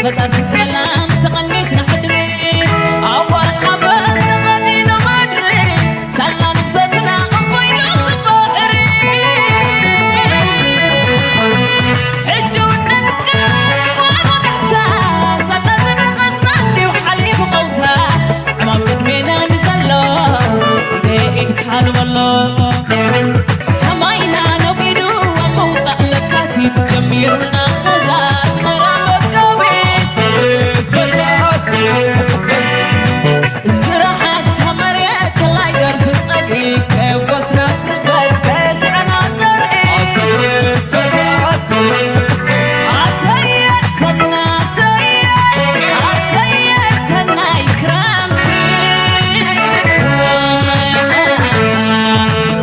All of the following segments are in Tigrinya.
فترت السلام تغنيت نحدري أول حبات تغنينا مدري سلا نفستنا قفينا البحري حجونا الناس وقعتها سلا زنغسنا اللي وحليب قوتها عمام تكمينا نزلو ليدك حال والله سماينا نبيدو وموضع لكاتي تجميرنا خزات مرام الكويس الزراحة سمريت الله يقرف تصقي كيف قصنا سبت كيسعنا زرقي عسير سنة سير عسير سنة يكرامتي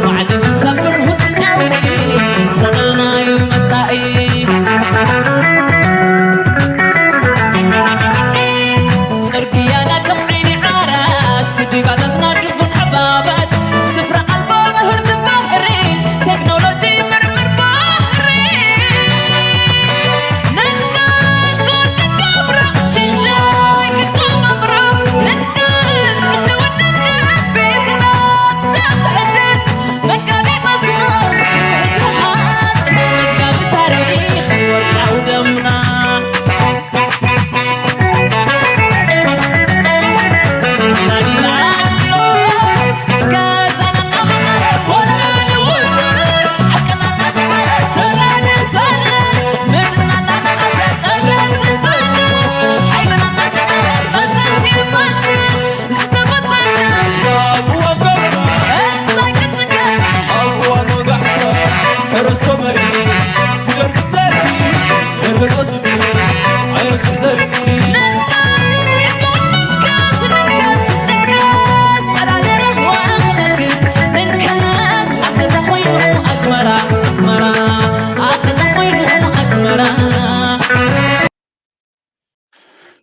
وعجز صبر هتناوي خلنا يوم تائي سرقيانا كم عيني عارات صديقات أصنادفن حبابات سفرة قلبه مهرد بحري تكنولوجي مرمر بحري ننقص وننقبرا شنشاي كتام أمرا ننقص جو ننقص بيتنا ساتحدث مكاني مسمار هجوحات مسكاب تاريخ ورقع ودمنا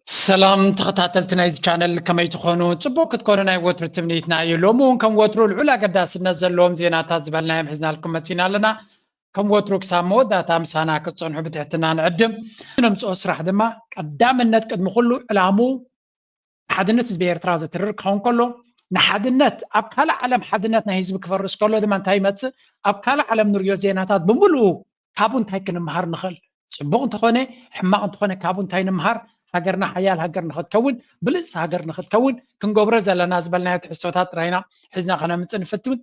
سلام تخطاتلتنا إذا channel كما يتخونوا تبوك تكونوا ناي وتر تمنيتنا يلومون كم وتروا العلا قداس نزل لهم زينات زبالنا يمحزنا لكم متينا لنا كم وتروا كسامو داتا مسانا كتصنحوا بتحتنا نعدم نمس أسرح دما قدام النت قد مخلو علامو حدنت زبير ترازة ترك هون كله نحدنت أبكال علم حدنت نهيز بكفرس كله دما انتهي متس أبكال علم نوريو زيناتات بملو كابون تاي كن مهار نخل صبغ تخوني حماق تخوني كابون تاي نمهار هاجرنا حيال هاجرنا خدكون بلس هاجرنا خدكون كنقبر زلنا زبلنا تحسوتات راينا حزنا خنا متنفتون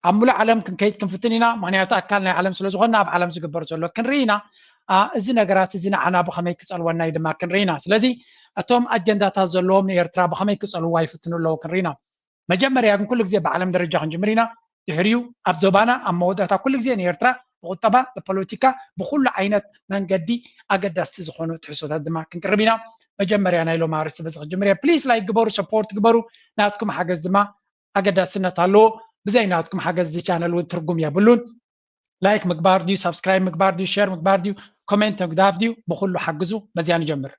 عمول عالم كنكيد كنفتنينا معناته أكلنا عالم سلوز غنا بعالم زقبر زلوا كنرينا إزنا قرات إزنا عنا بخميك سألونا يدما كنرينا سلزي أتوم أجندة تزلوم يرترا بخميك سألوا وايفتنوا لو كنرينا مجمر يكون كل جزء بعالم درجة خنجمرينا يحريو أبزبانا أما وده كل جزء يرترا وطبعا ببوليتيكا بكل عينات من قدي أقد استزخونو تحسوت هذا كنقربينا مجمر يعني لو مارس بس جمريا بليز لايك جبروا سبورت جبروا ناتكم حاجز دما أقد استنا تالو بزيناتكم حاجز زي channel وترجم يا بلون لايك مقبار ديو سبسكرايب مقبار ديو شير مقبار ديو كومنت مقداف ديو بخلو حجزوا بزيان جمر.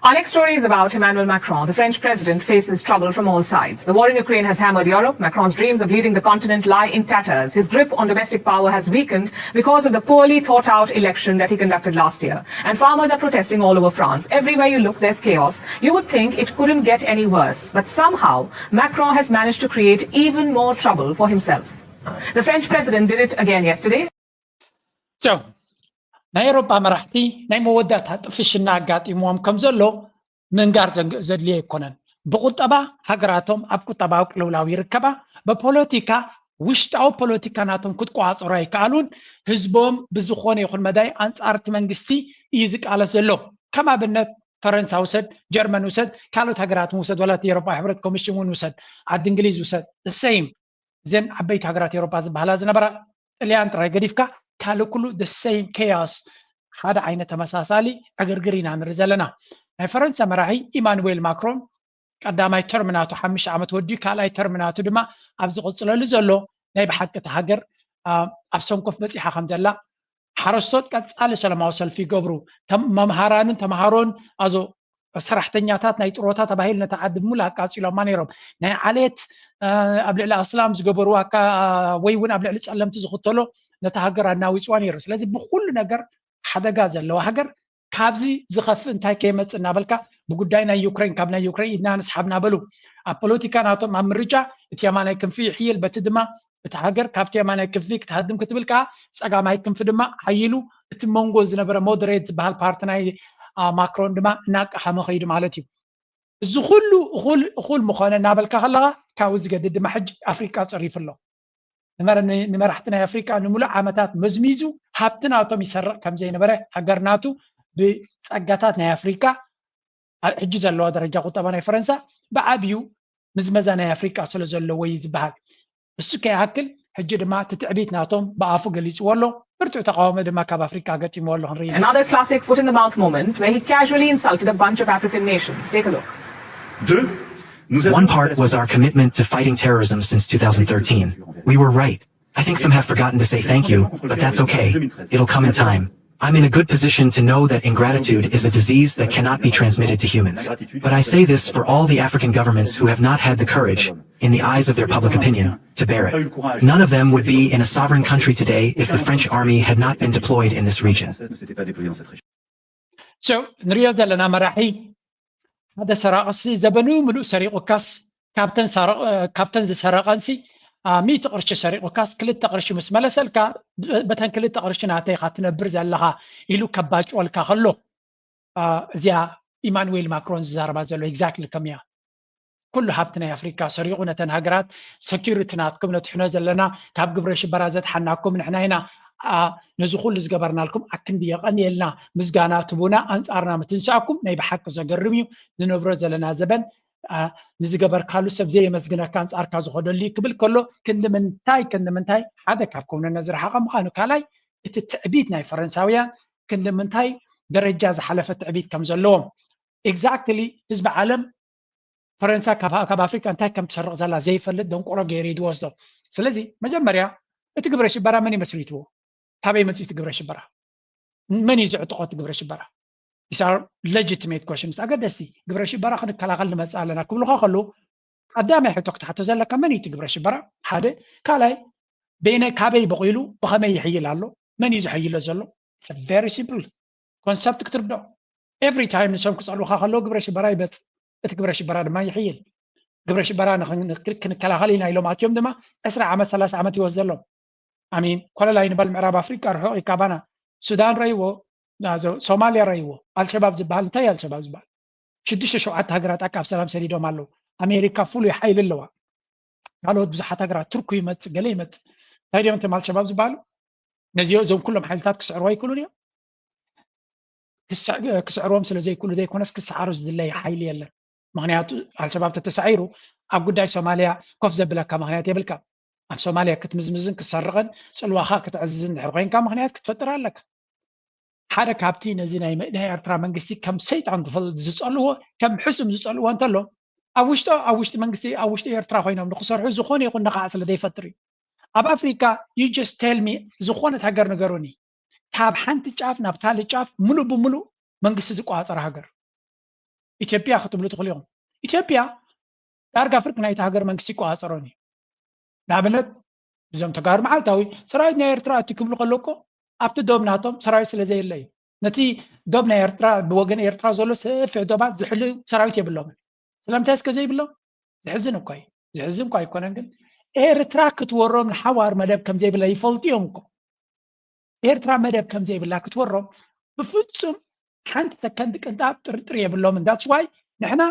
Our next story is about Emmanuel Macron. The French president faces trouble from all sides. The war in Ukraine has hammered Europe. Macron's dreams of leading the continent lie in tatters. His grip on domestic power has weakened because of the poorly thought out election that he conducted last year. And farmers are protesting all over France. Everywhere you look, there's chaos. You would think it couldn't get any worse. But somehow, Macron has managed to create even more trouble for himself. The French president did it again yesterday. So, نايروبا مرحتي ناي مودات هتفشنا قاطيموهم كم زلو من غار زدليه يكونن بقطبا هاغراتهم اب قطبا قلولاو يركبا ببوليتيكا وشتاو بوليتيكا ناتهم كتقواصرا يكالون حزبهم بزخونه يخون مداي انصارت منغستي يزق على زلو كما بنت فرنسا وسد جرمن وسد كالوت هاغرات وسد ولا يوروبا حبرت كوميشن وسد عاد انجليز وسد the same زين عبيت هاغرات يوروبا زبحلا زنبرا طليان تراي غديفكا كالو كله the same chaos هذا عينه تمساسالي اغرغرينا نرزلنا فرنسا مراحي ايمانويل ماكرون قداماي ترميناتو 5 عامت ودي كالاي ترميناتو دما ابز قصلل زلو ناي بحقته هاجر ابسون كوف بصيحه خمزلا حرستوت قصال سلاماو سلفي قبرو ممهاران تمهارون ازو سرحتنياتات ناي طروتا تباهيل نتعدد مولا قاصيلو مانيروم ناي عليت ابلع اسلام زغبروا ويون ابلع صلمت زختلو نتهاجر اناوي صوانيرو ስለዚህ بكل ነገር حدغا زلو هاجر ካብዚ ዝኸፍእ እንታይ ከይመፅእ እናበልካ ብጉዳይ ናይ ዩክሬን ካብ ናይ ዩክሬን ኢድና ንስሓብና በሉ ኣብ ፖለቲካ ናቶም ኣብ ምርጫ እቲ የማናይ ክንፊ ይሕይል በቲ ድማ እቲ ሃገር ካብቲ የማናይ ክንፊ ክትሃድም ክትብል ከዓ ፀጋማይ ክንፊ ድማ ሓይሉ እቲ መንጎ ዝነበረ ሞደሬት ዝበሃል ፓርቲ ናይ ማክሮን ድማ እናቃሓመ ኸይዱ ማለት እዩ እዚ ኩሉ እኹል ምኾነ እናበልካ ከለኻ ካብኡ ዝገድድ ድማ ሕጂ ኣፍሪቃ ፀሪፍ ኣሎ ንመራሕቲ ናይ ኣፍሪቃ ንሙሉእ ዓመታት መዝሚዙ ሃብቲ ናቶም ይሰርቕ ከም ዘይነበረ ሃገርናቱ ብፀጋታት ናይ ኣፍሪቃ ሕጂ ዘለዎ ደረጃ ቁጠባ ናይ ፈረንሳ ብዓብዩ ምዝመዛ ናይ ኣፍሪቃ ስለ ዘለዎ እዩ ዝበሃል እሱ ከይሃክል ሕጂ ድማ ትትዕቢት ናቶም ብኣፉ ገሊፅዎ ኣሎ ብርቱዕ ተቃውሞ ድማ ካብ ኣፍሪቃ ገጢምዎ ኣሎ ክንርኢ Another classic foot in the mouth moment where he casually insulted a bunch of African nations. Take a look. One part was our commitment to fighting terrorism since 2013. We were right. I think some have forgotten to say thank you, but that's okay. It'll come in time. I'm in a good position to know that ingratitude is a disease that cannot be transmitted to humans. But I say this for all the African governments who have not had the courage, in the eyes of their public opinion, to bear it. None of them would be in a sovereign country today if the French army had not been deployed in this region. So, ንሪኦ ዘለና መራሒ ሓደ ሰራቐሲ ዘበኑ ምሉእ ሰሪቑካስ ካብተን ዝሰረቐንሲ 100 ቅርሺ ሰሪቑካስ 2 ቅርሺ ምስ መለሰልካ በተን 2 ቅርሺ ናተይኻ ትነብር ዘለኻ ኢሉ ከባጭወልካ ከሎ እዚኣ ኢማኑኤል ማክሮን ዝዛረባ ዘሎ ኤግዛክትሊ ከምያ ኩሉ ሃብቲ ናይ ኣፍሪካ ሰሪቑ ነተን ሃገራት ሴኪሪቲ ናትኩም ነትሕኖ ዘለና ካብ ግብረ ሽበራ ዘትሓናኩም ንሕና ኢና ነዚ ኩሉ ዝገበርናልኩም ኣክንዲ የቐኒየልና ምስጋና ትቡና ኣንጻርና ምትንሳእኩም ናይ ብሓቂ ዘገርም እዩ ዝነብሮ ዘለና ዘበን ንዝገበርካሉ ሰብ ዘየመስግነካ ኣንጻርካ ዝኸደሉ ክብል ከሎ ክንዲ ምንታይ ሓደ ካብ ከውነነ ዝረሓቐ ምዃኑ ካልኣይ እቲ ትዕቢት ናይ ፈረንሳውያን ክንዲ ምንታይ ደረጃ ዝሓለፈ ትዕቢት ከም ዘለዎም ኤግዛክትሊ ህዝቢ ዓለም ፈረንሳ ካብ ኣፍሪካ እንታይ ከም ትሰርቕ ዘላ ዘይፈልጥ ደንቆሮ ገይሩ ይወስዶ ስለዚ መጀመርያ እቲ ግብረ ሽበራ መን ይመስሉ ይትዎ ካበይ መፅኡ እቲ ግብረ ሽበራ መን እዩ ዝዕጥቆ እቲ ግብረ ሽበራ These are legitimate questions. ኣገደስቲ ግብረ ሽበራ ክንከላኸል ንመፅእ ኣለና ክብልካ ከሉ ቀዳማይ ሕቶ ክትሓቶ ዘለካ መን እዩ እቲ ግብረ ሽበራ ሓደ ካልኣይ ካበይ በቂሉ ብኸመይ ይሕይል ኣሎ መን እዩ ዝሕይሎ ዘሎ very simple concept ክትርድኦ every time ንሰብ ክፀልኡካ ከለዉ ግብረ ሽበራ ይበፅእ እቲ ግብረ ሽበራ ድማ ይሕይል ግብረ ሽበራ ክንከላኸል ኢና ኢሎም ኣትዮም ድማ 20 ዓመት 30 ዓመት ይወስድ ዘሎ ኣሚን ኮለላይ ንበል ምዕራብ ኣፍሪቃ ርሑቕ ኢካባና ሱዳን ረይዎ ሶማልያ ረይዎ አልሸባብ ዝበሃል እንታይ አልሸባብ ዝበሃል 6-7 ሃገራት ኣቃብ ሰላም ሰዲዶም ኣለዉ ኣሜሪካ ፍሉይ ሓይሊ ኣለዋ ካልኦት ብዙሓት ሃገራት ቱርክ ይመፅእ ገለ ይመፅእ እንታይ ድዮም እቶም አልሸባብ ዝበሃሉ ነዚኦ እዞም ኩሎም ሓይልታት ክስዕርዎ ኣይክእሉን እዮም ክስዕርዎም ስለ ዘይክእሉ ዘይኮነስ ክሰዓሩ ዝድለይ ሓይሊ የለን ምክንያቱ አልሸባብ ተተሳዒሩ ኣብ ጉዳይ ሶማልያ ኮፍ ዘብለካ ምክንያት የብልካ ኣብ ሶማልያ ክትምዝምዝን ክትሰርቕን ፅልዋኻ ክትዕዝዝን ድሕሪ ኮይንካ ምክንያት ክትፈጥር ኣለካ ሓደ ካብቲ ነዚ ናይ ኤርትራ መንግስቲ ከም ሰይጣን ዝፀልዎ ከም ሕሱም ዝፀልዎ እንተሎ ኣብ ውሽጢ መንግስቲ ኣብ ውሽጢ ኤርትራ ኮይኖም ንክሰርሑ ዝኾነ ይኹን ንኻዕ ስለ ዘይፈጥር እዩ ኣብ ኣፍሪካ you just tell me ዝኾነት ሃገር ንገሩኒ ካብ ሓንቲ ጫፍ ናብ ካልእ ጫፍ ሙሉእ ብሙሉእ መንግስቲ ዝቆፃፀረ ሃገር ኢትዮጵያ ክትብሉ ትኽእሉ ኢኹም ኢትዮጵያ ዳርጋ ፍርቂ ናይቲ ሃገር መንግስቲ ይቆፃፀሮኒ ንኣብነት እዞም ተጋሩ መዓልታዊ ሰራዊት ናይ ኤርትራ እቲ ክብሉ ከለኮ ኣብቲ ዶብ ናቶም ሰራዊት ስለ ዘየለ እዩ ነቲ ዶብ ናይ ኤርትራ ብወገን ኤርትራ ዘሎ ሰፊሕ ዶባት ዝሕሉ ሰራዊት የብሎምን ስለምንታይ እስከ ዘይብሎም ዝሕዝን እኳ እዩ ዝሕዝን እኳ ኣይኮነን ግን ኤርትራ ክትወሮም ንሓዋር መደብ ከም ዘይብላ ይፈልጡ እዮም እኮ ኤርትራ መደብ ከም ዘይብላ ክትወሮም ብፍጹም ሓንቲ ሰከንድ ቅንጣብ ጥርጥር የብሎምን ዳትስ ዋይ ንሕና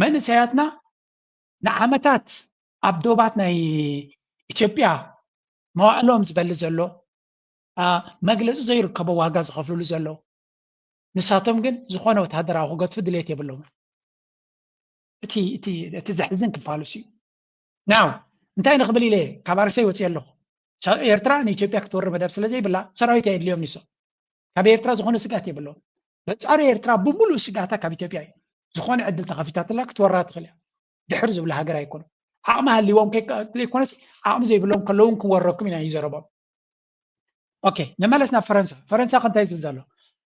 መንእሰያትና ንዓመታት ኣብ ዶባት ናይ ኢትዮጵያ መዋዕሎም ዝበሊ ዘሎ መግለፂ ዘይርከቦ ዋጋ ዝኸፍልሉ ዘሎ ንሳቶም ግን ዝኾነ ወታደራዊ ክገጥፉ ድሌት የብሎም እቲ ዘሕዝን ክፋሉስ እዩ ናው እንታይ ንኽብል ኢለ ካብ ኣርሰይ ወፂእ ኣለኹ ኤርትራ ንኢትዮጵያ ክትወሪ መደብ ስለ ዘይብላ ሰራዊት የድልዮም ንሶም ካብ ኤርትራ ዝኾነ ስጋት የብሎም በፃሪ ኤርትራ ብሙሉእ ስጋታ ካብ ኢትዮጵያ እዩ ዝኾነ ዕድል ተኸፊታትላ ክትወራ ትኽእል እያ ድሕር ዝብላ ሃገር ኣይኮኑ ዓቕሚ ሃልይዎም ዘይኮነስ ዓቕሚ ዘይብሎም ከለውን ክንወረኩም ኢና ይዘረቦም ኦኬ ንመለስ ናብ ፈረንሳ ከንታይ ዝብል ዘሎ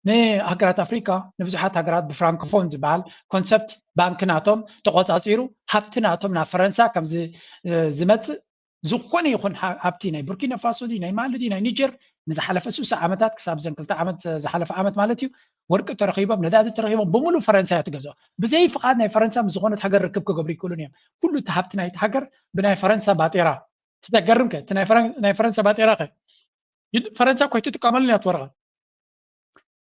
ንሃገራት ኣፍሪካ ንብዙሓት ሃገራት ብፍራንኮፎን ዝበሃል ኮንሰፕት ባንኪ ናቶም ተቆፃፂሩ ሃብቲ ናቶም ናብ ፈረንሳ ከም ዝመፅእ ዝኾነ ይኹን ሃብቲ ናይ ቡርኪና ፋሶ ናይ ማሊ ናይ ኒጀር نزحلف أسوس عمتات كساب زين كلتا عمت زحلف عمت مالتيو ورق ترخيبه نداد ترخيبه بملو فرنسا تجزو بزي فقاد ناي فرنسا مزغونه حجر ركب كغبري كلونيم كله تهبت ناي حجر بناي فرنسا باطيرا تذكرم كه ناي فرنسا باطيرا فرنسا كويتو تكمل نات ورقه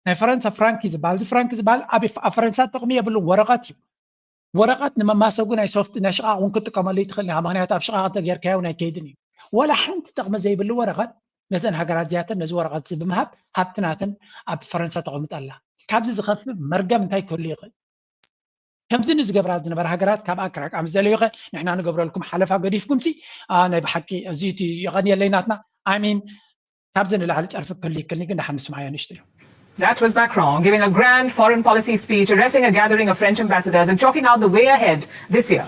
ناي فرنسا فرانكي زبال فرانكي زبال ابي فرنسا تقميه بلو ورقات نما ما سوقو ناي سوفت نشقا ونكنت كمال يدخلني مغنيات ابشقا تغير كاو ناي كيدني ولا حنت تقم زي بلو ورقات نزن هاجرات زياتن نزو ورقات بمهاب هابتناتن اب فرنسا تقومت الله كابز زخف مرقم انتي كل يقل كم زين زقبرات نبر هاجرات كاب اكراك ام زليخه نحنا نقبر لكم حلفه قديفكم سي انا بحكي زيتي يغني ليناتنا امين كابزن اللي على تعرف كل يكلني كنا حنسمع نشتي. That was Macron giving a grand foreign policy speech, addressing a gathering of French ambassadors and chalking out the way ahead this year.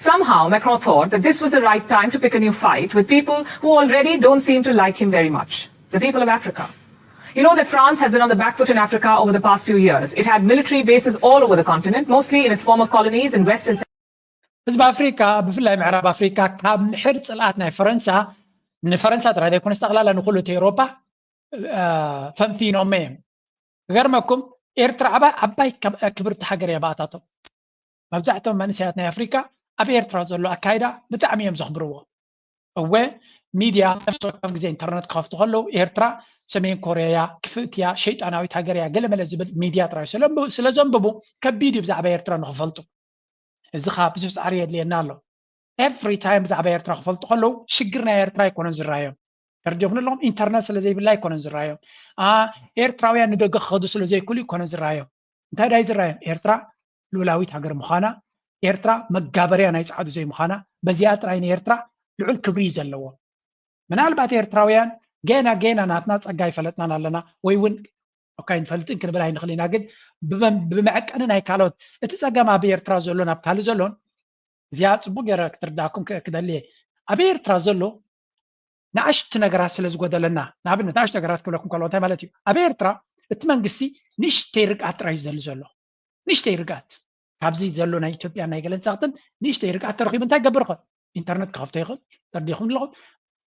Somehow, Macron thought that this was the right time to pick a new fight with people who already don't seem to like him very much, the people of Africa. You know that France has been on the back foot in Africa over the past few years. It had military bases all over the continent, mostly in its former colonies in West and حزب أفريقيا بفلا معرب أفريقيا كان حرص الآتنا فرنسا من فرنسا ترى إذا يكون استغلالا نقول أوروبا فمثين أمين غيرمكم إيرترا عباي كبرت حجر يا باطاطو مبزعتهم من سياتنا أفريقيا أبي إيرترا زلوا أكايدا بتعميم زخبروه هو ميديا نفسه كفجز إنترنت خافت غلو إيرترا سمين كوريا كفتيا شيء أنا ويتهجر يا قل ملزبل ميديا ترى سلزم ببو كبيدي بزعبا إيرترا نغفلتو الزخاب بزوس عريض لينالو every time بزعبا إيرترا غفلتو غلو شجرنا إيرترا يكونن زرايم ترجمنا لهم إنترنت سلزي بالله يكونن زرايم إيرتراويان ندق خدو سلزي كل يكونن زرايم انتهى داي زرايم إيرترا لولاويت هجر مخانا إيرترا مجابريا نايس عادو زي مخانا بزيات راين إيرترا لعل كبريز اللوا من البات إيرتراويان جينا ناتنا صقاي فلتنا لنا ويون اوكي نفلت يمكن بلاي نخلينا قد بمعك انا ناي كالوت اتصقا ما بإيرترا زلون ابكال زلون زياد صبو غيرك ترداكم كده ليه ابي إيرترا زلو نعشت نغرات سلازغودلنا نابن نعشت نغرات كلكم كلوتا مالتي ابي إيرترا اتمنغسي نشتي رقات راي زلو نشتي رقات كابزي زلو نا ኢትዮጵያ ናይ ገለን ጻቅትን نشتي رقات ترخيب انت غبرخ ኢንተርኔት ከፍተ ይخل ተርዲኹም ለኹ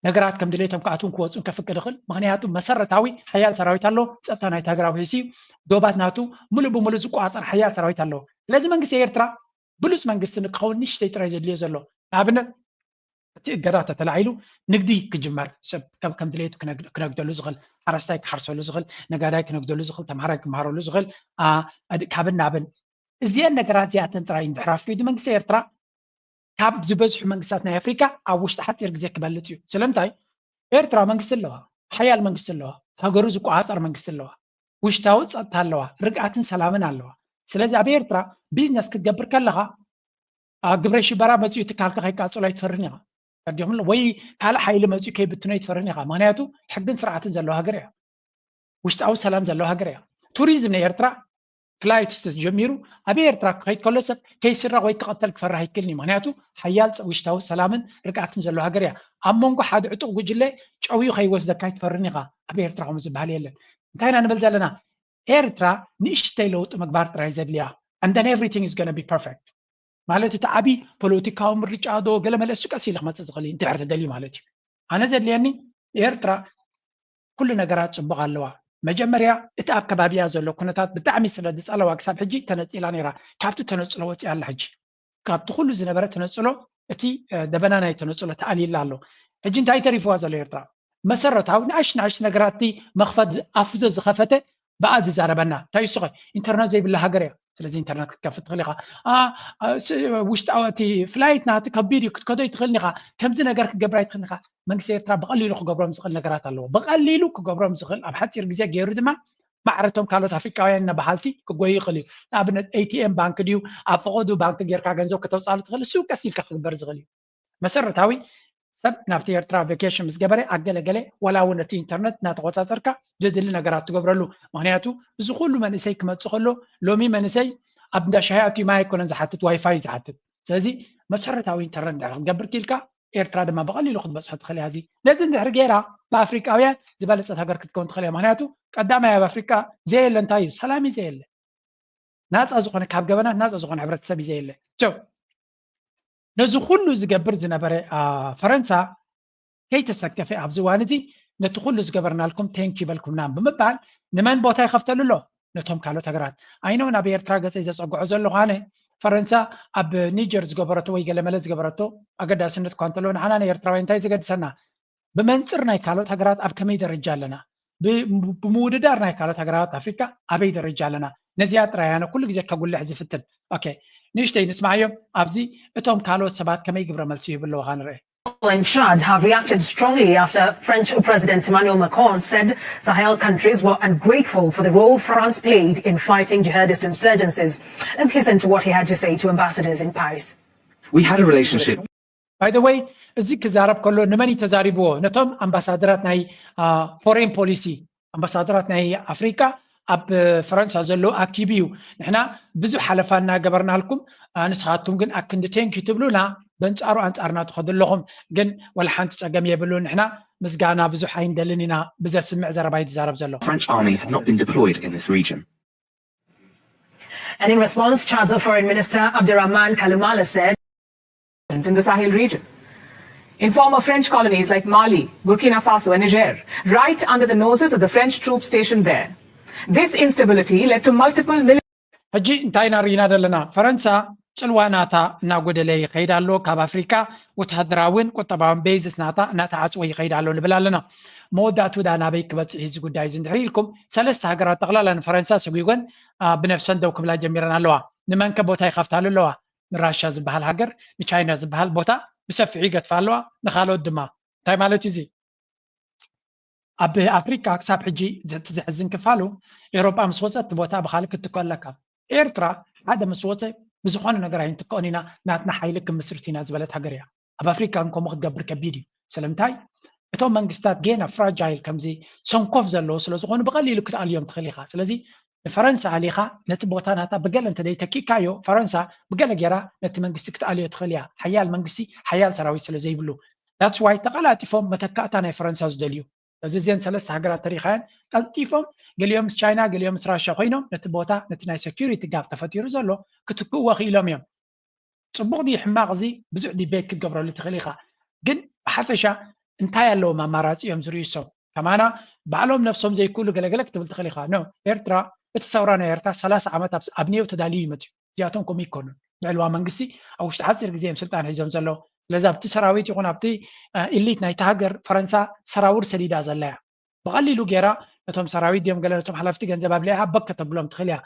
ነገራት ከም ድሌቶም ከአቱን ክወጹን ከፍቅድ ይخل ምክንያቱ መሰረታዊ ሓያል ሰራዊት ኣሎ ጸጥታ ናይ ታግራው ሄሲ ዶባት ናቱ ሙሉ በሙሉ ዝቋጸር ሓያል ሰራዊት ኣሎ ስለዚህ መንግስት ኤርትራ ብሉጽ መንግስት ንክኸውን ንሽተይ ጥራይ ዘድልዮ ዘሎ ንኣብነት እቲ እገዳ ተተላዒሉ ንግዲ ክጅመር ሰብ ከም ድሌቱ ክነግደሉ ዝኽእል ሓረስታይ ክሓርሰሉ ዝኽእል ነጋዳይ ክነግደሉ ዝኽእል ተምሃራይ ክመሃረሉ ዝኽእል ካብን ናብን እዚአን ነገራት እዚኣተን ጥራይ እንድሕራፍ ከይዱ መንግስቲ ኤርትራ ካብ ዝበዝሑ መንግስታት ናይ ኣፍሪካ ኣብ ውሽጢ ሓፂር ግዜ ክበልፅ እዩ ስለምንታይ ኤርትራ መንግስቲ ኣለዋ ሓያል መንግስቲ ኣለዋ ሃገሩ ዝቋፀር መንግስቲ ኣለዋ ውሽጣዊ ፀጥታ ኣለዋ ርግኣትን ሰላምን ኣለዋ ስለዚ ኣብ ኤርትራ ቢዝነስ ክትገብር ከለኻ ግብረ ሽበራ መፅኡ ትካልካ ከይቃፅሎ ኣይትፈርን ኢኻ ቀዲኹም ወይ ካልእ ሓይሊ መፅኡ ከይብትኖ ኣይትፈርን ኢኻ ምክንያቱ ሕግን ስርዓትን ዘለዎ ሃገር እያ ውሽጣዊ ሰላም ዘለዎ ሃገር እያ ቱሪዝም ናይ ኤርትራ فلايت ستجميرو أبي إيرترا كي كلسك كي سرق ويتقتل كفرها يكلني معناته حيال ويشتاو سلامن رجعت نزلوا هجريا أمونكو حد عتق وجلة شوي خي وزد كايت فرنيقة أبي إيرترا هم زبالي يلا انتهينا أنا بلزلنا إيرترا نشتيلوت مقبار ترايزد ليا and then everything is gonna be perfect مالتي تعبي بوليتيكاو مريج عادو قال ما لسه كسيل ما تزغلي انت عرفت دليل مالتي أنا زد لياني إيرترا كل نجارات صبغ اللوا مجمريا اتاب كبابيا زلو كنتات بتعمي سند صلوا حساب حجي تنصيلا نيرا كابت تنصلو وصي الله حجي كابت كل زنبره تنصلو اتي دبنانا تنصلو تعالي لالو حجي انتي تريفوا زل إيرترا مسرتاو نعش نغراتي مخفض افز زخفته بعز زربنا تايسخ انترنت زي بالله هاجريا ስለዚህ ኢንተርኔት ክትከፍት ትኽእል ኢኻ ውሽጣዊ ፍላይት ናቲ ከቢድ እዩ ክትከዶ ይትኽእል ኢኻ ከምዚ ነገር ክትገብራ ይትኽእል ኢኻ መንግስቲ ኤርትራ ብቐሊሉ ክገብሮም ዝኽእል ነገራት ኣለዎ ብቐሊሉ ክገብሮም ዝኽእል ኣብ ሓፂር ግዜ ገይሩ ድማ ማዕረቶም ካልኦት ኣፍሪካውያን ነባሃልቲ ክጎይ ይኽእል እዩ ንኣብነት ኤቲኤም ባንክ ድዩ ኣብ ፈቐዱ ባንክ ጌርካ ገንዘብ ከተውፃሉ ትኽእል እሱ ቀስ ኢልካ ክግበር ዝኽእል እዩ መሰረታዊ ሰብ ናብቲ ኤርትራ ቬኬሽን ምስ ገበረ ኣገለገለ ወላ እውን እቲ ኢንተርኔት እናተቆፃፀርካ ዘድሊ ነገራት ትገብረሉ ምክንያቱ እዚ ኩሉ መንእሰይ ክመፅእ ከሎ ሎሚ መንእሰይ ኣብ እንዳ ሻሂ ኣትዩ ማይ ኣይኮነን ዝሓትት ዋይፋይ ዝሓትት ስለዚ መሰረታዊ ኢንተርኔት ድሕሪ ክትገብር ክኢልካ ኤርትራ ድማ ብቐሊሉ ክትበፅሖ ትኽእል እያ እዚ ነዚ እንድሕሪ ጌራ ብኣፍሪካውያን ዝበለፀት ሃገር ክትከውን ትኽእል እያ ምክንያቱ ቀዳማይ ኣብ ኣፍሪካ ዘየለ እንታይ እዩ ሰላም እዩ ዘየለ ናፃ ዝኾነ ካብ ገበናት ናፃ ዝኾነ ሕብረተሰብ እዩ ዘየለ ነዚ ኩሉ ዝገብር ዝነበረ ፈረንሳ ከይተሰከፈ ኣብ ዝዋን እዚ نتخل زجبرنا لكم تانكي بالكم نام بمبال نمان بوتاي خفتلو له نتهم كالو تجرات أينو نبي يرتراجع إذا سأقول عزل لغانه فرنسا أب نيجر زجبرته ويجي ملز زجبرته أقدر سنة كونتلون أنا يرتراوين تاي زجد سنة بمنصرنا كالو تجرات أب كمية رجالنا بموددارنا كالو تجرات أفريقيا أبيد رجالنا نزيات رأينا كل جزء كقول لحزفتن أوكي نشتي نسمع يوم أبزي أتهم كالو السبات كمية جبر ملسيه باللغان رأي In Chad have reacted strongly after French President Emmanuel Macron said Sahel countries were ungrateful for the role France played in fighting jihadist insurgencies. Let's listen to what he had to say to ambassadors in Paris. We had a relationship. By the way, zik zarab kollo nimani tazaribo natom ambassadrat nay foreign policy ambassadrat nay Africa ab France zallo akibiu nحنا ብዙ حلفانا جبرنا لكم نسخاتكم ግን አክንድ ቴንክ ትብሉና በንጻሩ አንጻርና ተኸደለኹም ግን ወልሓንቲ ጸገም የብሉን نحنا ምስጋና ብዙ ሓይን ደልኒና ብዘስምዕ ዘረባ ይተዛረብ ዘሎ French army had not been deployed in this region. And in response, Chad's Foreign Minister Abderrahman Kaloumala said in the Sahel region, in former French colonies like Mali, Burkina Faso and Niger, right under the noses of the French troops stationed there. This instability led to multiple ሕጂ እንታይና ሪና ደለና ፈረንሳ ጽልዋናታ እና ጎደለ ይኸይዳሎ ካብ አፍሪካ ወታደራውን ቁጠባውን ቤዝስ ናታ እናተዓጽወ ይኸይዳሎ ንብላለና መወዳቱ ዳናበይ ክበጽሕ እዚ ጉዳይ ዝንድሕሪልኩም ሰለስተ ሃገራት ጠቕላላን ፈረንሳ ሰጉይጎን ብነፍሰን ደው ክብላ ጀሚረን ኣለዋ ንመንከ ቦታ ይኸፍታሉ ኣለዋ ንራሻ ዝበሃል ሃገር ንቻይና ዝበሃል ቦታ ብሰፊዑ ይገጥፋ ኣለዋ ንኻልኦት ድማ እንታይ ማለት እዩ እዚ ኣብ አፍሪካ ክሳብ ሕጂ ዝሕዝን ክፋሉ ኤውሮጳ ምስ ወፀት ቦታ ብኻልእ ክትከለካ ኤርትራ ሓደ ምስ ወፀ ብዝኾነ ነገር ኣይንትከኦን ኢና ናትና ሓይሊ ክምስርት ኢና ዝበለት ሃገር እያ ኣብ አፍሪካ እንከምኡ ክትገብር ከቢድ እዩ ስለምንታይ እቶም መንግስታት ጌና ፍራጃይል ከምዚ ሰንኮፍ ዘለዎ ስለ ዝኾኑ ብቐሊሉ ክትኣልዮም ትኽእል ኢኻ ስለዚ ንፈረንሳ ኣሊኻ ነቲ ቦታ ናታ ብገለ እንተደይ ተኪካዮ ፈረንሳ ብገለ ጌራ ነቲ መንግስቲ ክትኣልዮ ትኽእል እያ ሓያል መንግስቲ ሓያል ሰራዊት ስለ ዘይብሉ ዳትስ ዋይ ተቐላጢፎም መተካእታ ናይ ፈረንሳ ዝደልዩ እዚ እዚአን ሰለስተ ሃገራት ተሪኻየን ቀልጢፎም ገሊኦም ምስ ቻይና ገሊኦም ምስ ራሻ ኮይኖም ነቲ ቦታ ነቲ ናይ ሴኩሪቲ ጋፕ ተፈጢሩ ዘሎ ክትክእዎ ክኢሎም እዮም ፅቡቅ ዲ ሕማቅ እዚ ብዙሕ ዲቤት ክገብረሉ ትኽእል ኢኻ ግን ብሓፈሻ እንታይ ኣለዎም ኣማራፂ እዮም ዝርእዩ ከማና ባዕሎም ነፍሶም ዘይክእሉ ገለገለ ክትብል ትኽእል ኢኻ ኖ ኤርትራ እቲ ሰውራ ናይ ኤርትራ 30 ዓመት ኣብ ኔው ተዳልዩ ይመፅዩ እዚኣቶም ከምኡ ይኮኑን ልዕልዋ መንግስቲ ኣብ ውሽጢ ሓፂር ግዜ እዮም ስልጣን ሒዞም ዘለዉ ስለዚ ኣብቲ ሰራዊት ይኹን ኣብቲ ኢሊት ናይቲ ሃገር ፈረንሳ ሰራውር ሰዲዳ ዘለያ ብቐሊሉ ጌራ ነቶም ሰራዊት ድዮም ገለ ነቶም ሓላፍቲ ገንዘብ ኣብልያ በክ ከተብሎም ትኽእል እያ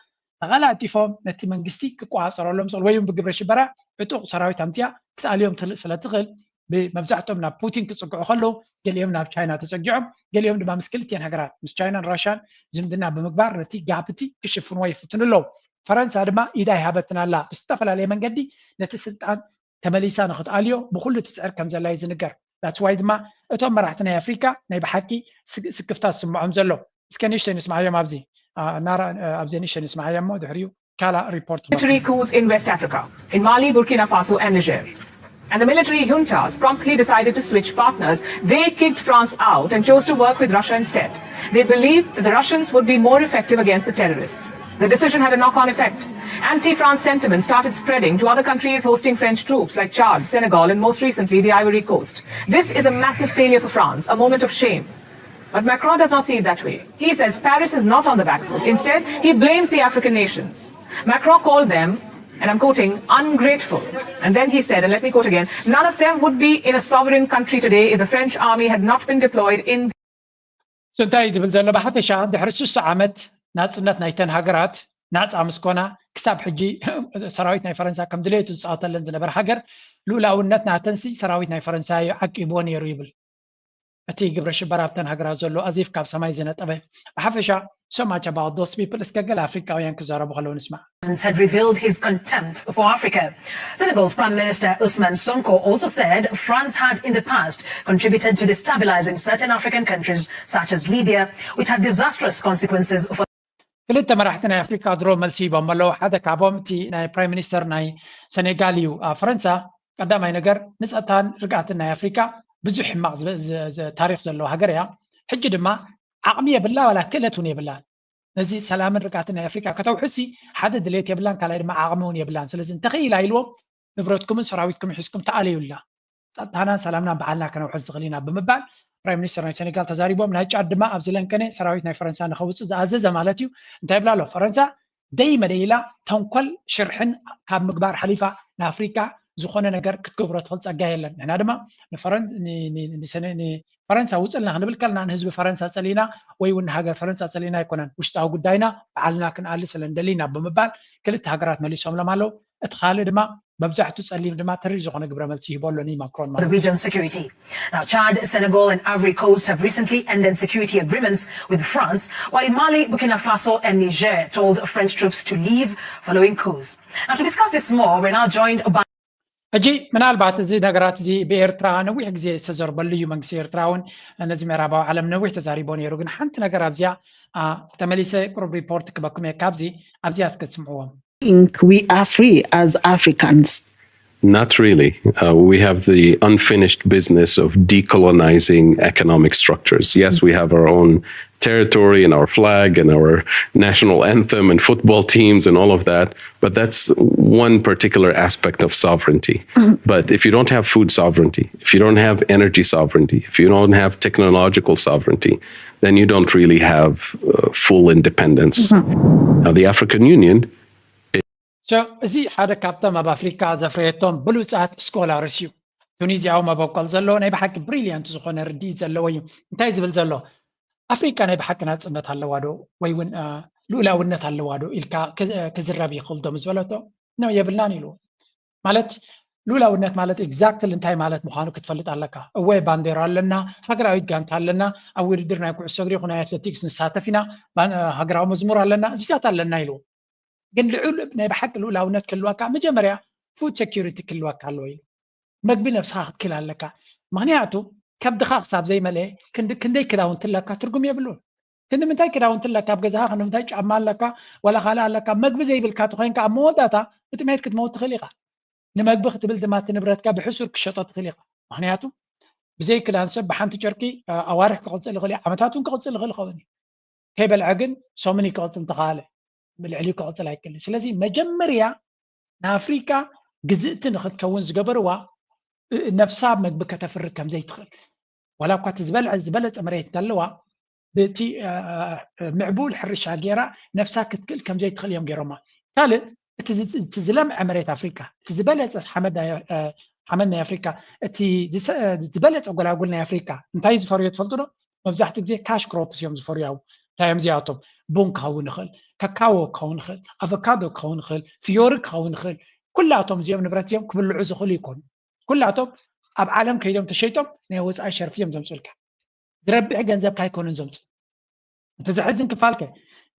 ተቐላጢፎም ነቲ መንግስቲ ክቋፀረሎም ዝኽእል ወይ ብግብረ ሽበራ ዕጡቕ ሰራዊት ኣምፅያ ክትኣልዮም ስለ ትኽእል ብመብዛሕትኦም ናብ ፑቲን ክፅግዑ ከለዉ ገሊኦም ናብ ቻይና ተፀጊዖም ገሊኦም ድማ ምስ ክልቲአን ሃገራት ምስ ቻይናን ራሻን ዝምድና ብምግባር ነቲ ጋፕቲ ክሽፍንዎ ይፍትኑ ኣለዉ ፈረንሳ ድማ ኢዳ ይሃበትና ኣላ ብዝተፈላለየ መንገዲ ነቲ ስልጣን ተመሊሳ ንኽትኣልዮ ብኩሉ ትፅዕር ከም ዘላ እዩ ዝንገር ዳትስ ዋይ ድማ እቶም መራሕቲ ናይ አፍሪካ ናይ ብሓቂ ስክፍታት ዝስምዖም ዘሎ እስከ ንእሽተይ ንስማዕዮም ኣብዚ ንእሽተይ ንስማዕዮም ሞ ድሕሪኡ ካላ ሪፖርት military coups in West Africa, in Mali, Burkina Faso and Niger. And the military juntas promptly decided to switch partners. They kicked France out and chose to work with Russia instead. They believed that the Russians would be more effective against the terrorists. The decision had a knock-on effect. Anti-France sentiment started spreading to other countries hosting French troops like Chad, Senegal and most recently the Ivory Coast. This is a massive failure for France, a moment of shame. But Macron does not see it that way. He says Paris is not on the back foot. Instead, he blames the African nations. Macron called them, and I'm quoting, ungrateful. And then he said, and let me quote again, none of them would be in a sovereign country today if the French army had not been deployed in... So እንታይ ዝብል ዘሎ ብሓፈሻ ድሕሪ 60 ዓመት ናፅነት ናይተን ሃገራት ናፃ ምስ ኮና ክሳብ ሕጂ ሰራዊት ናይ ፈረንሳ ከም ድሌቱ ዝፃወተለን ዝነበረ ሃገር ልኡላውነት ናተንሲ ሰራዊት ናይ ፈረንሳ ዓቂብዎ ነይሩ ይብል እቲ ግብረ ሽበራ ኣብተን ሃገራት ዘሎ ኣዚፍ ካብ ሰማይ ዝነጠበ ብሓፈሻ so much about those people እስከገለ አፍሪካውያን ክዛረቡ ከለው ንስማ had revealed his contempt for Africa. Senegal's Prime Minister Ousmane Sonko also said France had in the past contributed to destabilizing certain African countries such as Libya, which had disastrous consequences for ክልተ መራሕቲ ናይ አፍሪካ ድሮ መልሲ ይቦም ኣለዉ ሓደ ካብኦም እቲ ናይ ፕራይም ሚኒስተር ናይ ሰኔጋል እዩ ፈረንሳ ቀዳማይ ነገር ንፀጥታን ርግኣትን ናይ አፍሪካ ብዙሕ ሕማቕ ታሪክ ዘለዎ ሃገር እያ ሕጂ ድማ ዓቕሚ የብላ ዋላ ክእለት እውን የብላን ነዚ ሰላምን ርግኣትን ናይ አፍሪካ ከተውሕሲ ሓደ ድሌት የብላን ካልኣይ ድማ ዓቕሚ እውን የብላን ስለዚ እንተኽኢላ ኢልዎም ንብረትኩምን ሰራዊትኩም ሒዝኩም ተኣልዩላ ፀጥታናን ሰላምናን በዓልና ከነውሕዝ ዝኽእል ኢና ብምባል برايم مينستر ناي سنغال تزاريبهم ناي ጫድ ድማ ኣብ ዝለንከነ ሰራዊት ናይ ፈረንሳ ንኸውፅእ ዝኣዘዘ ማለት እዩ እንታይ ብላ ኣሎ ፈረንሳ ደይመ ደይላ ተንኮል ሽርሕን ካብ ምግባር ሓሊፋ ንኣፍሪካ ዝኾነ ነገር ክትገብሮ ትኽእል ፀጋ የለን ንሕና ድማ ንፈረንሳ ውፅልና ክንብል ከለና ንህዝቢ ፈረንሳ ፀሊና ወይ እውን ሃገር ፈረንሳ ፀሊና ኣይኮነን ውሽጣዊ ጉዳይና በዓልና ክንኣሊ ስለ እንደሊና ብምባል ክልተ ሃገራት መሊሶምሎም ኣለው እቲ ካልእ ድማ መብዛሕቱ ፀሊም ድማ ተሪ ዝኾነ ግብረ መልሲ ይህበሎኒ ማክሮን The region's security. Now, Chad, Senegal, and Ivory Coast have recently ended security agreements with France, while Mali, Burkina Faso, and Niger told French troops to leave following coups. Now, to discuss this more, we're now joined by أجي من البعض زي نجارات زي بإيرترا نويح زي سزر بليو من سير تراون نزي مرابا علم نويح تزاريبون يروجن حنت نجارات زي تمليسة كروب ريبورت كبكم يكابزي أبزي أسكت سمعوهم. think we are free as Africans? Not really. We have the unfinished business of decolonizing economic structures. Yes, we have our own territory and our flag and our national anthem and football teams and all of that, but that's one particular aspect of sovereignty. But if you don't have food sovereignty, if you don't have energy sovereignty, if you don't have technological sovereignty, then you don't really have full independence. Now, the African Union እዚ ሓደ ካብቶም ኣብ ኣፍሪካ ዘፍረየቶም ብሉፃት ስኮላርስ እዩ ቱኒዝያዊ መበቆል ዘሎ ናይ ብሓቂ ብሪልያንት ዝኾነ ርዲኢት ዘለዎ እዩ እንታይ ዝብል ዘሎ ኣፍሪካ ናይ ብሓቂ ናፅነት ኣለዋ ዶ ወይ እውን ልኡላውነት ኣለዋ ዶ ኢልካ ክዝረብ ይኽእል ዶ ምስ በለቶ ነው የብልናን ኢሉ ማለት ልኡላውነት ማለት ኤግዛክትሊ እንታይ ማለት ምዃኑ ክትፈልጥ ኣለካ እወ ባንዴራ ኣለና ሃገራዊት ጋንታ ኣለና ኣብ ውድድር ናይ ኩዕሶ እግሪ ይኹን ናይ ኣትሌቲክስ ንሳተፍ ኢና ሃገራዊ መዝሙር ኣለና እዚታት ኣለና ኢሉ ግን ልዑል ናይ ብሓቂ ልኡላውነት ክህልወካ መጀመርያ ፉድ ሴኪሪቲ ክህልወካ ኣለዎ ኢሉ መግቢ ነፍስኻ ክትክል ኣለካ ምክንያቱ ከብድኻ ክሳብ ዘይመልአ ክንደይ ክዳውንቲ ኣለካ ትርጉም የብሉን ክንምንታይ ክዳውንቲ ኣለካ ኣብ ገዛኻ ክንምንታይ ጫማ ኣለካ ወላ ካልእ ኣለካ መግቢ ዘይብልካ ትኮይንካ ኣብ መወዳእታ ብጥሜት ክትመውት ትኽእል ኢኻ ንመግቢ ክትብል ድማ እቲ ንብረትካ ብሕሱር ክሸጦ ትኽእል ኢኻ ምክንያቱ ብዘይ ክዳን ሰብ ብሓንቲ ጨርቂ ኣዋርሕ ክቕፅል ይኽእል ዓመታት እውን ክቕፅል ይኽእል ይኸውን ከይበልዐ ግን ሶሙን ክቕፅል እንተኻኣለ بالعلي كأصل هاي كله، ስለዚህ መጀመሪያ ንኣፍሪካ ግዝእቲ ንኽትከውን ዝገበርዋ ነፍሳ መግቢ ከተፍርክ ከም ዘይትኽእል ወላ እኳ ዝበለፀ መሬት እንተለዋ በቲ ምዕቡል ሕርሻ ጌራ ነፍሳ ክትክእል ከም ዘይትኽእል እዮም ገይሮማ ካልእ እቲ ዝለምዐ መሬት ኣፍሪካ እቲ ዝበለፀ ሓመድ ናይ ኣፍሪካ እቲ ዝበለፀ ጎላጉል ናይ ኣፍሪካ እንታይ ዝፈርዮ ትፈልጡ ዶ መብዛሕትኡ ግዜ ካሽ ክሮፕስ እዮም ዝፈርያው ታይም ዚኣቶም ቡን ክኸውን ይኽእል ካካዎ ክኸውን ይኽእል ኣቮካዶ ክኸውን ይኽእል ፍዮሪ ክኸውን ይኽእል ኩላቶም እዚኦም ንብረት እዮም ክብልዑ ዝኽእሉ ይኮኑ ኩላቶም ኣብ ዓለም ከይዶም ተሸይጦም ናይ ወፃኢ ሸርፊ እዮም ዘምፅኡልካ ዝረብሕ ገንዘብካ ኣይኮኑን ዘምፅኡ እቲ ዝሕዝን ክፋልከ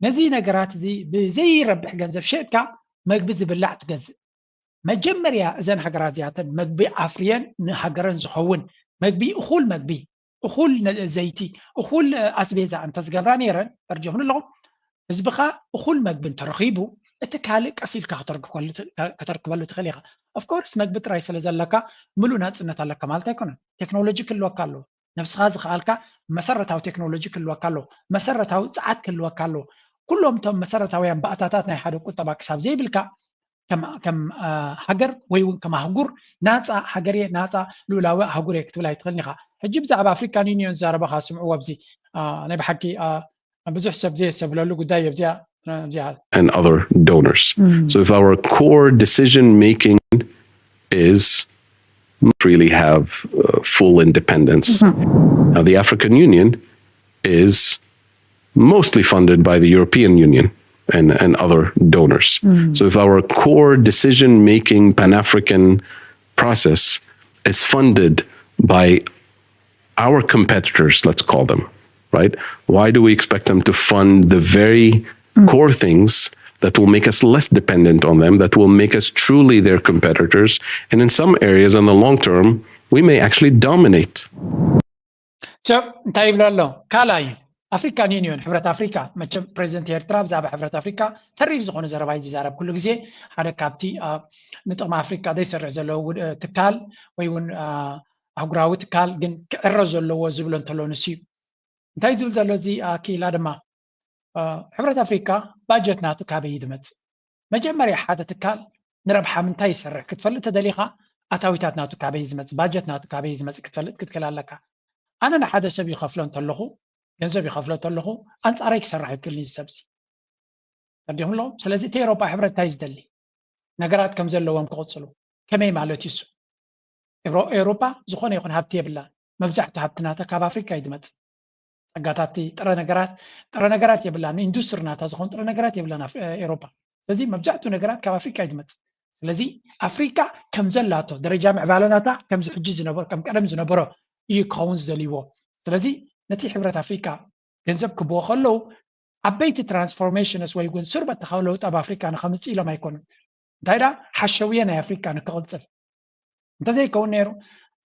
ነዚ ነገራት እዚ ብዘይረብሕ ገንዘብ ሸጥካ መግቢ ዝብላዕ ትገዝእ መጀመርያ እዘን ሃገራት እዚኣተን መግቢ ኣፍርየን ንሃገረን ዝኸውን መግቢ እኹል መግቢ እኹል ዘይቲ እኹል ኣስቤዛ እንተዝገብራ ነይረን ፈርጆምን ኣለኹም ህዝብኻ እኹል መግቢ እንተረኺቡ እቲ ካልእ ቀሲልካ ከተርክበሉ ትኽእል ኢኻ ኦፍኮርስ መግቢ ጥራይ ስለ ዘለካ ሙሉእ ናፅነት ኣለካ ማለት ኣይኮነን ቴክኖሎጂ ክህልወካ ኣለዎ ነብስኻ ዝኽኣልካ መሰረታዊ ቴክኖሎጂ ክህልወካ ኣለዎ መሰረታዊ ፀዓት ክህልወካ ኣለዎ ኩሎም እቶም መሰረታውያን ባእታታት ናይ ሓደ ቁጠባ ክሳብ ዘይብልካ ከም ሃገር ወይ እውን ከም ኣህጉር ናፃ ሃገር እየ ናፃ ልኡላዊ ኣህጉር እየ ክትብል ኣይትኽእልን ኢኻ ሕጂ ብዛዕባ ኣፍሪካን ዩኒዮን ዛረበኻ ስምዑ ኣብዚ ናይ ብሓቂ ብዙሕ ሰብ ዘየሰብለሉ ጉዳይ እየ ብዚኣ and other donors. So if our core decision making is not really have full independence. Now the African Union is mostly funded by the European Union and other donors. So if our core decision making Pan-African process is funded by our competitors, let's call them, right? Why do we expect them to fund the very core things that will make us less dependent on them, that will make us truly their competitors, and in some areas in the long term, we may actually dominate. So, taiblallo, kalay, African Union, Hibrat Africa, መቸም ፕሬዚደንት ኤርትራ ብዛዕባ ሕብረት ኣፍሪካ ተሪፍ ዝኾነ ዘረባ እዩ ዝዛረብ ኩሉ ግዜ ሓደ ካብቲ ንጥቕሚ ኣፍሪካ ዘይሰርሕ ዘለዎ ትካል ወይ እውን ኣህጉራዊ ትካል ግን ክዕረ ዘለዎ ዝብሎ እንተሎ ንስ እዩ እንታይ ዝብል ዘሎ እዚ ኣኪላ ድማ ሕብረት ኣፍሪካ ባጀት ናቱ ካበይ ዝመፅእ መጀመርያ ሓደ ትካል ንረብሓ ምንታይ ይሰርሕ ክትፈልጥ ተደሊኻ ኣታዊታት ናቱ ካበይ ዝመፅእ ባጀት ናቱ ካበይ ዝመፅእ ክትፈልጥ ክትክእል ኣለካ أنا نحد سبي خفلون تلخو جنزبي خفلون تلخو أنت أريك سرح كل السبسي ترجم لهم سلازي تيروبا حبرة تايز دلي نجارات كم زلوا مقصلو كمي معلوتي سو أوروبا زخون يكون هبتي بلا مبزحت هبتنا تكاب أفريقيا يدمت أقاتاتي ترى نجارات يبلان إندستري ناتا زخون ترى نجارات يبلان أوروبا سلازي مبزحتو نجارات كاب أفريقيا يدمت سلازي أفريقيا كم زلاتو درجة معبالناتا كم زحجز نبر كم كلام زنبرو يكونز دليو سلازي نتي حبرة أفريقيا جنزب كبو خلو عبيت ترانسفورميشنز ويقول سربة تخلوت أب أفريقيا أنا 5 إلى ما يكون دايرة حشوية أنا أفريقيا أنا كغلصل أنت زي كون نيرو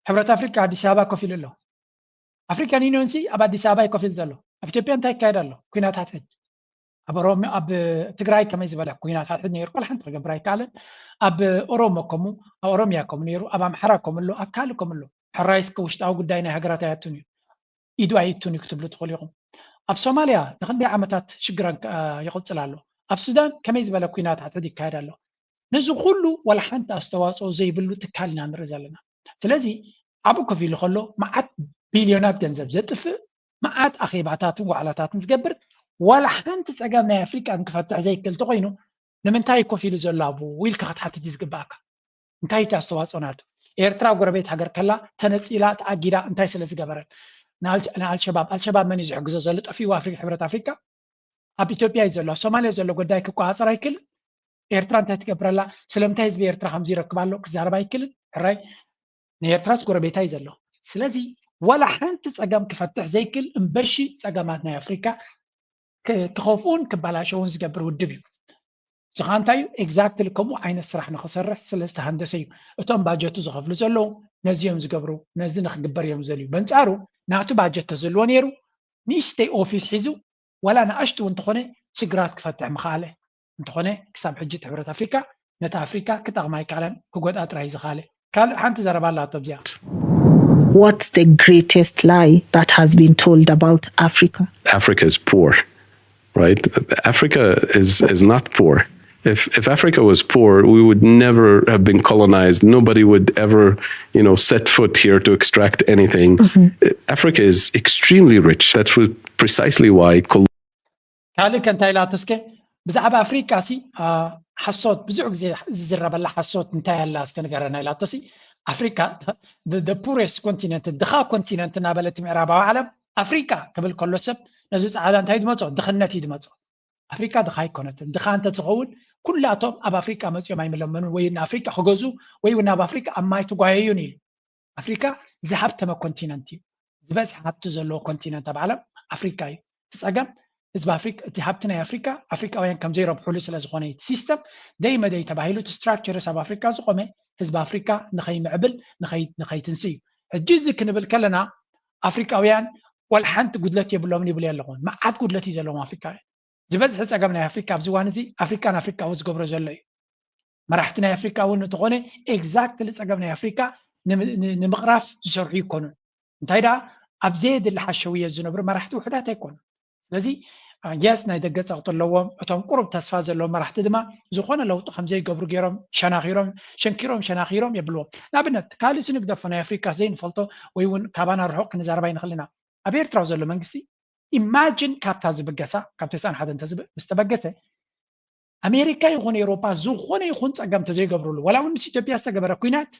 حبرة أفريقيا أديس أبابا كفيل له أفريقيا نينونسي أب أديس أبابا كفيل زلو أفريقيا أنت كايد له كوينات هاتد أب روم أب تجراي كم يزبلا كوينات هاتد نيرو كل حنت رجع براي كالن أب أورومو كمو أو أوروميا كم نيرو أب أمحرا كم له أب كالو كم له حرايس كوشت أو قداينا هجرات هاتوني يدو عيتوني كتب له تقول يوم أب سوماليا نخلي عمتات شجرا يقول سلالو أب السودان كم يزبلا كوينات هاتد كايد له نزو كله ولا حنت أستواصل زي بلو تكالنا نرزلنا سلازي أبو كفيل خلو معات بليونات جنزب زتف معات أخيباتات وعلاتات نزجبر ولا حنت سجلنا أفريقيا انكفتح زي كل تقينه لمن تاي كفيل زلابو ويلك خد حتى تزجباك انتهي تأستواصلناتو إيرترا وقربيت حجر كلا تنسيلات أجيرا انتهي سلز جبرت نال الشباب من يزعج زلت في وافريقيا حبرة أفريقيا أب إثيوبيا يزلوا سوماليا يزلوا قدايك كواسر هيكل إيرترا انتهي تكبرلا سلمتها يزبي إيرترا 5 ركبالو كزاربا هيكل الرأي نيرترا وقربيتها يزلوا سلازي ولا حنت سجام كفتح زي كل مبشي سجاماتنا أفريقيا كخوفون كبلاشون زجبروا الدبيو سخانتايو اكزاكتلي كمو عين السرح نخسرح سلسته هندسي اتم باجتو زغفلو زلو نزيوم زغبرو نزي نخغبر يوم زليو بنصارو ناتو باجت تزلو نيرو نيشتي اوفيس حيزو ولا ناشتو انتخونه شجرات كفتح مخاله انتخونه كساب حجه حبرة افريقيا نتا افريقيا كتغماي كالن كغودات رايز خاله قال حنت زربالا توبزيا What's the greatest lie that has been told about Africa? Africa is poor, right? Africa is not poor. If Africa was poor, we would never have been colonized. Nobody would ever, set foot here to extract anything. Africa is extremely rich. That's precisely why. قال لك انت لا تسكي بزعب افريقيا سي حصوت بزعق زي زرب الله حصوت انت لا اسكن غرنا لا تسي افريقيا the poorest continent الدخا continent نابلت معرب العالم افريقيا قبل كل سب نزز على انت يدمصو دخنت يدمصو افريقيا دخاي كونت دخا انت تقول كلاتهم اب افريقيا مصيو ما يملمنون وين افريقيا خغزو وين اب افريقيا اماي تغايون يل افريقيا زحبت ما كونتيننت زبس حبت زلو كونتيننت بعالم افريقيا تسقم حزب افريقيا تحبتنا افريقيا افريقياوያን ከም ዘይረብሑሉ ስለ ዝኾነ ሲስተም ደይመ ደይ ተባሂሉ ስትራክቸር ሳብ افريقيا ዝቆመ حزب افريقيا ንኸይምዕብል ንኸይትንሲ ሕጂ እዚ ክንብል ከለና افريقياውያን ወል ሓንቲ ጉድለት የብሎም ይብል ያለኹን ማዓት ጉድለት ይዘለዎም افريقياውያን ዝበዝሕ ፀገም ናይ افريقيا ኣብዚ ዋን እዚ افريقيا ዝገብሮ ዘሎ እዩ መራሕቲ ናይ افريقيا እውን እንትኾነ ኤግዛክትሊ ፀገም ናይ افريقيا ንምቕራፍ ዝሰርሑ ይኮኑን እንታይ ዳ ኣብ ዘየድሊ ሓሸውየ ዝነብሩ መራሕቲ ውሕዳት ኣይኮኑ ስለዚ ያስ ናይ ደገ ፀቕጥ ኣለዎም እቶም ቁሩብ ተስፋ ዘለዎም መራሕቲ ድማ ዝኾነ ለውጢ ከምዘይ ገብሩ ገይሮም ሸናኺሮም የብልዎም ንኣብነት ካልእ ስንግደፎ ናይ افريقيا ዘይንፈልጦ ወይ እውን ካባና ርሑቕ ክንዛረባ ይንኽእል ኢና ኣብ ኤርትራ ዘሎ መንግስቲ ኢማጂን ካብታ ዝብገሳ ካብ 91 ዝተበገሰ ኣሜሪካ ይኹን ኤውሮፓ ዝኾነ ይኹን ፀገም ተዘይገብሩሉ ወላ እውን ምስ ኢትዮጵያ ዝተገበረ ኩናት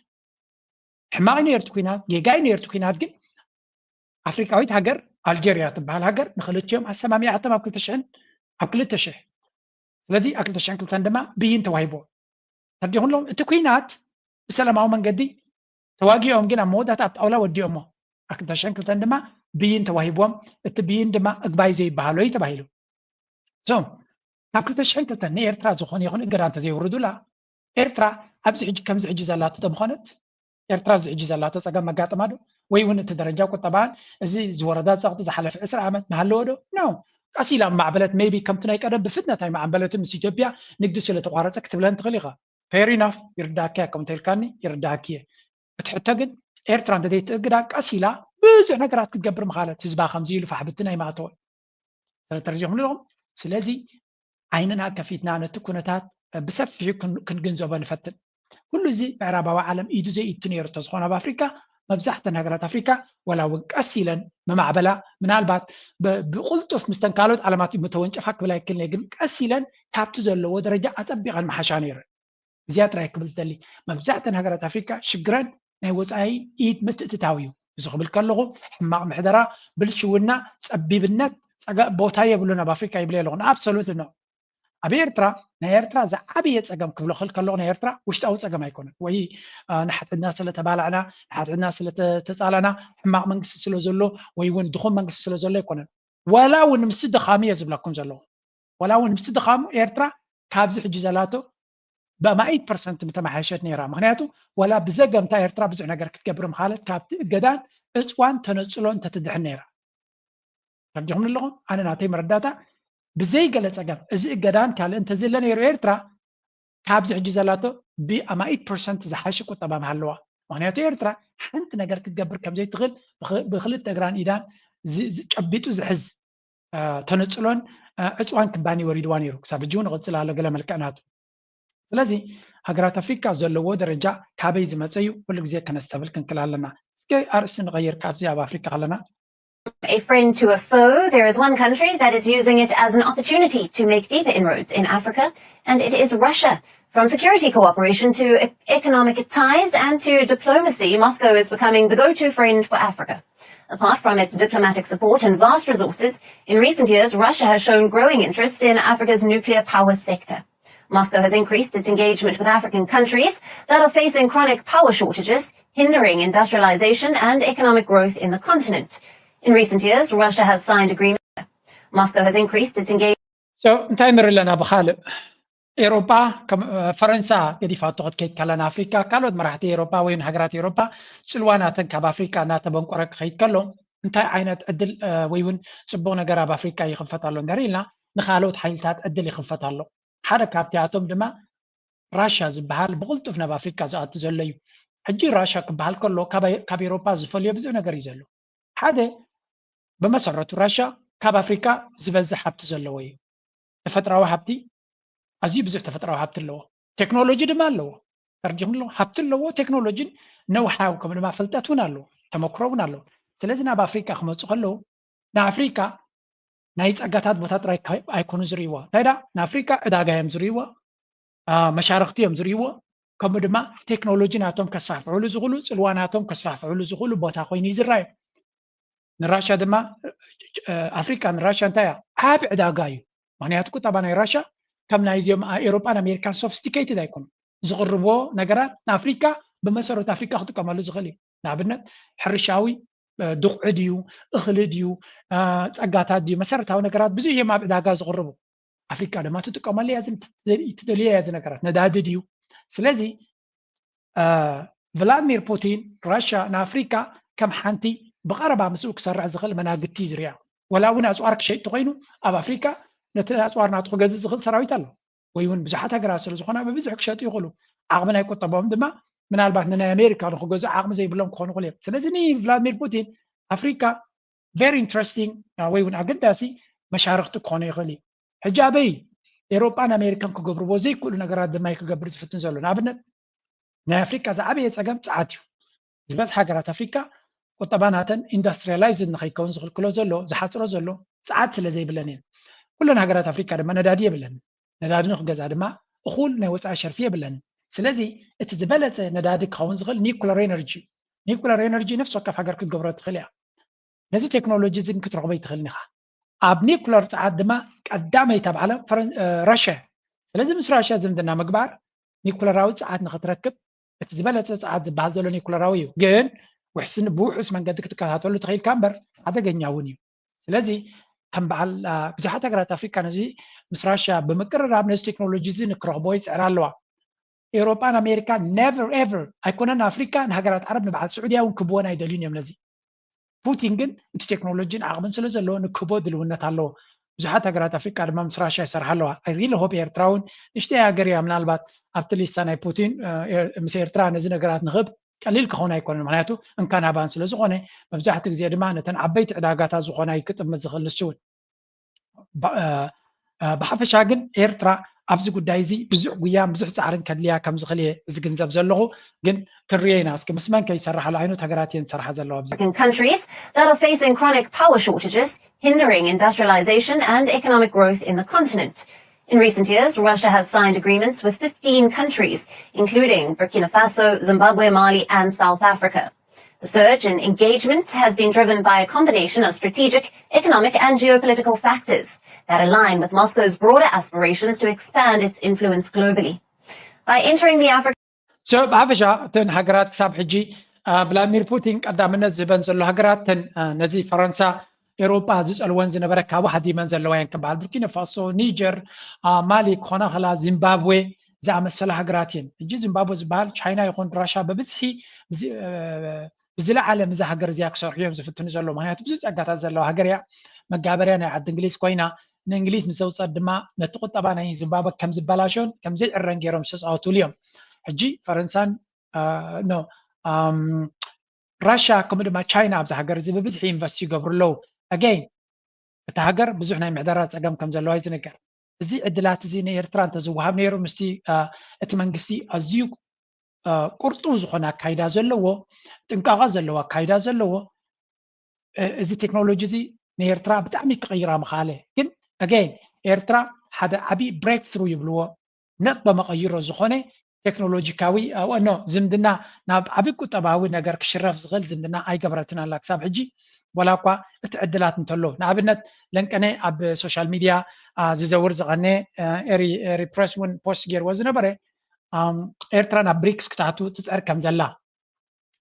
ሕማቕ ነይርቱ ኩናት ጌጋይ ነይርቱ ኩናት ግን ኣፍሪካዊት ሃገር ኣልጀሪያ ትበሃል ሃገር ንኽልቲኦም ኣሰማሚዓቶም ኣብ 2000 ስለዚ ኣብ 2002 ድማ ብይን ተዋሂቦ ተርዲኹሎም እቲ ኩናት ብሰላማዊ መንገዲ ተዋጊኦም ግን ኣብ መወዳእታ ኣብ ጣውላ ወዲኦሞ ኣብ 2002 ድማ ብይን ተዋሂቦም እቲ ብይን ድማ እግባይ ዘይበሃሉ እዩ ተባሂሉ ሶም ካብ 2002 ንኤርትራ ዝኾነ ይኹን እገዳ እንተዘይውርዱላ ኤርትራ ኣብዚ ሕጂ ከምዚ ሕጂ ዘላቶ ምኾነት ኤርትራ እዚ ሕጂ ዘላቶ ፀገም መጋጥማ ዶ ወይ እውን እቲ ደረጃ ቁጠባን እዚ ዝወረዳ ፀቕጢ ዝሓለፈ 10 ዓመት ናሃለዎ ዶ ኖ ቀሲላ ማዕበለት ሜቢ ከምቲ ናይ ቀደም ብፍጥነት ኣይ ማዕበለት ምስ ኢትዮጵያ ንግዲ ስለተቋረፀ ክትብለን ትኽእል ኢኻ ፌር ኢናፍ ይርዳእክያ ከምቲ ኢልካኒ ይርዳእክየ እቲ ሕቶ ግን ኤርትራ እንተዘይትእግዳ ቀሲላ ብዙሕ ነገራት ክትገብር ምኻለት ህዝባ ከምዚ ኢሉ ፋሕብቲ ናይ ማእተወ ስለተረዲኹም ንለኹም ስለዚ ዓይንና ከፊትና ነቲ ኩነታት ብሰፊሑ ክንግንዘቦ ንፈትን ኩሉ እዚ ምዕራባዊ ዓለም ኢዱ ዘይእቱ ነይሩ ተዝኾነ ኣብ ኣፍሪካ مبزحتن هجرات أفريقيا ولا وقاسيلا بمعبلا من البات بقلتف مستنكالوت علامات متوجه فك بلا يكل نجم قاسيلا كابتو زلو ودرجة أصبغ المحشانير زيادة رايك بزدلي مبزحتن هجرات أفريقيا شجران نوزعي إيد متتتاويو زخبل كلغو حماق محدرة بالشونا صبيبنت بوتايه بلونا بافريقيا يبلي لغنا absolutely no أبي إرترا نيرترا زعبي يتسقم كبلو خلق اللغة نيرترا وش تأو تسقم يكون وهي نحت الناس اللي تبالعنا نحت الناس اللي تسألنا حماق منقص سلو زلو ويون دخول منقص سلو زلو يكون ولا ون مسد خامية زبلكم زلو ولا ون مسد خام إرترا كابز حجزالاته بما 8% متمحشت نيرا مخنياتو ولا بزقم تا إرترا بزع نقر كتكبر مخالد كابت قدان إسوان تنصلون تتدح نيرا رجعهم اللغة أنا نعطي مرداتا بزي قال سقم إذا قدان قال أنت زلنا يرو إيرترا كابز حجزالاته بما 8% زحاشك وطبعا محلوها مخنياتو إيرترا حنت نقر كتكبر كم زي تغل بخلت تقران إيدان قبيتو زحز تنصلون إسوان كباني وريدوان يرو كساب جون غسل على قلم الكائنات ስለዚህ ሀገራት አፍሪካ ዘለዎ ደረጃ ካበይ ዝመፀዩ ኩሉ ግዜ ከነስተብል ክንክል ኣለና እስኪ አርእስቲ ንቀይር ካብዚ ኣብ አፍሪካ ኣለና A friend to a foe, there is one country that is using it as an opportunity to make deeper inroads in Africa, and it is Russia. From security cooperation to economic ties and to diplomacy, Moscow is becoming the go-to friend for Africa. Apart from its diplomatic support and vast resources, in recent years, Russia has shown growing interest in Africa's nuclear power sector. Moscow has increased its engagement with African countries that are facing chronic power shortages, hindering industrialization and economic growth in the continent. In recent years, Russia has signed agreements. Moscow has increased its engagement. So, እንታይ ንርኢ ኣለና ብኻልእ ኤሮፓ ፈረንሳ ገዲፋቶ ክትከይድ ከለና ኣፍሪካ ካልኦት መራሕቲ ኤሮፓ ወይ ሃገራት ኤሮፓ ፅልዋናተን ካብ ኣፍሪካ እናተበንቆረ ክኸይድ ከሎ እንታይ ዓይነት ዕድል ወይ እውን ፅቡቅ ነገር ኣብ ኣፍሪካ ይኽፈት ኣሎ ንሪኢልና ንካልኦት ሓይልታት ዕድል ይኽፈት ኣሎ ሓደ ካብቲኣቶም ድማ ራሻ ዝበሃል ብቕልጡፍ ናብ ኣፍሪካ ዝኣቱ ዘሎ እዩ ሕጂ ራሻ ክበሃል ከሎ ካብ ኤሮፓ ዝፈልዮ ብዙሕ ነገር እዩ ዘሎ ሓደ ብመሰረቱ ራሻ ካብ ኣፍሪካ ዝበዝሕ ሃብቲ ዘለዎ እዩ ተፈጥራዊ ሃብቲ ኣዝዩ ብዙሕ ተፈጥራዊ ሃብቲ ኣለዎ ቴክኖሎጂ ድማ ኣለዎ ተርጅም ኣሎ ሃብቲ ኣለዎ ቴክኖሎጂን ነውሓው ከም ድማ ፍልጠት እውን ኣለዎ ተመክሮ እውን ኣለዎ ስለዚ ናብ ኣፍሪካ ክመፁ ከለዉ ንኣፍሪካ ናይ ፀጋታት ቦታ ጥራይ ኣይኮኑ ዝርእይዎ እንታይ ዳ ንኣፍሪካ ዕዳጋ እዮም ዝርእይዎ መሻርክቲ እዮም ዝርእይዎ ከምኡ ድማ ቴክኖሎጂ ናቶም ከስፋሕፍዕሉ ዝኽእሉ ፅልዋናቶም ከስፋሕፍዕሉ ዝኽእሉ ቦታ ኮይኑ ይዝረአዩ ንራሻ ድማ ኣፍሪካ ንራሻ እንታይ እያ ዓብ ዕዳጋ እዩ ምክንያቱ ቁጠባ ናይ ራሻ ከም ናይ እዚኦም ኤሮፓን ኣሜሪካን ሶፊስቲኬትድ ኣይኮኑ ዝቕርቦ ነገራት ንኣፍሪካ ብመሰረቱ ኣፍሪካ ክጥቀመሉ ዝኽእል እዩ ንኣብነት ሕርሻዊ ድቑዕ ድዩ እኽሊ ድዩ ፀጋታት ድዩ መሰረታዊ ነገራት ብዙሕ እዮም ኣብ ዕዳጋ ዝቕርቡ ኣፍሪካ ድማ ትጥቀመሉ እያ ትደልዮ እያ ዚ ነገራት ነዳዲ ድዩ ስለዚ ቭላድሚር ፑቲን ራሻ ንኣፍሪካ ከም ሓንቲ ብቐረባ ምስኡ ክሰርሕ ዝኽእል መናግቲ ዝርያ ወላ እውን ኣፅዋር ክሸይጥ ኮይኑ ኣብ ኣፍሪካ ነቲ ኣፅዋር ናቱ ክገዝእ ዝኽእል ሰራዊት ኣሎ ወይ እውን ብዙሓት ሃገራት ስለ ዝኾነ ብብዙሕ ክሸጡ ይኽእሉ ዓቕሚ ናይ ቁጠቦም ድማ ምናልባት ንናይ ኣሜሪካ ንክገዝኡ ዓቕሚ ዘይብሎም ክኾኑ ይኽእሉ እዮም ስለዚ ንቭላድሚር ፑቲን ኣፍሪካ ቨሪ ኢንትረስቲንግ ወይ እውን ኣገዳሲ መሻርክቲ ክኾኑ ይኽእል እዩ ሕጂ ኣበይ ኤሮፓን ኣሜሪካን ክገብርዎ ዘይክእሉ ነገራት ድማ ክገብር ዝፍትን ዘሎ ንኣብነት ናይ ኣፍሪካ ዝዓበየ ፀገም ፀዓት እዩ ዝበዝሕ ሃገራት ኣፍሪካ ቁጠባናተን ኢንዱስትሪያላይዝድ ንኸይከውን ዝኽልክሎ ዘሎ ዝሓፅሮ ዘሎ ፀዓት ስለ ዘይብለን እየን ኩለን ሃገራት ኣፍሪካ ድማ ነዳዲ የብለን ነዳዲ ንክገዛ ድማ እኹል ናይ ወፃኢ ሸርፊ የብለን ስለዚ እቲ ዝበለፀ ነዳዲ ክኸውን ዝኽእል ኒኩለር ኤነርጂ ነፍሲ ወከፍ ሃገር ክትገብሮ ትኽእል እያ ነዚ ቴክኖሎጂ እዚ ክትረኽቦ ይትኽእልኒ ኢኻ ኣብ ኒኩለር ፀዓት ድማ ቀዳመይ ተባዕለ ራሽያ ስለዚ ምስ ራሽያ ዝምድና ምግባር ኒኩለራዊ ፀዓት ንኽትረክብ እቲ ዝበለፀ ፀዓት ዝበሃል ዘሎ ኒኩለራዊ እዩ ግን ብውሑስ መንገዲ ክትከታተሉ ትኽእልካ እምበር ሓደገኛ እውን እዩ ስለዚ ከም በዓል ብዙሓት ሃገራት ኣፍሪካ ነዚ ምስ ራሽያ ብምቅርራብ ነዚ ቴክኖሎጂ እዚ ንክረኽቦ ይፅዕራ ኣለዋ ኤሮፓን ኣሜሪካን ነቨር ኤቨር ኣይኮነን ኣፍሪካ ንሃገራት ዓረብ ንበዓል ስዑድያ እውን ክብዎን ኣይደልዩን እዮም ነዚ ፑቲን ግን እቲ ቴክኖሎጂን ዓቕምን ስለ ዘለዎ ንክቦ ድልውነት ኣለዎ ብዙሓት ሃገራት ኣፍሪካ ድማ ምስ ራሽያ ይሰርሓ ኣለዋ ኣይ ሪሊ ሆፕ ኤርትራ እውን ንእሽተይ ሃገር እያ ምናልባት ኣብቲ ሊስታ ናይ ፑቲን ምስ ኤርትራ ነዚ ነገራት ንኽብ ቀሊል ክኸውን ኣይኮነን ምክንያቱ እንካናባን ስለ ዝኾነ መብዛሕትኡ ግዜ ድማ ነተን ዓበይቲ ዕዳጋታት ዝኾና ይክጥምት ዝኽእል ንሱ እውን ብሓፈሻ ግን ኤርትራ ኣብዚ ጉዳይ እዚ ብዙሕ ጉያን ብዙሕ ፃዕርን ከድልያ ከም ዝኽእል ዝግንዘብ ዘለኹ ግን ክንርየና እስኪ ምስ መን ከይሰርሓሉ ዓይነት ሃገራት እየን ዝሰርሓ ዘለዋ ኣብዚ countries that are facing chronic power shortages, hindering industrialization and economic growth in the continent. In recent years, Russia has signed agreements with 15 countries, including Burkina Faso, Zimbabwe, Mali, and South Africa. The surge in engagement has been driven by a combination of strategic, economic, and geopolitical factors that align with Moscow's broader aspirations to expand its influence globally. By entering the African So بعفشة تن هجرات كسب حجي فلاديمير بوتين قدامنا زبان زلوا هجرات تن نزي فرنسا أوروبا زوج الوانز نبرك واحد من زلوا يعني كبار بوركينا فاسو نيجر مالي كونا خلا زيمبابوي زعم السلا هجراتين يجي زيمبابوي زبال تشاينا يكون راشا ببزحي بزلا عالم زي هجر زي أكثر يوم زفتون زلوا ما هي تبزوج أجات زلوا هجريا مجابرينا عند إنجليز كوينا إنجليز مسوي صدمة نتقط طبعا هي زيمبابوي كم زبالاشون كم زي الرنجيرهم سوس أو توليوم حجي فرنسان نو راشا كم دما تشاينا بزح هجر زي ببزحي إنفستي قبر لو again بتهجر بزحنا معدرات أقام كم زلوا هاي زنكر زي عدلات زي نيرتران تزوجها نيرو مستي اتمنجسي أزيو قرطوز خنا كايدا زلوا تنقاغ زلوا كايدا زلوا زي تكنولوجي زي نيرترا بتعمي كغيرها مخاله كن again إيرترا هذا عبي break through يبلوا نقبة مغيره زخنة تكنولوجيكاوي أو إنه زمدنا ناب عبي كتباوي نجار كشرف زغل زمدنا أي قبرتنا لك ساب حجي ولا قا تعدلات نتلو نابنت لنكني أب سوشيال ميديا زور زغنة إري بريس ون بوست جير وزن بري إيرترا نبريكس كتاتو تسأر كم زلا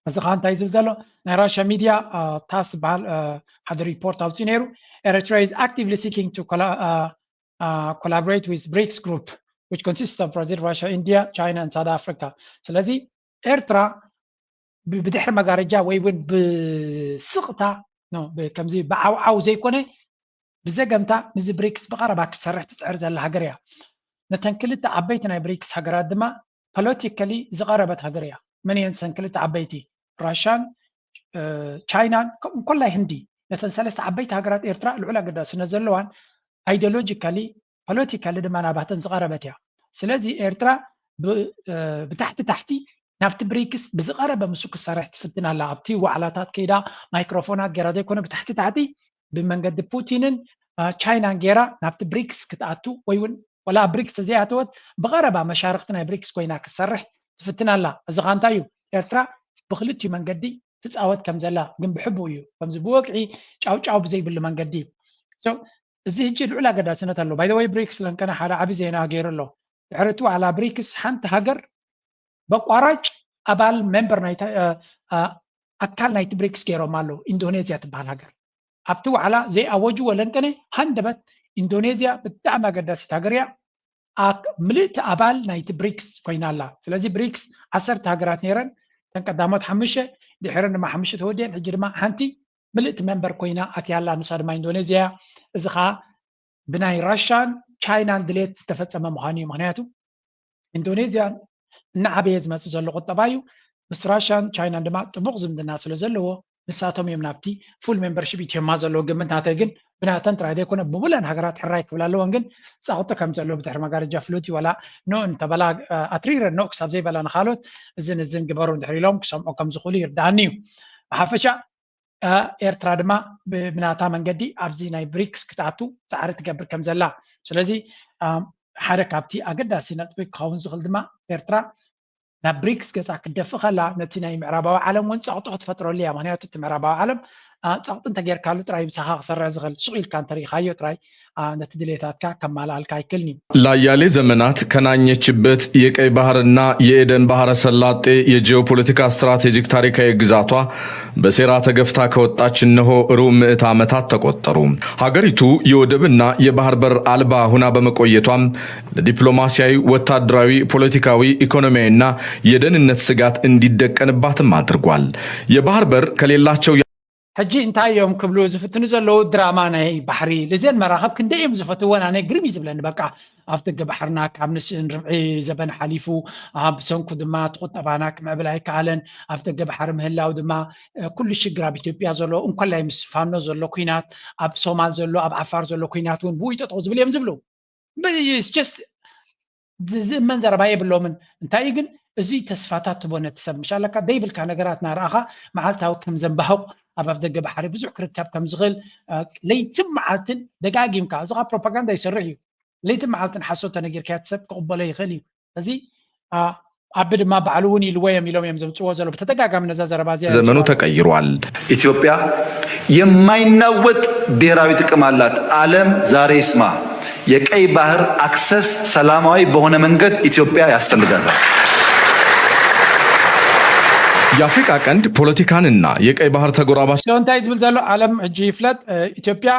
زخان تايز زلو نراشا ميديا تاس بال هذا ريبورت أو تينيرو Eritrea is actively seeking to collaborate with BRICS group which consists of Brazil, Russia, India, China, and South Africa. So لذي إيرترا بدحر مجارجا ويون بسقطة نو بكمزي بعو زي كونه بزجمتا مز بريكس بقربك سرح تسعر زل هجريا نتنكلت عبيتنا بريكس هجرات دما politically زغربت هجريا من ينسنكلت عبيتي راشان تشاينا كلها هندي نتنسلست عبيت هجرات إيرترا العلا قد سنزلوان ideologically politically دما نبهتن زغربتها سلازي إيرترا بتحتي نافت بريكس بزغربة مسوك السرح تفتنا لعبتي وعلاتات كيدا مايكروفونات جرا دي كونه بتحتي بمنقد بوتينن تشاينا جرا نافت بريكس كتاتو ويون ولا بريكس تزياتوت بغربة مشاركتنا بريكس كوينا كسرح تفتنا لا زغانتايو إيرترا بخلتي منقدي تتعود كم زلا جنب حبويو كم زبوقعي چاو بزي باللي منقدي so زي هجي العلا قدا سنة له باي ذا واي بريكس لان كان حالا عبي زينا غير له عرتو على بريكس حنت هاجر بقواراج أبال ممبر نايت أكال نايت بريكس كيرو مالو إندونيسيا تبال هاجر أبتو على زي أوجو ولنكني هندبت إندونيسيا بتعمى قدا ستاجريا ملئت أبال نايت بريكس كوينا الله سلازي بريكس 10 هاجرات نيرن تنقدامات حمشة دحرن ما حمشة تودين حجر ما هانتي ملئت ممبر كوينا أتيالا نصار ما إندونيسيا إذا بناي راشان تشاينا دليت استفدت مهاني مهنياتو إندونيسيا نعبي زما زلو قطبايو مس راشان تشاينا دما تمغزم الناس اللي زلو نساتهم يمنابتي فول ممبرشيب يتما زلو قمت هاتي جن بناتن ترى هذي كنا بمولن هجرات حرايك ولا لون جن ساعتها كم زلو بتحر مقارج جفلوتي ولا نو انت بلا أترير النو كسب زي بلا نخالوت الزن جبرون دحري لهم كم زخولي دانيو حافشة إيرترا دما بناتا من قدي أبزي ناي بريكس كتاتو تعرف تقبل كم زلا سلازي حركة بتي أقدر سينات بكون زغل دما إيرترا نبريكس كذا كدفع خلا نتينا معربة عالم ونصعطت فترة ليا مانيا تتمعربة عالم صعط انت غير كالو تراي مسخا خسر زغل سويل كان تاريخايو تراي نتدليتاتካ ከማላልካ አይክልኒ ላያሌ ዘመናት ከናኘችበት የቀይ ባህርና የኤደን ባህረ ሰላጤ የጂኦፖለቲካ ስትራቴጂክ ታሪካዊ ግዛቷ በሴራ ተገፍታ ከወጣች እነሆ ሩብ ምዕተ ዓመታት ተቆጠሩ። ሀገሪቱ የወደብና የባህር በር አልባ ሆና በመቆየቷም ለዲፕሎማሲያዊ፣ ወታደራዊ፣ ፖለቲካዊ፣ ኢኮኖሚያዊና የደህንነት ስጋት እንዲደቀንባትም አድርጓል። የባህር በር ከሌላቸው حجي انتاي يوم كبلو زفتنو زلو دراما ناي بحري لزين مراخب كندا يوم زفتوان انا قريب يزبلن بقى افتق بحرنا كامنس ربعي زبن حليفو بسنكو دما تقط اباناك معبلاي كالن افتق بحر مهلا ودما كل الشجرة بإثيوبيا زلو ام كل يمس فانو زلو كوينات اب صومال زلو اب عفار زلو كوينات وين بوي تطغز بليم زبلو but it's just ዝእመን ዘረባ የብሎምን እንታይ ግን እዙይ ተስፋታት ትቦነ ትሰብ ምሻለካ ደይብልካ ነገራትና ረኣኻ መዓልታዊ ከም ዘንባህቕ ኣብ ደገ ባሕሪ ብዙሕ ክርከብ ከም ዝኽእል ለይትን መዓልትን ደጋጊምካ እዚኻ ፕሮፓጋንዳ ይሰርሕ እዩ ለይትን መዓልትን ሓሶተ ነጊርካ ትሰብ ክቕበሎ ይኽእል እዩ እዚ ኣብ ድማ በዓሉ እውን ኢልወዮም ኢሎም እዮም ዘምፅዎ ዘሎ በተደጋጋሚ ነዛ ዘረባ እዚያ ዘመኑ ተቀይሯል። ኢትዮጵያ የማይናወጥ ብሔራዊ ጥቅም አላት። ዓለም ዛሬ ይስማ። የቀይ ባህር አክሰስ ሰላማዊ በሆነ መንገድ ኢትዮጵያ ያስፈልጋታል። የአፍሪካ ቀንድ ፖለቲካንና የቀይ ባህር ተጎራባች እንታይ ዝብል ዘሎ ዓለም ሕጂ ይፍለጥ ኢትዮጵያ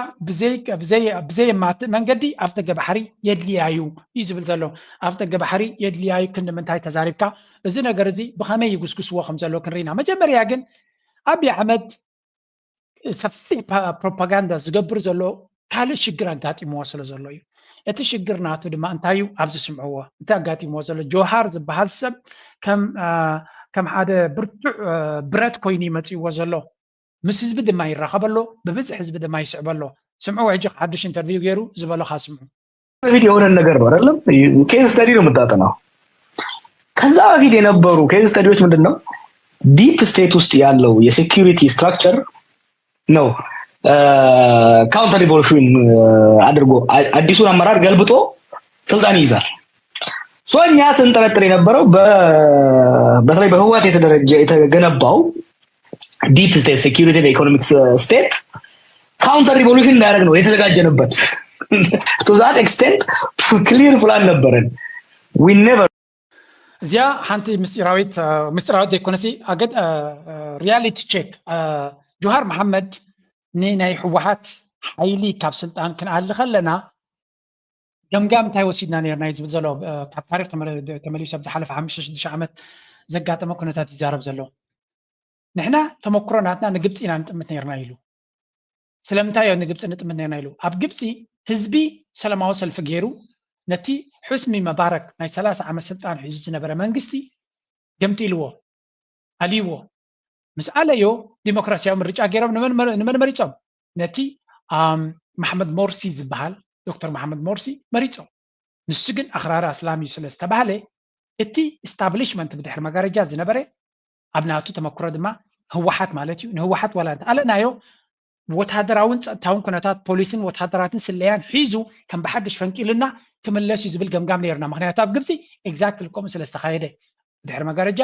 ብዘይ መንገዲ ኣብ ደገ ባሕሪ የድልያዩ እዩ ዝብል ዘሎ ኣብ ደገ ባሕሪ የድልያዩ ክንምንታይ ተዛሪብካ እዚ ነገር እዚ ብኸመይ ይጉስጉስዎ ከም ዘሎ ክንሪና መጀመርያ ግን አብይ አሕመድ ሰፊሕ ፕሮፓጋንዳ ዝገብር ዘሎ ካልእ ሽግር ኣጋጢምዎ ስለ ዘሎ እዩ እቲ ሽግር ናቱ ድማ እንታይ እዩ ኣብዚ ስምዕዎ እቲ ኣጋጢምዎ ዘሎ ጆሃር ዝበሃል ሰብ ከም ሓደ ብርቱዕ ብረት ኮይኑ ይመፅዎ ዘሎ ምስ ህዝቢ ድማ ይራኸበሎ ብብዝሒ ህዝቢ ድማ ይስዕበሎ ስምዑ ሕጂ ሓድሽ ኢንተርቪው ገይሩ ዝበሎ ካስምዑ በፊት የሆነ ነገር ነው አይደለም ኬዝ ስተዲ ነው የምታጠናው ከዛ በፊት የነበሩ ኬዝ ስተዲዎች ምንድነው ዲፕ ስቴት ውስጥ ያለው የሴኩሪቲ ስትራክቸር ነው ካውንተር ሪቮሉሽን አድርጎ አዲሱን አመራር ገልብጦ ስልጣን ይይዛል ሶኛ ስንጠረጥር የነበረው በተለይ በህዋት የተገነባው ዲፕ ስቴት ሴኩሪቲ እና ኢኮኖሚክ ስቴት ካውንተር ሪቮሉሽን እንዳያደርግ ነው የተዘጋጀንበት to that extent clear plan ነበረን we never እዚያ ሓንቲ ምስጢራዊት ዘይኮነሲ ኣገድ ሪያሊቲ ቼክ ጆሃር መሐመድ ናይ ህወሓት ሓይሊ ካብ ስልጣን ክንኣሊ ከለና ገምጋም እንታይ ወሲድና ነርና ዝብል ዘሎ ካብ ታሪክ ተመሊሱ ኣብ ዝሓለፈ 5-6 ዓመት ዘጋጠመ ኩነታት ይዛረብ ዘሎ ንሕና ተመክሮ ናትና ንግብፂ ኢና ንጥምት ነርና ኢሉ ስለምንታይ እዩ ንግብፂ ንጥምት ነርና ኢሉ ኣብ ግብፂ ህዝቢ ሰላማዊ ሰልፊ ገይሩ ነቲ ሕስኒ መባረክ ናይ 30 ዓመት ስልጣን ሒዙ ዝነበረ መንግስቲ ገምጢልዎ ኣልይዎ ምስ ኣለዮ ዲሞክራሲያዊ ምርጫ ገይሮም ንመን መሪፆም ነቲ መሐመድ ሞርሲ ዝበሃል ዶክተር መሐመድ ሞርሲ መሪፆም ንሱ ግን ኣኽራሪ እስላሚ ስለ ዝተባሃለ እቲ ኢስታብሊሽመንት ብድሕሪ መጋረጃ ዝነበረ ኣብ ናቱ ተመክሮ ድማ ህወሓት ማለት እዩ ንህወሓት ዋላ ኣለናዮ ወታደራውን ጸጥታውን ኩነታት ፖሊስን ወታደራትን ስለያን ሒዙ ከም በሓድሽ ፈንቂልና ክምለስ ዝብል ገምጋም ነርና ምክንያቱ ኣብ ግብፂ ኤግዛክትሊ ከምኡ ስለ ዝተኻየደ ድሕሪ መጋረጃ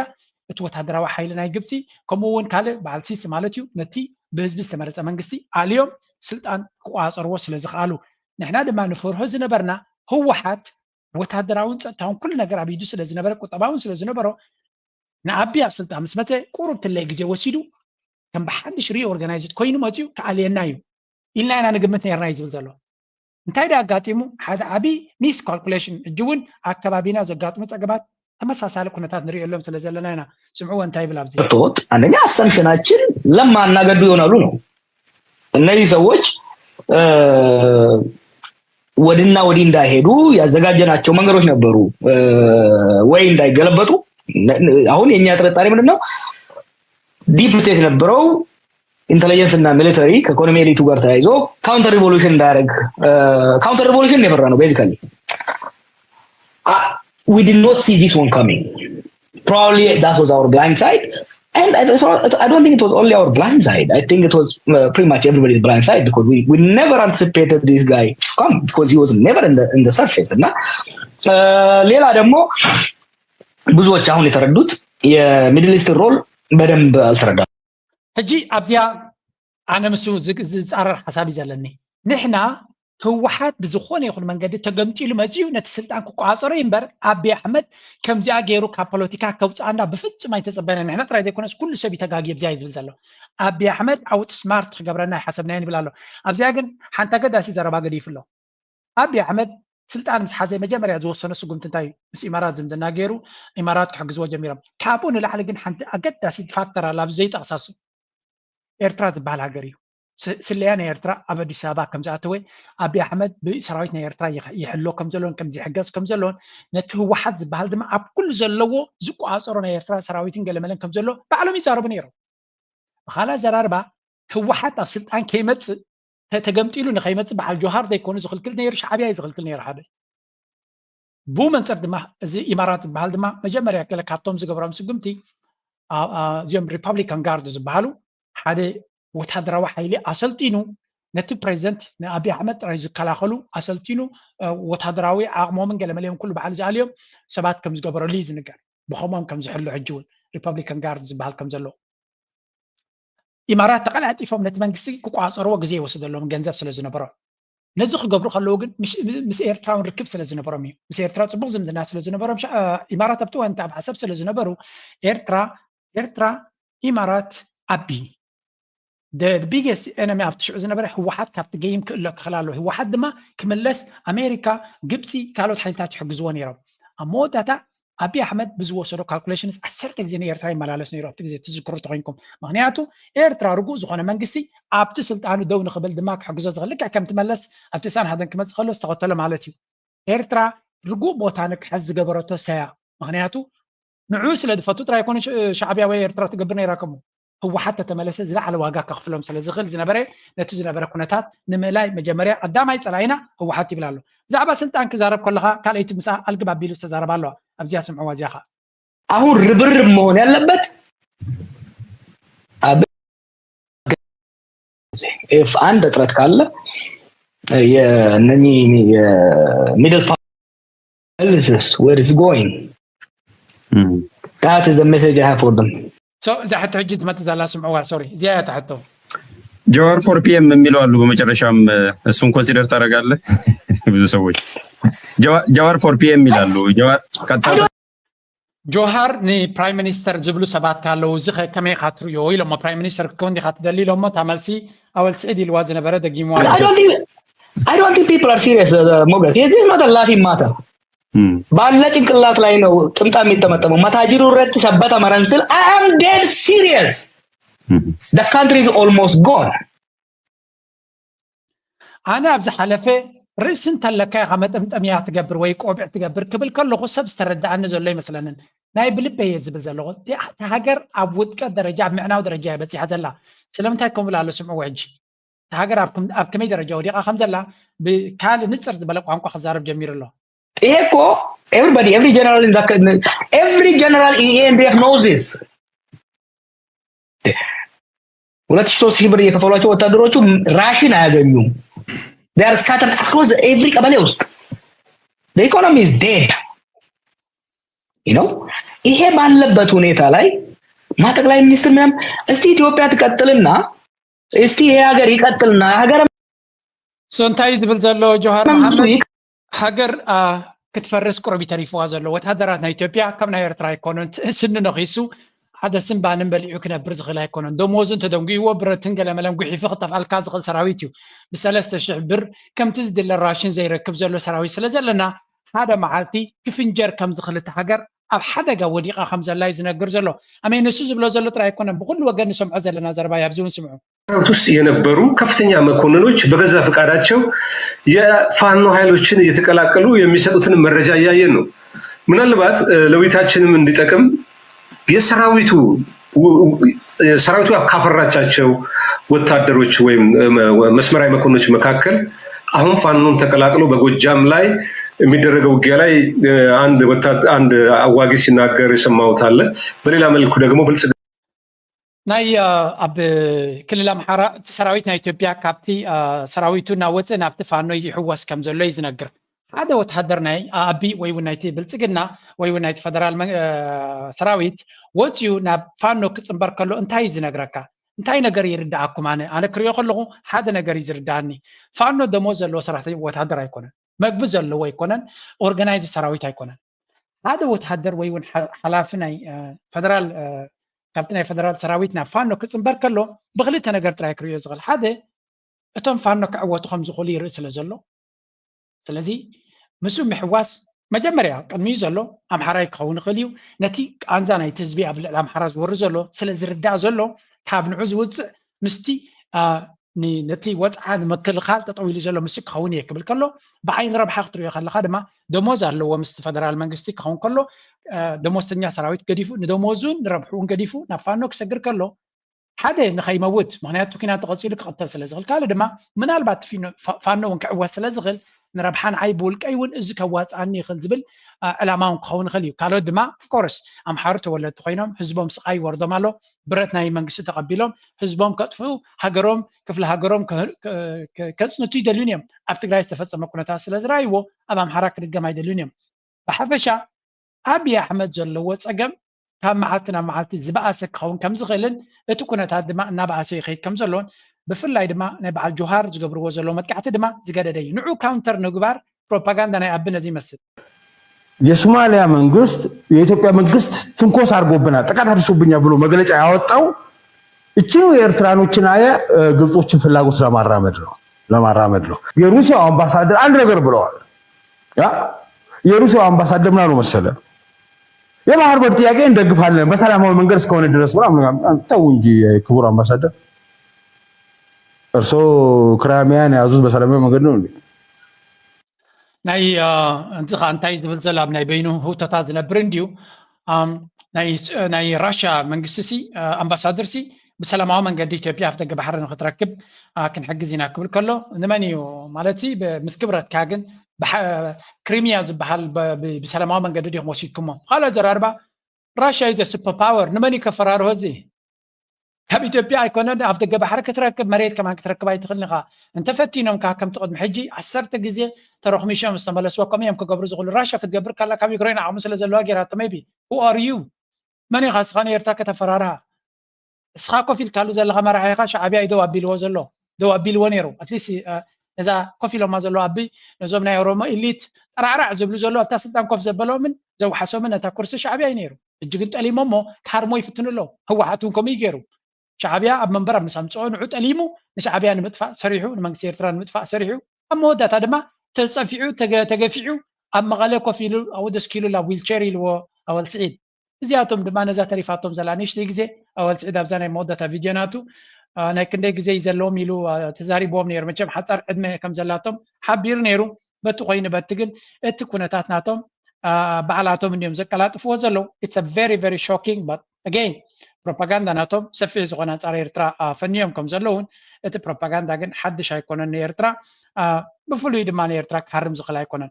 እቲ ወታደራዊ ሓይሊ ናይ ግብፂ ከምኡውን ካልእ በዓል ሲሲ ማለት እዩ ነቲ ብህዝቢ ዝተመረፀ መንግስቲ ኣልዮም ስልጣን ክቋፀርዎ ስለ ዝኽኣሉ ንሕና ድማ ንፈርሆ ዝነበርና ህወሓት ወታደራውን ጸጥታውን ኩሉ ነገር ኣብ ኢዱ ስለ ዝነበረ ቁጠባውን ስለ ዝነበሮ ንኣቢ ኣብ ስልጣን ምስ መፀ ቁሩብ ትለይ ግዜ ወሲዱ ከም ብሓድሽ ሪኦርጋናይዝድ ኮይኑ መፅኡ ከኣልየና እዩ ኢልና ኢና ንግምት ነርና እዩ ዝብል ዘሎ እንታይ ዳ ኣጋጢሙ ሓደ ዓብይ ሚስ ካልኩሌሽን እጅ እውን ኣከባቢና ዘጋጥሙ ፀገማት ተመሳሳሊ ኩነታት ንሪእሎም ስለ ዘለና ኢና ስምዑ እንታይ ይብል ኣብዚ አንደኛ አሰምሽናችን ለማናገዱ ይሆናሉ ነው እነዚህ ሰዎች ወድና ወዲ እንዳይሄዱ ያዘጋጀናቸው መንገዶች ነበሩ ወይ እንዳይገለበጡ አሁን የኛ ጥርጣሬ ምንድነው ዲፕ ስቴት ነበረው ኢንተለጀንስ እና ሚሊተሪ ከኢኮኖሚ ኤሊቱ ጋር ተያይዞ ካውንተር ሪቮሉሽን እንዳያደርግ ካውንተር ሪቮሉሽን ነበር ነው ቤዚካሊ we did not see this one coming probably that was our blind side and I don't think it was only our blind side I think it was pretty much everybody's blind side because we never anticipated this guy to come because he was never in the surface እና ሌላ ደግሞ ብዙዎች አሁን የተረዱት የሚድል ኢስት ሮል በደንብ አልተረዳም ሕጂ ኣብዚያ ኣነ ምስ ዝፃረር ሓሳብ ይዘለኒ ንሕና ህወሓት ብዝኾነ ይኹን መንገዲ ተገምጪሉ መፅኡ ነቲ ስልጣን ክቋፀሮ እምበር አብይ አሕመድ ከምዚኣ ገይሩ ካብ ፖለቲካ ከውፃና ብፍጹም ኣይተፀበነ ንሕና ጥራይ ዘይኮነስ ኩሉ ሰብ ይተጋግየ ብዚያ ዝብል ዘሎ አብይ አሕመድ ኣውት ስማርት ክገብረና ይሓሰብና ይብል ኣሎ ኣብዚያ ግን ሓንቲ ኣገዳሲ ዘረባ ገዲፍ ኣሎ አብይ አሕመድ ስልጣን ምስ ሓዘ መጀመርያ ዝወሰነ ስጉምቲ እንታይ እዩ ምስ ኢማራት ዝምድና ገይሩ ኢማራት ክሕግዝዎ ጀሚሮም ካብኡ ንላዕሊ ግን ሓንቲ ኣገዳሲ ፋክተር ኣላ ኣብ ዘይጠቕሳሱ ኤርትራ ዝበሃል ሃገር እዩ ስለያ ናይ ኤርትራ ኣብ ኣዲስ ኣበባ ከም ዝኣተወ አብይ አሕመድ ብሰራዊት ናይ ኤርትራ ይሕሎ ከም ዘለዎን ከም ዝሕገዝ ከም ዘለዎን ነቲ ህወሓት ዝበሃል ድማ ኣብ ኩሉ ዘለዎ ዝቋፀሮ ናይ ኤርትራ ሰራዊትን ገለመለን ከም ዘሎ ባዕሎም ይዛረቡ ነይሮም ብኻልእ ዘራርባ ህወሓት ኣብ ስልጣን ከይመፅእ ተገምጢሉ ንኸይመፅእ በዓል ጆሃር ዘይኮኑ ዝኽልክል ነይሩ ሻዕብያ እዩ ዝኽልክል ነይሩ ሓደ بو منصر دما زي امارات بحال دما مجمريا كلا كاتوم زغبرام سغمتي زيوم ريبابليكان غاردز بحالو حدا وتحدراو حيلي اسلطينو نتي بريزنت ابي احمد رايز كلاخلو اسلطينو وتحدراوي عقمومن قلمليهم كل بحال زاليوم سبات كم زغبرو ليز نغر بخومم كم زحلو حجون ريبابليكان غاردز بحال كم زلو امارات تقلعت يفهم نت منغستي كقاصرو غزي يوسدلهم ገንዘብ ስለዝነበረው نزخ قبرو خلوغن مش ايرتراون ركب سلازنبرو مي مش ايرترا صبغ زمدنا سلازنبرو مش امارات ابتو انت بحسب سلازنبرو ايرترا امارات ابي the biggest enemy of تشعو زنبرو هو حد كابت جيم كله خلاله هو حد ما كملس امريكا جبسي كالوت حينتات حجزون يرو اموتاتا ابي احمد بزوسرو كالكوليشنز 10 ጊዜ ኤርትራ ይመላለስ ነው ይሮት ጊዜ ትዝክሩ ተቆይንኩም ምክንያቱ ኤርትራ ርጉ ዝኾነ መንግስቲ ኣብቲ ስልጣኑ ደው ንኽብል ድማ ክሕግዞ ዝኽእል ከም ትመለስ ኣብቲ ሳን ሃደን ክመጽእ ከሎ ዝተኸተለ ማለት እዩ ኤርትራ ርጉ ቦታ ንክሕዝ ዝገበረቶ ሰያ ምክንያቱ ንዑ ስለ ድፈቱ ጥራይ ኮነ ሻዕብያ ወይ ኤርትራ ትገብር ነይራከሙ ህወሓት ተመለሰ ዝለዓለ ዋጋ ከኽፍሎም ስለ ዝኽእል ዝነበረ ነቲ ዝነበረ ኩነታት ንምላይ መጀመርያ ቀዳማይ ፀላይና ህወሓት ይብላሉ ብዛዕባ ስልጣን ክዛረብ ከለኻ ካልአይቲ ምሳ አልግባቢሉ ተዛረባ ኣለዋ ኣብዚያ ስምዑዋ እዚያኻ አሁን ርብርብ መሆን ያለበት if አንድ እጥረት ካለ የነኒ የሚድል ፓርት where is going that is the message I have for them so اذا حتى حجت ما تزال سمعوا سوري زياده تحته ጆዋር 4 PM የሚለው አሉ በመጨረሻም እሱን ኮንሲደር ታደርጋለህ ብዙ ሰዎች ጆዋር 4 PM ይላሉ ጆዋር ጆሃር ኒ ፕራይም ሚኒስተር ዝብሉ ሰባት ካለው ዝኸ ከመይ ኻትሩ ዮ ኢሎም ፕራይም ሚኒስተር ኮንዲ ኻት ደሊሎም ታመልሲ አወል ስዒድ ይልዋ ዝነበረ ደጊሞ I don't think people are serious ሞገት this is not a laughing matter ባለ ጭንቅላት ላይ ነው ጥምጣም የሚጠመጠመው መታጅሩ ረት ሰበታ መረንስል I am dead serious the country is almost gone انا ابز حلفه رئيسن تلكا غمطمطميا تغبر ወይ ቆብዕ ትገብር ክብል ከለኹ ሰብ ዝተረዳዕኒ ዘሎ ይመስለንን ናይ ብልበይ ዝብል ዘሎ ተሃገር ኣብ ውጥቀ ደረጃ ምዕናው ደረጃ ይበጽሕ ዘላ ስለምንታይ ከም ብላለ ስምዑ ሕጂ ተሃገር ኣብ ከመይ ደረጃ ወዲቃ ከም ዘላ ብካል ንጽር ዝበለ ቋንቋ ክዛረብ ጀሚር ኣሎ ይሄ እኮ every general in ENDF knows this 2,300 ብር የከፈሏቸው ወታደሮቹ ራሽን አያገኙም they are scattered across every ቀበሌ ውስጥ the economy is dead you know ይሄ ባለበት ሁኔታ ላይ ማጠቅላይ ሚኒስትር ምንም እስቲ ኢትዮጵያ ትቀጥልና እስቲ ይሄ ሀገር ይቀጥልና ሀገር ሶንታይ ዝብል ዘሎ ጆሃር መሐመድ ሀገር ክትፈርስ ቁርቢ ተሪፍዋ ዘሎ ወታደራት ናይ ኢትዮጵያ ከም ናይ ኤርትራ ኢኮኖሚ ስንነኺሱ هذا سنبان بليعو كنا برز خلا يكونن دموزن تدمقي وبرتن قلملم قحي فقط على الكاز غل سراويتيو بسلاسة شعبر كم تزدل الراشن زي ركب زلو سراوي سلازلنا هذا معالتي كفنجر كم زخلت حجر أو حدا قوديقة خمسة لا يزنقر زلو أما ينسوز بلو زلو ترى يكونن بقول وقال نسمع زلنا زربا يبزون سمعوا ውስጥ የነበሩ ከፍተኛ መኮንኖች በገዛ ፍቃዳቸው የፋኖ ኃይሎችን እየተቀላቀሉ የሚሰጡትን መረጃ ያያየን ነው ምናልባት ለውይይታችንም እንዲጠቅም የሰራዊቱ ካፈራቻቸው ወታደሮች ወይም መስመራዊ መኮንኖች መካከል አሁን ፋኖን ተቀላቅሎ በጎጃም ላይ የሚደረገው ውጊያ ላይ አንድ አዋጊ ሲናገር የሰማሁት አለ በሌላ መልኩ ደግሞ ብልጽግ ናይ ኣብ ክልል አምሓራ ሰራዊት ናይ ኢትዮጵያ ካብቲ ሰራዊቱ ናወፅእ ናብቲ ፋኖ ይሕወስ ከም ዘሎ ይዝነግር هذا وتحضر ناي ابي وي ونايتي بلصقنا وي ونايت فدرال سراويت وتيو نا فانو كصمبر كلو انتاي زنغركا انتاي ነገር ይርዳአኩም አነ ክሪዮ ከለኹ ሓደ ነገር ይዝርዳኒ ፋኖ ደሞዝ ዘሎ ሰራተኛ ወታደር አይኮነን መግብ ዘሎ ወይ ኮነን ኦርጋናይዝ ሰራዊት አይኮነን هذا وتحضر وي ون حلاف ناي فدرال كابتن فدرال سراويت نا فانو كصمبر كلو بغلت ነገር ጥራይ ክሪዮ ዝغل ሓደ እቶም ፋኖ ክዕወቱ ከም ዝኽእሉ ይርኢ ስለ ዘሎ ስለዚህ مسو محواس مجمريا قدمي زلو امحراي كون خليو نتي قانزا ناي تزبي ابل امحراز ور زلو سلا زردا زلو كاب نعوز وص مستي ني نتي وصعا مكل خال تطويل زلو مسك كون يكبل كلو بعين ربح خطر يخلى خدما دموز الله مست فدرال منغستي كون كلو دموزتنيا سراويت قديفو ندموزون ربحون قديفو نفانوك سجر كلو حدا نخيموت معناته كنا تقصيل قتل سلازغل قال دما من البات في فانو كعوا سلازغل نربحان عيبول كيون إذا كواس عني خنزبل علامة كون خليو كالو دما of course أم حارت ولا تخينهم حزبهم سقاي وردو مالو برتنا يمنقص تقبلهم حزبهم كتفو هجرهم كفل هجرهم كسنتو يدلونيهم أفتقر يستفسر مكونات أصل زرايو أمام حركة الجماعة يدلونيهم بحفشة أبي أحمد جلو وصقم كم معتنا معت زبأسك خون كم زغلن اتكونت هاد ما نبأسي خيط كم زلون بفلاي دما نبع الجوهر زقبر وزلو متكعت دما زقادة دي نوعو كاونتر نقبر بروباغندا نأبنا زي مسد የሶማሊያ መንግስት የኢትዮጵያ መንግስት ትንኮስ አድርጎብናል ጥቃት አድርሶብኛል ብሎ መግለጫ ያወጣው እቺው የኤርትራኖችን አያ ግብጾችን ፍላጎት ለማራመድ ነው የሩሲያው አምባሳደር አንድ ነገር ብለዋል የሩሲያው አምባሳደር ምናሉ መሰለ የባህር በር ጥያቄ እንደግፋለን በሰላማዊ መንገድ እስከሆነ ድረስ ምናምን ተው እንጂ ክቡር አምባሳደር እርሶ ክራሚያን ያዙት በሰላማዊ መንገድ ነው እንዴ ናይ እንት ኻንታይ ዝብል ዘላብ ናይ በይኑ ሁተታ ዝነብር እንዲዩ ናይ ራሽያ መንግስቲ አምባሳደር بسلامه من قد إثيوبيا أفتق بحر نختركب كن حجزينا كبر كله نمانيو مالتي بمسكبرات كاجن كريميا زبحال بسلامه من قد يوم وشيكم قال زراربا راشيا إذا سوبر باور نماني كفرار هذي كاب إثيوبيا يكون أفتق بحر كتركب مريت كمان كتركب أي تخلنها أنت فتينهم كم تقعد محجي عسرت جزية تروح مشام مستمر سوا كم يوم كقبر زغل راشيا كتجبر كلا كم يقرين عمس لزلوا جرات ميبي who are you ماني خاص خاني يرتاك تفرارها سخاكو في الكالو زي الغمر عيقا شعبي دو أبي الوزلو دو أبي الونيرو أتليسي إذا كوفي لو ما زلو أبي نزومنا يوروما إليت رعرع زبلو زلو أتاسدان كوف زبلو من زو حسو من أتا كورس شعبي ينيرو الجقنت أليمو مو كارمو يفتنو له هو حاتونكم يجيرو شعبي أب من برا مسامسون عود أليمو نشعبي نمدفع سريحو نمانكسير تران مدفع سريحو أما ودا تادما تسافعو تجافعو أما غالي كوفي لو أو دسكيلو لا ويلشيري لو أول سعيد زياتهم دما نزا تريفاتهم زلانيش ليجزي أول سعيد أبزاني مودة فيديوناتو ناكن ديك زي زلوم يلو تزاري بوم نير مچم حتى عدمه كم زلاتهم حبير نيرو بتقين بتقل اتكونتاتناتهم بعلاتهم اليوم زكالات فوزلو it's a very very shocking but again propaganda ناتهم سفي زغنا صار إيرترا فنيوم كم زلون ات propaganda جن حدش هيكونن إيرترا بفلوي دمان إيرترا كحرم زخلا هيكونن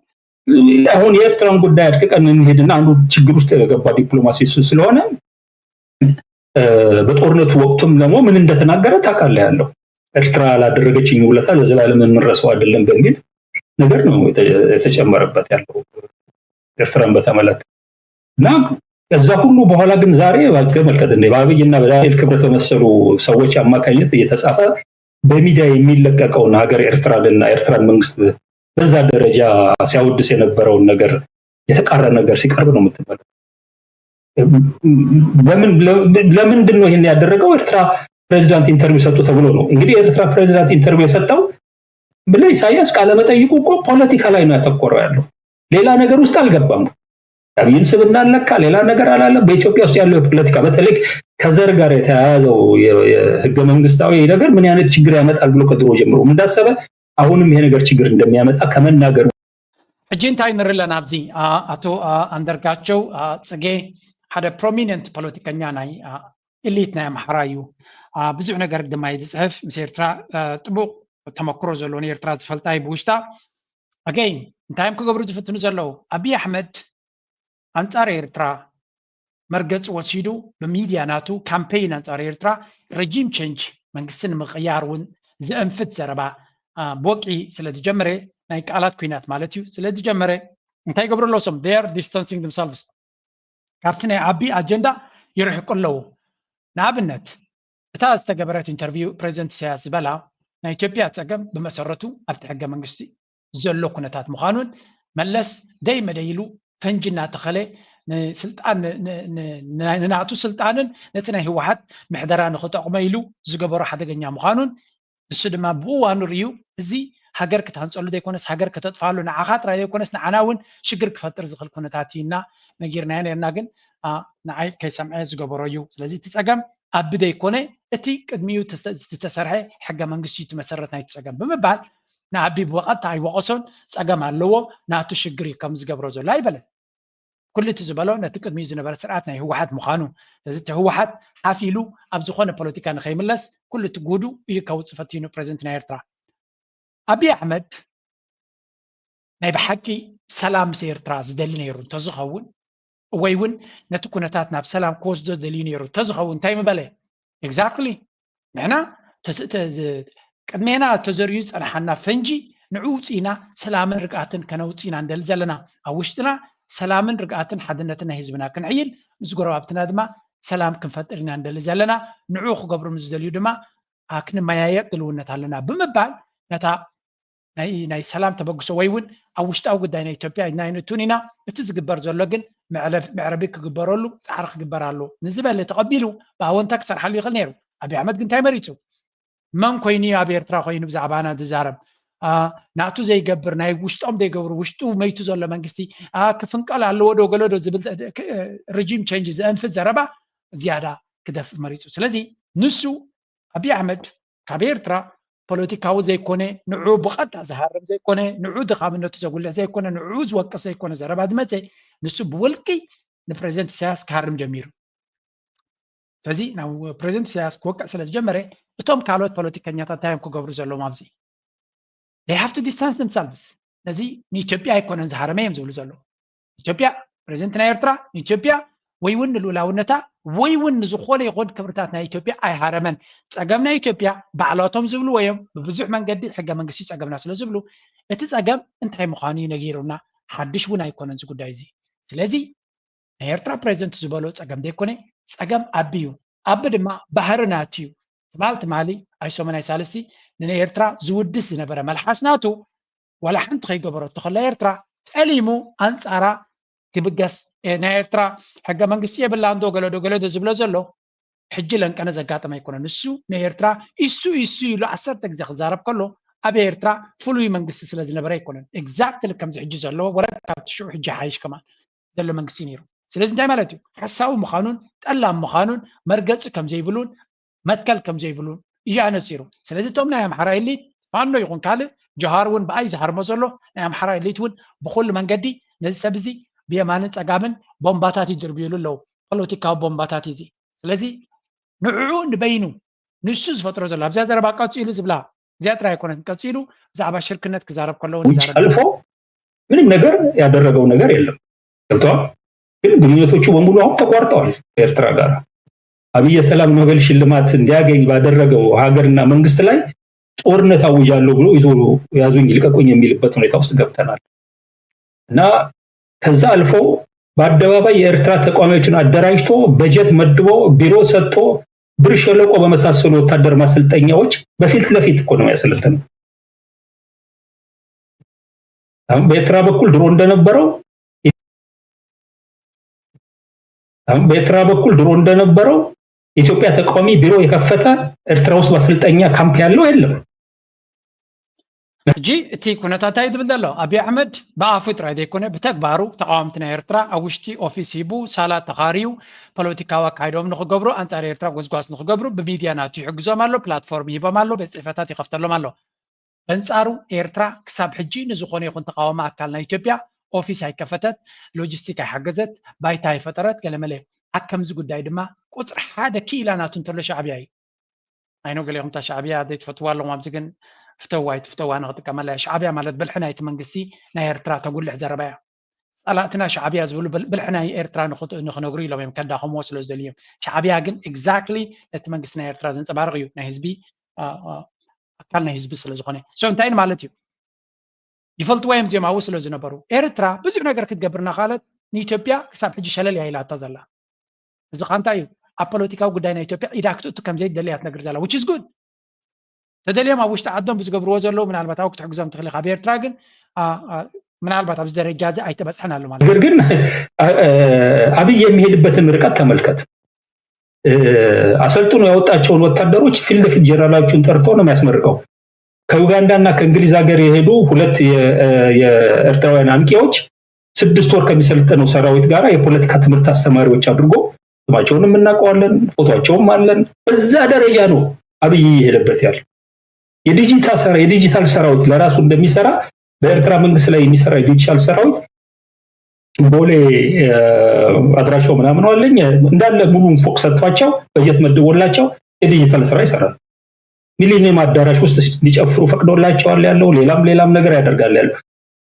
አሁን የኤርትራን ጉዳይ አድርገን እንሄድና አንዱ ችግር ውስጥ የገባ ዲፕሎማሲ ስለሆነ በጦርነቱ ወቅቱም ደግሞ ምን እንደተናገረ ታውቃለህ ያለው ኤርትራ ያላደረገችኝ ውለታ ለዘላለም እንረሳው አይደለም በሚል ነገር ነው የተጨመረበት ያለው ኤርትራን በተመለከተ እና ከዛ ሁሉ በኋላ ግን ዛሬ ባልከመልከት እንደ ባብይና በዳንኤል ክብረት በመሰሉ ሰዎች አማካኝነት እየተጻፈ በሚዲያ የሚለቀቀውን ሀገር ኤርትራንና ኤርትራን መንግስት በዛ ደረጃ ሲያወድስ የነበረውን ነገር የተቃረነ ነገር ሲቀርብ ነው የምትመለከተው ለምንድን ነው ይሄን ያደረገው ኤርትራ ፕሬዝዳንት ኢንተርቪው ሰጡ ተብሎ ነው እንግዲህ ኤርትራ ፕሬዝዳንት ኢንተርቪው የሰጠው ብለህ ኢሳያስ ቃለ መጠይቁ እኮ ፖለቲካ ላይ ነው ያተኮረው ያለው ሌላ ነገር ውስጥ አልገባም አብይን ስብና አለካ ሌላ ነገር አላለም በኢትዮጵያ ውስጥ ያለው ፖለቲካ በተለይ ከዘር ጋር የተያያዘው የህገ መንግስታዊ ነገር ምን ያነት ችግር ያመጣል ብሎ ከድሮ ጀምሮ እንዳሰበ አሁንም ይሄ ነገር ችግር እንደሚያመጣ ከመናገር እጅንታይ ንርለን አብዚ አቶ አንደርጋቸው ጽጌ ሓደ ፕሮሚነንት ፖለቲከኛ ናይ ኢሊት ናይ አምሓራዩ ብዙሕ ነገር ድማ ይጽሕፍ ምስ ኤርትራ ጥቡቅ ተመክሮ ዘለዎ ኤርትራ ዝፈልጣይ ብውሽጣ አገይን እንታይም ክገብሩ ዝፍትኑ ዘለው አብይ አሕመድ አንጻር ኤርትራ መርገጽ ወሲዱ በሚዲያ ናቱ ካምፔይን አንጻር ኤርትራ ረጂም ቼንጅ መንግስትን ምቅያርውን ዘእንፍት ዘረባ ቦቂ ስለተጀመረ ናይ ቃላት ኩናት ማለት እዩ ስለተጀመረ እንታይ ገብሩ ኣለዎም they are distancing themselves ካብቲ ናይ ዓቢ አጀንዳ ይርሕቁ ኣለዎ ንኣብነት እታ ዝተገበረት ኢንተርቪው ፕሬዚደንት ኢሳያስ ዝበላ ናይ ኢትዮጵያ ፀገም ብመሰረቱ ኣብቲ ሕገ መንግስቲ ዘሎ ኩነታት ምዃኑን መለስ ደይ መደይሉ ፈንጅና ተኸለ ስልጣን ንናቱ ስልጣንን ነቲ ናይ ህወሓት ምሕደራ ንኽጠቕመ ኢሉ ዝገበሮ ሓደገኛ ምዃኑን እሱ ድማ ብእዋኑ ርዩ እዚ ሃገር ክታንፀሉ ዘይኮነስ ሃገር ከተጥፋሉ ንዓኻ ጥራይ ዘይኮነስ ንዓና እውን ሽግር ክፈጥር ዝኽእል ኩነታት ኢና ነጊርናዮ ነርና ግን ንዓይ ከይሰምዐ ዝገበሮ እዩ ስለዚ እቲ ፀገም ኣብ ዘይኮነ እቲ ቅድሚኡ ዝተሰርሐ ሕገ መንግስቲ ትመሰረት ናይቲ ፀገም ብምባል ንዓቢ ብወቐት ኣይወቐሶን ፀገም ኣለዎ ናቱ ሽግር እዩ ከም ዝገብሮ ዘሎ ኣይበለን ኩሉ እቲ ዝበሎ ነቲ ቅድሚኡ ዝነበረ ስርዓት ናይ ህወሓት ምዃኑ ስለዚ እቲ ህወሓት ሓፊሉ ኣብ ዝኾነ ፖለቲካ ንኸይምለስ ኩሉ እቲ ጉዱ እዩ ከውፅእ ፈቲኑ ፕሬዚደንት ናይ ኤርትራ አብይ አሕመድ ናይ ብሓቂ ሰላም ኤርትራ ዝደሊ ነይሩ ተዝኸውን ወይ እውን ነቲ ኩነታት ናብ ሰላም ክወስዶ ዝደሊ ነይሩ ተዝኸውን እንታይ ምበለ ኤግዛክትሊ ንሕና ቅድሜና ተዘርዩ ፀናሓና ፈንጂ ንዑ ውፅኢና ሰላምን ርግኣትን ከነውፅኢና እንደሊ ዘለና ኣብ ውሽጥና ሰላምን ርግኣትን ሓድነትን ናይ ህዝብና ክንዕይል ምስ ጎረባብትና ድማ ሰላም ክንፈጥር ኢና እንደሊ ዘለና ንዑ ክገብሩ ዝደልዩ ድማ ክንመያየጥ ድልውነት ኣለና ብምባል ነታ ናይ ሰላም ተበግሶ ወይ እውን ኣብ ውሽጣዊ ጉዳይ ናይ ኢትዮጵያ ናይ ንቱን ኢና እቲ ዝግበር ዘሎ ግን ምዕረቢ ክግበረሉ ፃዕሪ ክግበራሉ ንዝበለ ተቐቢሉ ብኣወንታ ክሰርሓሉ ይኽእል ነይሩ ኣብይ ኣሕመድ ግን እንታይ መሪፁ መን ኮይኑ ኣብ ኤርትራ ኮይኑ ብዛዕባና ዝዛረብ ናቱ ዘይገብር ናይ ውሽጦም ዘይገብሩ ውሽጡ መይቱ ዘሎ መንግስቲ ክፍንቀል ኣለዎ ዶ ገሎ ዶ ዝብል ሬጂም ቼንጅ ዘንፍት ዘረባ ዝያዳ ክደፍእ መሪፁ ስለዚ ንሱ ኣብይ ኣሕመድ ካብ ኤርትራ ፖለቲካዊ ዘይኮነ ንዑ ብቐጥታ ዝሃርም ዘይኮነ ንዑ ድኻምነቱ ዘጉልሕ ዘይኮነ ንዑ ዝወቅስ ዘይኮነ ዘረባ ዝመፀ ንሱ ብውልቂ ንፕሬዚደንት ኢሳያስ ክሃርም ጀሚሩ ስለዚ ናብ ፕሬዚደንት ኢሳያስ ክወቅዕ ስለ ዝጀመረ እቶም ካልኦት ፖለቲከኛታት እንታይ ክገብሩ ዘለዎም ኣብዚ they have to distance themselves ነዚ ንኢትዮጵያ ኣይኮነን ዝሃረመ እዮም ዝብሉ ዘለዉ ኢትዮጵያ ፕሬዚደንት ናይ ኤርትራ ንኢትዮጵያ ወይ እውን ንልኡላውነታ ወይ እውን ንዝኾነ ይኹን ክብርታት ናይ ኢትዮጵያ ኣይሃረመን ፀገም ናይ ኢትዮጵያ ባዕላቶም ዝብሉ ወዮም ብብዙሕ መንገዲ ሕገ መንግስቲ ፀገምና ስለ ዝብሉ እቲ ፀገም እንታይ ምዃኑ ይነጊሩና ሓድሽ እውን ኣይኮነን እዚ ጉዳይ እዚ ስለዚ ናይ ኤርትራ ፕሬዚደንት ዝበሎ ፀገም ዘይኮነ ፀገም ኣብዩ ኣብ ድማ ባህርናት እዩ ትማሊ ኣይሶመናይ ሳልስቲ ንኤርትራ ዝውድስ ዝነበረ መልሓስናቱ ወላ ሓንቲ ከይገበረቶ ከላ ኤርትራ ጠሊሙ ኣንፃራ ክብገስ ናይ ኤርትራ ሕገ መንግስቲ የብላ እንዶ ገለዶ ዝብሎ ዘሎ ሕጂ ለንቀነ ዘጋጠመ ኣይኮነን ንሱ ንኤርትራ ኢሱ ኢሉ 10 ግዜ ክዛረብ ከሎ ኣብ ኤርትራ ፍሉይ መንግስቲ ስለ ዝነበረ ኣይኮነን ኤግዛክትሊ ከምዚ ሕጂ ዘለዎ ወረድ ካብቲ ሽዑ ሕጂ ሓይሽ ከማ ዘሎ መንግስቲ ነይሩ ስለዚ እንታይ ማለት እዩ ሓሳቡ ምዃኑን ጠላም ምዃኑን መርገፂ ከም ዘይብሉን መትከል ከም ዘይብሉን እዩ ኣነፂሩ ስለዚ እቶም ናይ ኣምሓራ ኤሊት ፋኖ ይኹን ካልእ ጀሃር እውን ብኣይ ዝሃርሞ ዘሎ ናይ ኣምሓራ ኤሊት እውን ብኩሉ መንገዲ ነዚ ሰብ እዚ ብየማንን ፀጋምን ቦምባታት ይድርብዩሉ ኣለዉ ፖለቲካዊ ቦምባታት እዚ ስለዚ ንዕዑ ንበይኑ ንሱ ዝፈጥሮ ዘሎ ኣብዛ ዘረባ ቀፂሉ ዝብላ እዚኣ ጥራይ ኣይኮነት ቀፂሉ ብዛዕባ ሽርክነት ክዛረብ ከለዎ አልፎ ምንም ነገር ያደረገው ነገር የለም ገብተዋል ግን ግንኙነቶቹ በሙሉ አሁን ተቋርጠዋል ከኤርትራ ጋር አብይ የሰላም ኖቤል ሽልማት እንዲያገኝ ባደረገው ሀገርና መንግስት ላይ ጦርነት አውጃለሁ ብሎ ይዞ ያዙኝ ይልቀቁኝ የሚልበት ሁኔታ ውስጥ ገብተናል እና ከዛ አልፎ በአደባባይ የኤርትራ ተቋማዎችን አደራጅቶ በጀት መድቦ ቢሮ ሰጥቶ ብር ሸለቆ በመሳሰሉ ወታደር ማሰልጠኛዎች በፊት ለፊት እኮ ነው ያሰለጠነው በኤርትራ በኩል ድሮ እንደነበረው ኢትዮጵያ ተቋሚ ቢሮ የከፈተ ኤርትራ ውስጥ ማሰልጠኛ ካምፕ ያለው የለም ሕጂ እቲ ኩነታት እንታይ ዝብል ዘሎ ኣብይ ኣሕመድ ብኣፉ ጥራይ ዘይኮነ ብተግባሩ ተቃዋምቲ ናይ ኤርትራ ኣብ ውሽጢ ኦፊስ ሂቡ ሳላት ተኻርዩ ፖለቲካዊ ኣካይዶም ንክገብሩ ኣንጻር ኤርትራ ጎስጓስ ንክገብሩ ብሚድያ ናቱ ይሕግዞም ኣሎ ፕላትፎርም ሂቦም ኣሎ ቤት ፅሕፈታት ይኸፍተሎም ኣሎ በንጻሩ ኤርትራ ክሳብ ሕጂ ንዝኾነ ይኹን ተቃዋሚ ኣካል ናይ ኢትዮጵያ ኦፊስ ኣይከፈተት ሎጂስቲክ ኣይሓገዘት ባይታ ኣይፈጠረት ገለመለ ኣብ ከምዚ ጉዳይ ድማ ቁፅሪ ሓደ ክኢላ ናቱ እንተሎ ሻዕብያ እዩ ኣይኖ ገሊኹም እታ ሻዕብያ ዘይትፈትዋ ኣለኹም ኣብዚ ግን ፍተዋ ንክጥቀመላ ሻዕብያ ማለት ብልሒ ናይቲ መንግስቲ ናይ ኤርትራ ተጉልሕ ዘረባ እያ ፀላእትና ሻዕብያ ዝብሉ ብልሒ ናይ ኤርትራ ንክነግሩ ኢሎም እዮም ከዳኸምዎ ስለ ዝደልዩ እዮም ሻዕብያ ግን ኤግዛክትሊ ነቲ መንግስቲ ናይ ኤርትራ ዘንፀባርቕ እዩ ናይ ህዝቢ ኣካል ናይ ህዝቢ ስለ ዝኾነ እንታይ ማለት እዩ ይፈልጥዎ እዮም እዚኦም ኣብኡ ስለ ዝነበሩ ኤርትራ ብዙሕ ነገር ክትገብር እናኻለት ንኢትዮጵያ ክሳብ ሕጂ ሸለል ኢላታ ዘላ እዚ ኸ እንታይ እዩ ኣብ ፖለቲካዊ ጉዳይ ናይ ኢትዮጵያ ኢዳ ክትእቱ ከምዘይ ደልያ ትነግር ዘላ which is good ተደልዮም ኣብ ውሽጢ ዓዶም ብዝገብርዎ ዘለዉ ምናልባት ኣብኡ ክትሕግዞም ትኽእል ኢኻ ብኤርትራ ግን ምናልባት ኣብዚ ደረጃ እዚ ኣይተበፅሐን ኣሎ ማለት ነገር ግን አብይ የሚሄድበትን ርቀት ተመልከት አሰልጥኖ ያወጣቸውን ወታደሮች ፊት ለፊት ጀነራሎቹን ጠርቶ ነው የሚያስመርቀው ከኡጋንዳና ከእንግሊዝ ሀገር የሄዱ ሁለት የኤርትራውያን አንቂዎች 6 ወር ከሚሰለጥነው ሰራዊት ጋር የፖለቲካ ትምህርት አስተማሪዎች አድርጎ ስማቸውንም እናውቀዋለን ፎቶአቸውም አለን በዛ ደረጃ ነው አብይ ይሄድበት ያለው የዲጂታል ሰራዊት ለራሱ እንደሚሰራ በኤርትራ መንግስት ላይ የሚሰራ የዲጂታል ሰራዊት ቦሌ አድራሻው ምናምን አለኝ እንዳለ ሙሉን ፎቅ ሰጥቷቸው በጀት መድቦላቸው የዲጂታል ስራ ይሰራል ሚሊኒየም አዳራሽ ውስጥ እንዲጨፍሩ ፈቅዶላቸዋል ያለው ሌላም ነገር ያደርጋል ያለው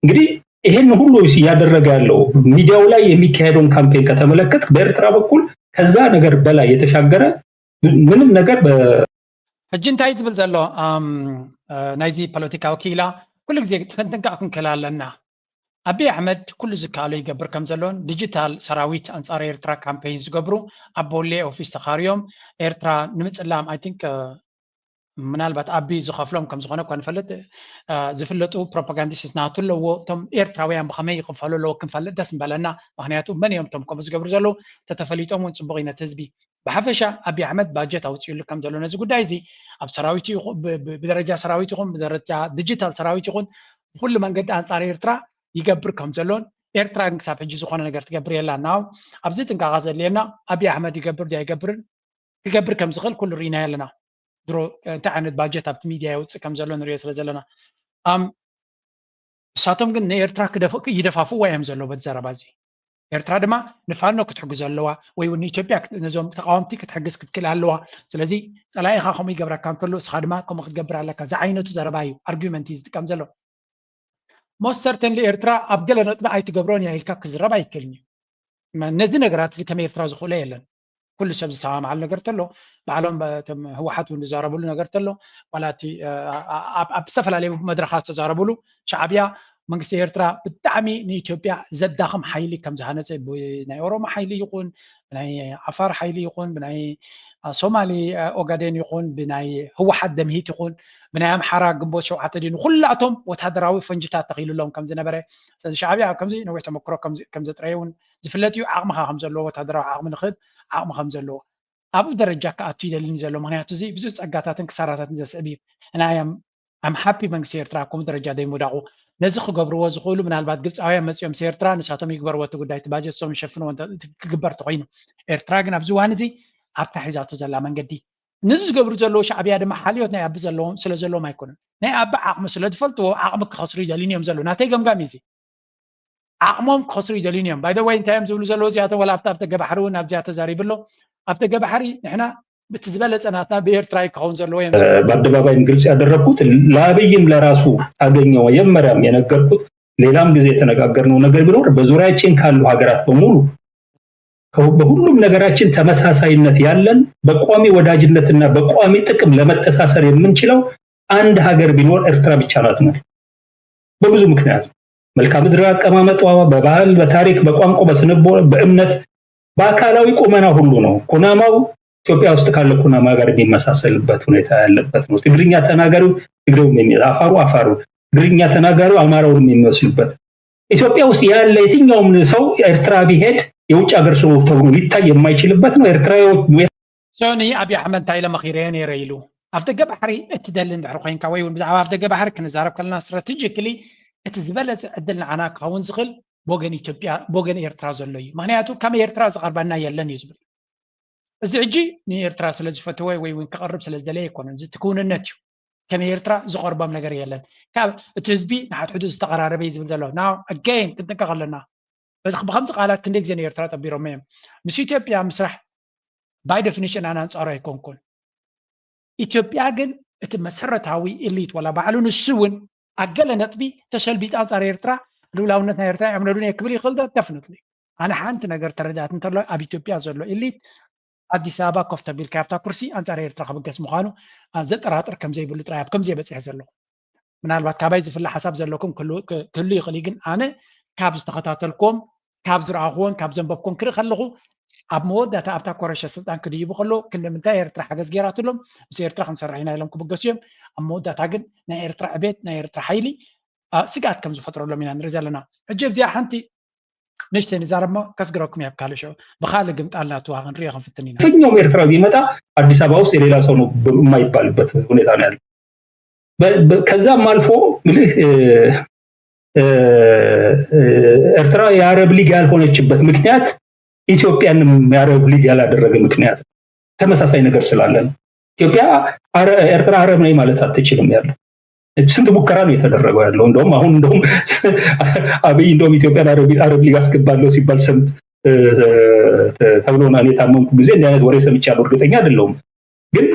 እንግዲህ ይሄን ሁሉ ያደረገ ያለው ሚዲያው ላይ የሚካሄደውን ካምፔን ከተመለከት በኤርትራ በኩል ከዛ ነገር በላይ የተሻገረ ምንም ነገር እጅንታይ ዝብል ዘሎ ናይዚ ፖለቲካዊ ኪላ ኩሉ ግዜ ተንተንካኩን ከላለና አብይ አሕመድ ኩሉ ዝካሎ ይገብር ከም ዘሎን ዲጂታል ሰራዊት አንጻር ኤርትራ ካምፔን ዝገብሩ አቦሌ ኦፊስ ተኻርዮም ኤርትራ ንምጽላም አይ ቲንክ ምናልባት አቢ ዝኸፍሎም ከም ዝኾነ እኳ ንፈልጥ ዝፍለጡ ፕሮፓጋንዲስት ናትለዎ ቶም ኤርትራውያን ብኸመይ ይኽፈሉ ኣለዎ ክንፈልጥ ደስ ምበለና ምክንያቱ መን እዮም ቶም ከምኡ ዝገብሩ ዘለዉ ተተፈሊጦም እውን ፅቡቅ ኢነት ህዝቢ ብሓፈሻ አብይ አሕመድ ባጀት ኣውፅኡሉ ከም ዘሎ ነዚ ጉዳይ እዚ ኣብ ሰራዊት ብደረጃ ሰራዊት ይኹን ብደረጃ ዲጂታል ሰራዊት ይኹን ብኩሉ መንገዲ አንጻር ኤርትራ ይገብር ከም ዘሎን ኤርትራ ክሳብ ሕጂ ዝኾነ ነገር ትገብር የላ ናው ኣብዚ ጥንቃቐ ዘድልየና አብይ አሕመድ ይገብር ዶ ኣይገብርን ክገብር ከም ዝኽእል ኩሉ ርኢና ኣለና ድሮ እንታይ ዓይነት ባጀት ኣብቲ ሚድያ ይውፅእ ከም ዘሎ ንሪኦ ስለ ዘለና ንሳቶም ግን ንኤርትራ ይደፋፍዋ እዮም ዘሎ በቲ ዘረባ እዚ ኤርትራ ድማ ንፋኖ ክትሕግዝ ኣለዋ ወይ እውን ንኢትዮጵያ ነዞም ተቃወምቲ ክትሕግዝ ክትክእል ኣለዋ ስለዚ ፀላኢኻ ከምኡ ይገብረካ እንተሎ እስኻ ድማ ከምኡ ክትገብር ኣለካ እዚ ዓይነቱ ዘረባ እዩ ኣርጊመንት እዩ ዝጥቀም ዘሎ ሞስት ሰርተንሊ ኤርትራ ኣብ ገለ ነጥቢ ኣይትገብሮን እያ ኢልካ ክዝረብ ኣይክእልን እዩ ነዚ ነገራት እዚ ከም ኤርትራ ዝኽእሎ የለን ኩሉ ሰብ ዝሰማምዓሉ ነገር ተሎ ባዕሎም ህወሓት እውን ዝዛረብሉ ነገር ተሎ ዋላቲ ኣብ ዝተፈላለዩ መድረኻት ተዛረብሉ ሻዕብያ መንግስቲ ኤርትራ ብጣዕሚ ንኢትዮጵያ ዘዳኽም ሓይሊ ከም ዝሃነፀ ብናይ ኦሮሞ ሓይሊ ይኹን ብናይ ዓፋር ሓይሊ ይኹን ብናይ ሶማሊ ኦጋዴን ይኹን ብናይ ህወሓት ደምሂት ይኹን ብናይ ኣምሓራ ግንቦት ሸውዓተ ድን ኩላቶም ወታደራዊ ፈንጅታት ተኺሉሎም ከም ዝነበረ ስለዚ ሻዕብያ ከምዚ ነዊሕ ተመክሮ ከም ዘጥረየ እውን ዝፍለጥ እዩ ዓቕምኻ ከም ዘለዎ ወታደራዊ ዓቕሚ ንኽእል ዓቕሚ ከም ዘለዎ ኣብኡ ደረጃ ከኣቱ ይደልኒ ዘሎ ምክንያቱ እዚ ብዙሕ ፀጋታትን ክሳራታትን ዘስዕብ እዩ እና ኣም ሃፒ መንግስቲ ኤርትራ ከምኡ ደረጃ ደይምውዳቑ ነዚ ክገብርዎ ዝኽእሉ ምናልባት ግብፃውያን መፂኦም ኤርትራ ንሳቶም ይግበርዎ እቲ ጉዳይ እቲ ባጀት ሶም ይሸፍንዎ ክግበር ተኮይኑ ኤርትራ ግን ኣብዚ እዋን እዚ ኣብታ ሒዛቶ ዘላ መንገዲ ነዚ ዝገብሩ ዘለዉ ሻዕብያ ድማ ሓልዮት ናይ ኣቢ ዘለዎም ስለ ዘለዎም ኣይኮኑን ናይ ኣቢ ዓቕሚ ስለ ዝፈልጥዎ ዓቕሚ ክኸስሩ ይደልዩን እዮም ዘለዉ ናተይ ገምጋም እዚ ዓቕሞም ክኸስሩ ይደልዩን እዮም ባይ ዘ ወይ እንታይ እዮም ዝብሉ ዘለዉ እዚኣቶም ወላ ኣብቲ ገባሕሪ እውን ኣብዚኣ ተዛሪቡ ኣሎ ኣብቲ ገባሕሪ ንሕና ብቲ ዝበለፀ ናትና ብኤርትራ ክኸውን ዘለዎ እዮም በአደባባይም ግልጽ ያደረኩት ለአብይም ለራሱ አገኘው መጀመሪያም የነገርኩት ሌላም ጊዜ የተነጋገርነው ነገር ቢኖር በዙሪያችን ካሉ ሀገራት በሙሉ በሁሉም ነገራችን ተመሳሳይነት ያለን በቋሚ ወዳጅነትና በቋሚ ጥቅም ለመተሳሰር የምንችለው አንድ ሀገር ቢኖር ኤርትራ ብቻ ናት ነው በብዙ ምክንያት መልካም ምድር አቀማመጧ በባህል በታሪክ በቋንቋ በስነቦ በእምነት በአካላዊ ቁመና ሁሉ ነው ኩናማው ኢትዮጵያ ውስጥ ካለ ኩናማ ጋር የሚመሳሰልበት ሁኔታ ያለበት ነው ትግርኛ ተናጋሪው ትግሬው የሚያፋሩ አፋሩ ትግርኛ ተናጋሪው አማራው የሚመስልበት ኢትዮጵያ ውስጥ ያለ የትኛውም ሰው ኤርትራ ቢሄድ የውጭ ሀገር ሰው ተብሎ ሊታይ የማይችልበት ነው ኤርትራዎች ሶኒ አብይ አሕመድ ታይለ መኺረን ይረይሉ ኣብቲ ገባሕሪ እቲ ደልን ድሕሪ ኮይንካ ወይ ብዛዕባ ኣብቲ ገባሕሪ ክንዛረብ ከለና ስትራቴጂካሊ እቲ ዝበለፀ ዕድል ንዓና ክኸውን ዝኽእል ቦገን ኢትዮጵያ ቦገን ኤርትራ ዘሎ እዩ ምክንያቱ ከም ኤርትራ ዝቐርበና የለን እዩ ዝብል እዚ ሕጂ ንኤርትራ ስለ ዝፈትወ ወይ እውን ክቐርብ ስለ ዝደለየ ኣይኮነን እዚ ትኩንነት እዩ ከም ኤርትራ ዝቐርቦም ነገር የለን ካብ እቲ ህዝቢ ንሓድሕዱ ዝተቐራረበ እዩ ዝብል ዘሎ ናው ኣገይን ክንጥንቀቕ ኣለና ብከምዚ ቃላት ክንደይ ግዜ ንኤርትራ ጠቢሮም እዮም ምስ ኢትዮጵያ ምስራሕ ባይ ዴፊኒሽን ኣነ ኣንፃሩ ኣይኮንኩን ኢትዮጵያ ግን እቲ መሰረታዊ ኤሊት ወላ ባዕሉ ንሱ እውን ኣገለ ነጥቢ ተሰልቢጥ ኣንፃር ኤርትራ ልውላውነት ናይ ኤርትራ ይዕምለሉን እየ ክብል ይኽእል ደፍነትሊ ኣነ ሓንቲ ነገር ተረዳእት እንተሎ ኣብ ኢትዮጵያ ዘሎ ኤሊት ኣዲስ ኣበባ ኮፍ ተቢልካ ኣብታ ኩርሲ ኣንፃር ኤርትራ ክብገስ ምዃኑ ዘጠራጥር ከም ዘይብሉ ጥራይ ኣብ ከምዚ የበፂሕ ዘሎ ምናልባት ካባይ ዝፍለ ሓሳብ ዘለኩም ክህሉ ይኽእል ግን ኣነ ካብ ዝተኸታተልኩም ካብ ዝረኣኽዎን ካብ ዘንበብኩም ክርኢ ከለኹ ኣብ መወዳእታ ኣብታ ኮረሸ ስልጣን ክድይቡ ከሎ ክንደምንታይ ኤርትራ ሓገዝ ገይራትሎም ምስ ኤርትራ ክንሰርሕ ኢና ኢሎም ክብገሱ እዮም ኣብ መወዳእታ ግን ናይ ኤርትራ ዕቤት ናይ ኤርትራ ሓይሊ ስጋት ከም ዝፈጥረሎም ኢና ንርኢ ዘለና ሕጂ ኣብዚኣ ሓንቲ ንሽተይ ንዛረብ ከስግረኩም እያ ካልእ ሽዑ ብካልእ ግምጣልና ትዋ ክንሪኦ ክንፍትን ኢና የትኛውም ኤርትራ ቢመጣ አዲስ አበባ ውስጥ የሌላ ሰው ነው የማይባልበት ሁኔታ ነው ያለው ከዛም አልፎ እንግዲህ ኤርትራ የአረብ ሊግ ያልሆነችበት ምክንያት ኢትዮጵያንም የአረብ ሊግ ያላደረገ ምክንያት ተመሳሳይ ነገር ስላለ ነው ኢትዮጵያ ኤርትራ አረብ ነኝ ማለት አትችልም ያለው ስንት ሙከራ ነው የተደረገው ያለው እንደውም አሁን እንደውም አብይ እንደውም ኢትዮጵያ አረብ ሊግ አስገባለሁ ሲባል ሰምት ተብሎና እኔ ታመንኩ ጊዜ እንደ አይነት ወሬ ሰምቻለሁ እርግጠኛ አይደለሁም ግን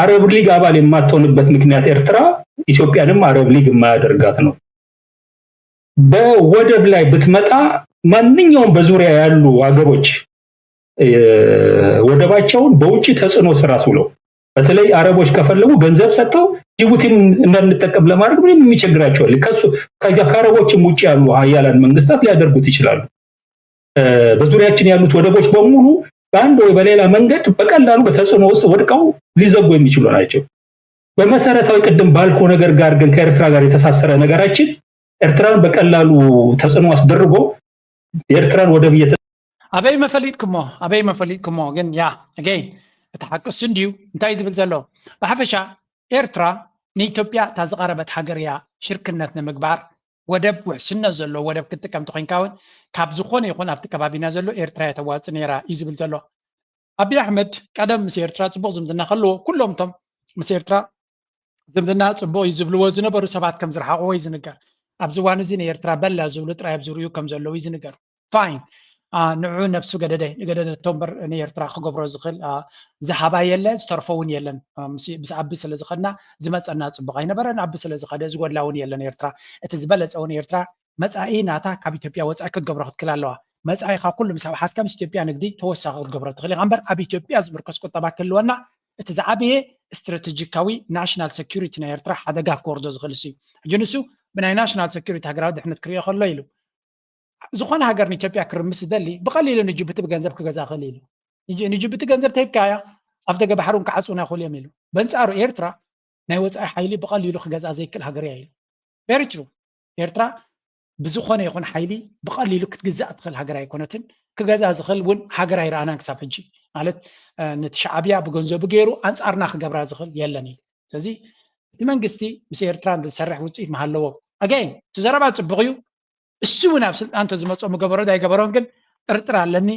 አረብ ሊግ አባል የማትሆንበት ምክንያት ኤርትራ ኢትዮጵያንም አረብ ሊግ የማያደርጋት ነው በወደብ ላይ ብትመጣ ማንኛውም በዙሪያ ያሉ ሀገሮች ወደባቸውን በውጪ ተጽዕኖ ስራ አስውለው በተለይ አረቦች ከፈለጉ ገንዘብ ሰጥተው ጅቡቲን እንደንጠቀም ለማድረግ ምንም የሚቸግራቸው ከሱ ከአረቦችም ውጪ ያሉ ሀያላን መንግስታት ሊያደርጉት ይችላሉ። በዙሪያችን ያሉት ወደቦች በሙሉ በአንድ ወይ በሌላ መንገድ በቀላሉ በተጽዕኖ ውስጥ ወድቀው ሊዘጉ የሚችሉ ናቸው። በመሰረታዊ ቅድም ባልኮ ነገር ጋር ግን ከኤርትራ ጋር የተሳሰረ ነገራችን ኤርትራን በቀላሉ ተጽዕኖ አስደርጎ ኤርትራን ወደብ أبي مفليتكم ግን ያ again ተሐቅስ እንዲዩ እንታይ ዝብል ዘሎ በሐፈሻ ኤርትራ ንኢትዮጵያ ታዝቀረበት ሃገርያ ሽርክነት ንምግባር ወደብ ውሕስነት ዘሎ ወደብ ክትጥቀም ተኮይንካውን ካብ ዝኾነ ይኹን ኣብቲ ከባቢና ዘሎ ኤርትራ የተዋጽ ነራ እዩ ዝብል ዘሎ አብይ አሕመድ ቀደም ምስ ኤርትራ ጽቡቕ ዝምድና ከልዎ ኩሎም ቶም ምስ ኤርትራ ዝምድና ጽቡቕ እዩ ዝብልዎ ዝነበሩ ሰባት ከም ዝረሓቑ ወይ ዝንገር ኣብዚ እዋን እዚ ንኤርትራ በላ ዝብሉ ጥራይ ኣብ ዝርዩ ከም ዘለዉ እዩ ዝንገር ፋይን ንዑ ነፍሱ ገደደ ቶምበር ንኤርትራ ክገብሮ ዝኽእል ዝሃባ የለ ዝተርፈውን የለን ምስ ዓቢ ስለ ዝኸድና ዝመፀና ጽቡቕ ኣይነበረን ዓቢ ስለ ዝኸደ ዝጎድላውን የለን ኤርትራ እቲ ዝበለፀውን ኤርትራ መጻኢ ናታ ካብ ኢትዮጵያ ወፃኢ ክትገብሮ ክትክእል ኣለዋ መጻኢኻ ኩሉ ምስ ሓስካ ምስ ኢትዮጵያ ንግዲ ተወሳኺ ክትገብሮ ትኽእል ኢኻ እምበር ኣብ ኢትዮጵያ ዝምርከስ ቁጠባ ክህልወና እቲ ዝዓበየ ስትራቴጂካዊ ናሽናል ሴኩሪቲ ናይ ኤርትራ ሓደጋ ክወርዶ ዝኽእል እዩ ሕጂ ንሱ ብናይ ናሽናል ሴኩሪቲ ሃገራዊ ድሕነት ክሪኦ ከሎ ኢሉ ዝኾነ ሃገር ንኢትዮጵያ ክርምስ ደሊ ብቐሊሉ ንጅቡቲ ብገንዘብ ክገዛ ክእል ኢሉ ንጅቡቲ ገንዘብ ተይብካያ ኣብ ደገ ባሕሩን ክዓፅውና ይኽእሉ እዮም ኢሉ በንጻሩ ኤርትራ ናይ ወፃኢ ሓይሊ ብቐሊሉ ክገዛ ዘይክእል ሃገር እያ ኢሉ ቬሪ ትሩ ኤርትራ ብዝኾነ ይኹን ሓይሊ ብቐሊሉ ክትግዛእ ትኽእል ሃገር ኣይኮነትን ክገዛ ዝኽእል እውን ሃገር ኣይረኣናን ክሳብ ሕጂ ማለት ነቲ ሻዕብያ ብገንዘቡ ገይሩ ኣንጻርና ክገብራ ዝኽእል የለን እዩ ስለዚ እቲ መንግስቲ ምስ ኤርትራ ዝሰርሕ ውፅኢት መሃለዎ ኣጋይን እቲ ዘረባ ጽቡቕ እዩ እሱ እውን ኣብ ስልጣን ተዝመፅኦ ምገበሮ ዳይገበሮን ግን ጥርጥር ኣለኒ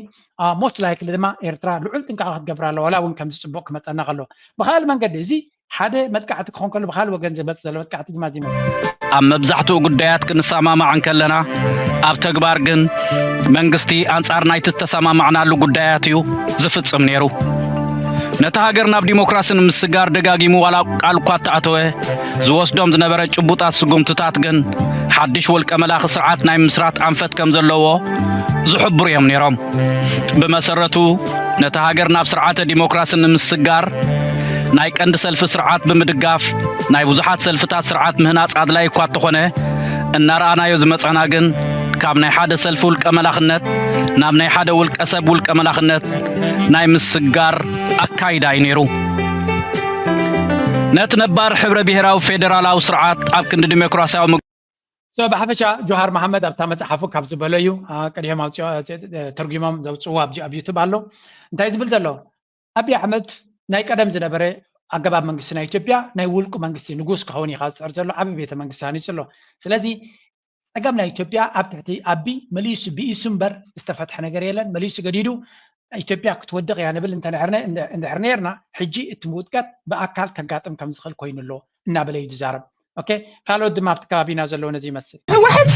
ሞስት ላይክሊ ድማ ኤርትራ ልዑል ጥንቃቐ ክትገብር ኣለዋ ዋላ እውን ከምዚ ጽቡቕ ክመፀና ከሎ ብካልእ መንገዲ እዚ ሓደ መጥቃዕቲ ክኾን ከሎ ብካልእ ወገን ዝመፅእ ዘሎ መጥቃዕቲ ድማ እዚ ይመስል ኣብ መብዛሕትኡ ጉዳያት ክንሰማማዕ ከለና ኣብ ተግባር ግን መንግስቲ ኣንጻር ናይቲ ተሰማማዕናሉ ጉዳያት እዩ ዝፍጽም ነይሩ ነታ ሃገር ናብ ዲሞክራሲን ምስጋር ደጋጊሙ ዋላ ቃል እኳ ተኣተወ ዝወስዶም ዝነበረ ጭቡጣት ስጉምትታት ግን ሓድሽ ወልቀ መላኺ ስርዓት ናይ ምስራት ኣንፈት ከም ዘለዎ ዝሕብሩ እዮም ነይሮም ብመሰረቱ ነታ ሃገር ናብ ስርዓተ ዲሞክራሲን ምስጋር ናይ ቀንዲ ሰልፊ ስርዓት ብምድጋፍ ናይ ብዙሓት ሰልፍታት ስርዓት ምህናፅ ኣድላይ እኳ ተኾነ እናረኣናዮ ዝመፀና ግን ካብ ናይ ሓደ ሰልፊ ውልቀ መላኽነት ናብ ናይ ሓደ ውልቀ ሰብ ውልቀ መላኽነት ናይ ምስጋር ኣካይዳ እዩ ነይሩ ነቲ ነባር ሕብረ ብሔራዊ ፌደራላዊ ስርዓት ኣብ ክንዲ ዲሞክራሲያዊ በሓፈሻ ጆሃር መሓመድ ኣብታ መፅሓፉ ካብ ዝበለ እዩ ቀዲሖም ተርጉሞም ዘውፅዎ ኣብ ዩቱብ ኣሎ እንታይ ዝብል ዘሎ አብይ አሕመድ ናይ ቀደም ዝነበረ ኣገባብ መንግስቲ ናይ ኢትዮጵያ ናይ ውልቁ መንግስቲ ንጉስ ክኸውን ይኻፅር ዘሎ ዓቢ ቤተ መንግስቲ ሃኒፁ ኣሎ ስለዚ ፀገም ናይ ኢትዮጵያ ኣብ ትሕቲ ኣቢ መሊሱ ብኢሱ እምበር ዝተፈትሐ ነገር የለን መሊሱ ገዲዱ ኢትዮጵያ ክትወድቕ እያ ንብል እንድሕር ነርና ሕጂ እቲ ምውድቀት ብኣካል ከጋጥም ከም ዝኽእል ኮይኑ ኣሎ እናበለ እዩ ዝዛረብ ኦኬ ካልኦት ድማ ኣብቲ ከባቢና ዘለዎ ነዚ ይመስል ሕወሓት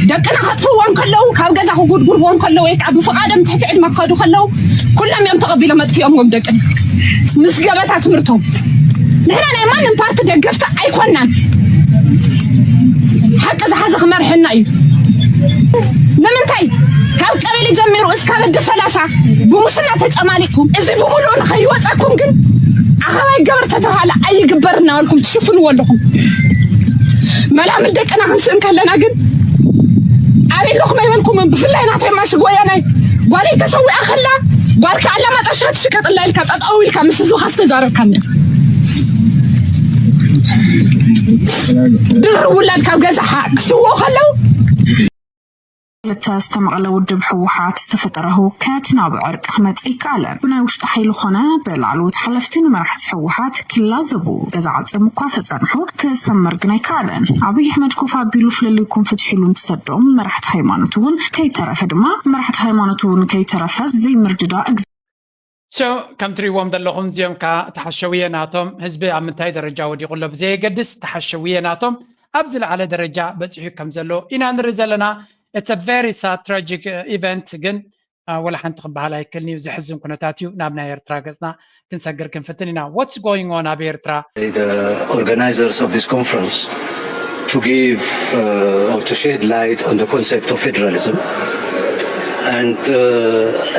ደቅና ከጥፍዎም ከለው ካብ ገዛ ክጉድጉድዎም ከለው ወይ ከዓ ብፍቓዶም ትሕቲ ዕድመ ክኸዱ ከለው ኩሎም እዮም ተቐቢሎም ኣጥፊኦምዎም ደቅና ምስ ገበታ ትምህርቶም ንሕና ናይ ማንም ፓርቲ ደገፍቲ ኣይኮናን ሓቂ ዝሓዘ ክመርሕና እዩ ንምንታይ ካብ ቀበሌ ጀሚሩ እስካብ ወዲ 30 ብሙስና ተጨማሊቕኩም እዚ ብምሉእ ንኸይወፀኩም ግን ኣኸባይ ገበር ተተባሃለ ኣይግበር እናበልኩም ትሽፍንዎ ኣለኹም መላምን ደቅና ክንስእን ከለና ግን ኣበለኹም ኣይበልኩም ብፍላይ ናተይ ማሽግ ወያናይ ጓለይ ተሰዊዓ ከላ ጓልካ ኣላማጣ ሸት ትሽቀጥላ ኢልካ ጠጠው ኢልካ ምስ ህዝብካ ዝተዛረብካኒ ድር ውላድ ካብ ገዛሓ ክስውኡ ከለው ለተስተመቀለ ውድብ ሕወሓት ዝተፈጠረ ህውከት ናብ ዕርቂ ክመጽእ ይከኣለ ብናይ ውሽጢ ሓይሊ ኾነ ብላዕለዎት ሓለፍቲ ንመራሕቲ ሕወሓት ክላዘቡ ገዛ ዓፅም እኳ ተጸንሑ ክሰመር ግን ኣይከኣለን ኣብይ ኣሕመድ ኮፍ ኣቢሉ ፍልልይኩም ፍትሒሉ እንትሰዶም መራሕቲ ሃይማኖት እውን ከይተረፈ ድማ መራሕቲ ሃይማኖት እውን ከይተረፈ ዘይምርድዳ ከም ትሪእዎም ዘለኹም እዚኦም ካ ተሓሸውየ ናቶም ህዝቢ ኣብ ምንታይ ደረጃ ወዲቑሎ ብዘየገድስ ተሓሸውየ ናቶም ኣብ ዝለዓለ ደረጃ በፂሑ ከም ዘሎ ኢና ንርኢ ዘለና It's a very sad, tragic event again. ولا حنت خبها لا يكلني وزحزن كنتاتيو نابنا إيرترا قصنا كنسجر كنفتني now. What's going on أبي إيرترا? The organizers of this conference to give or to shed light on the concept of federalism. And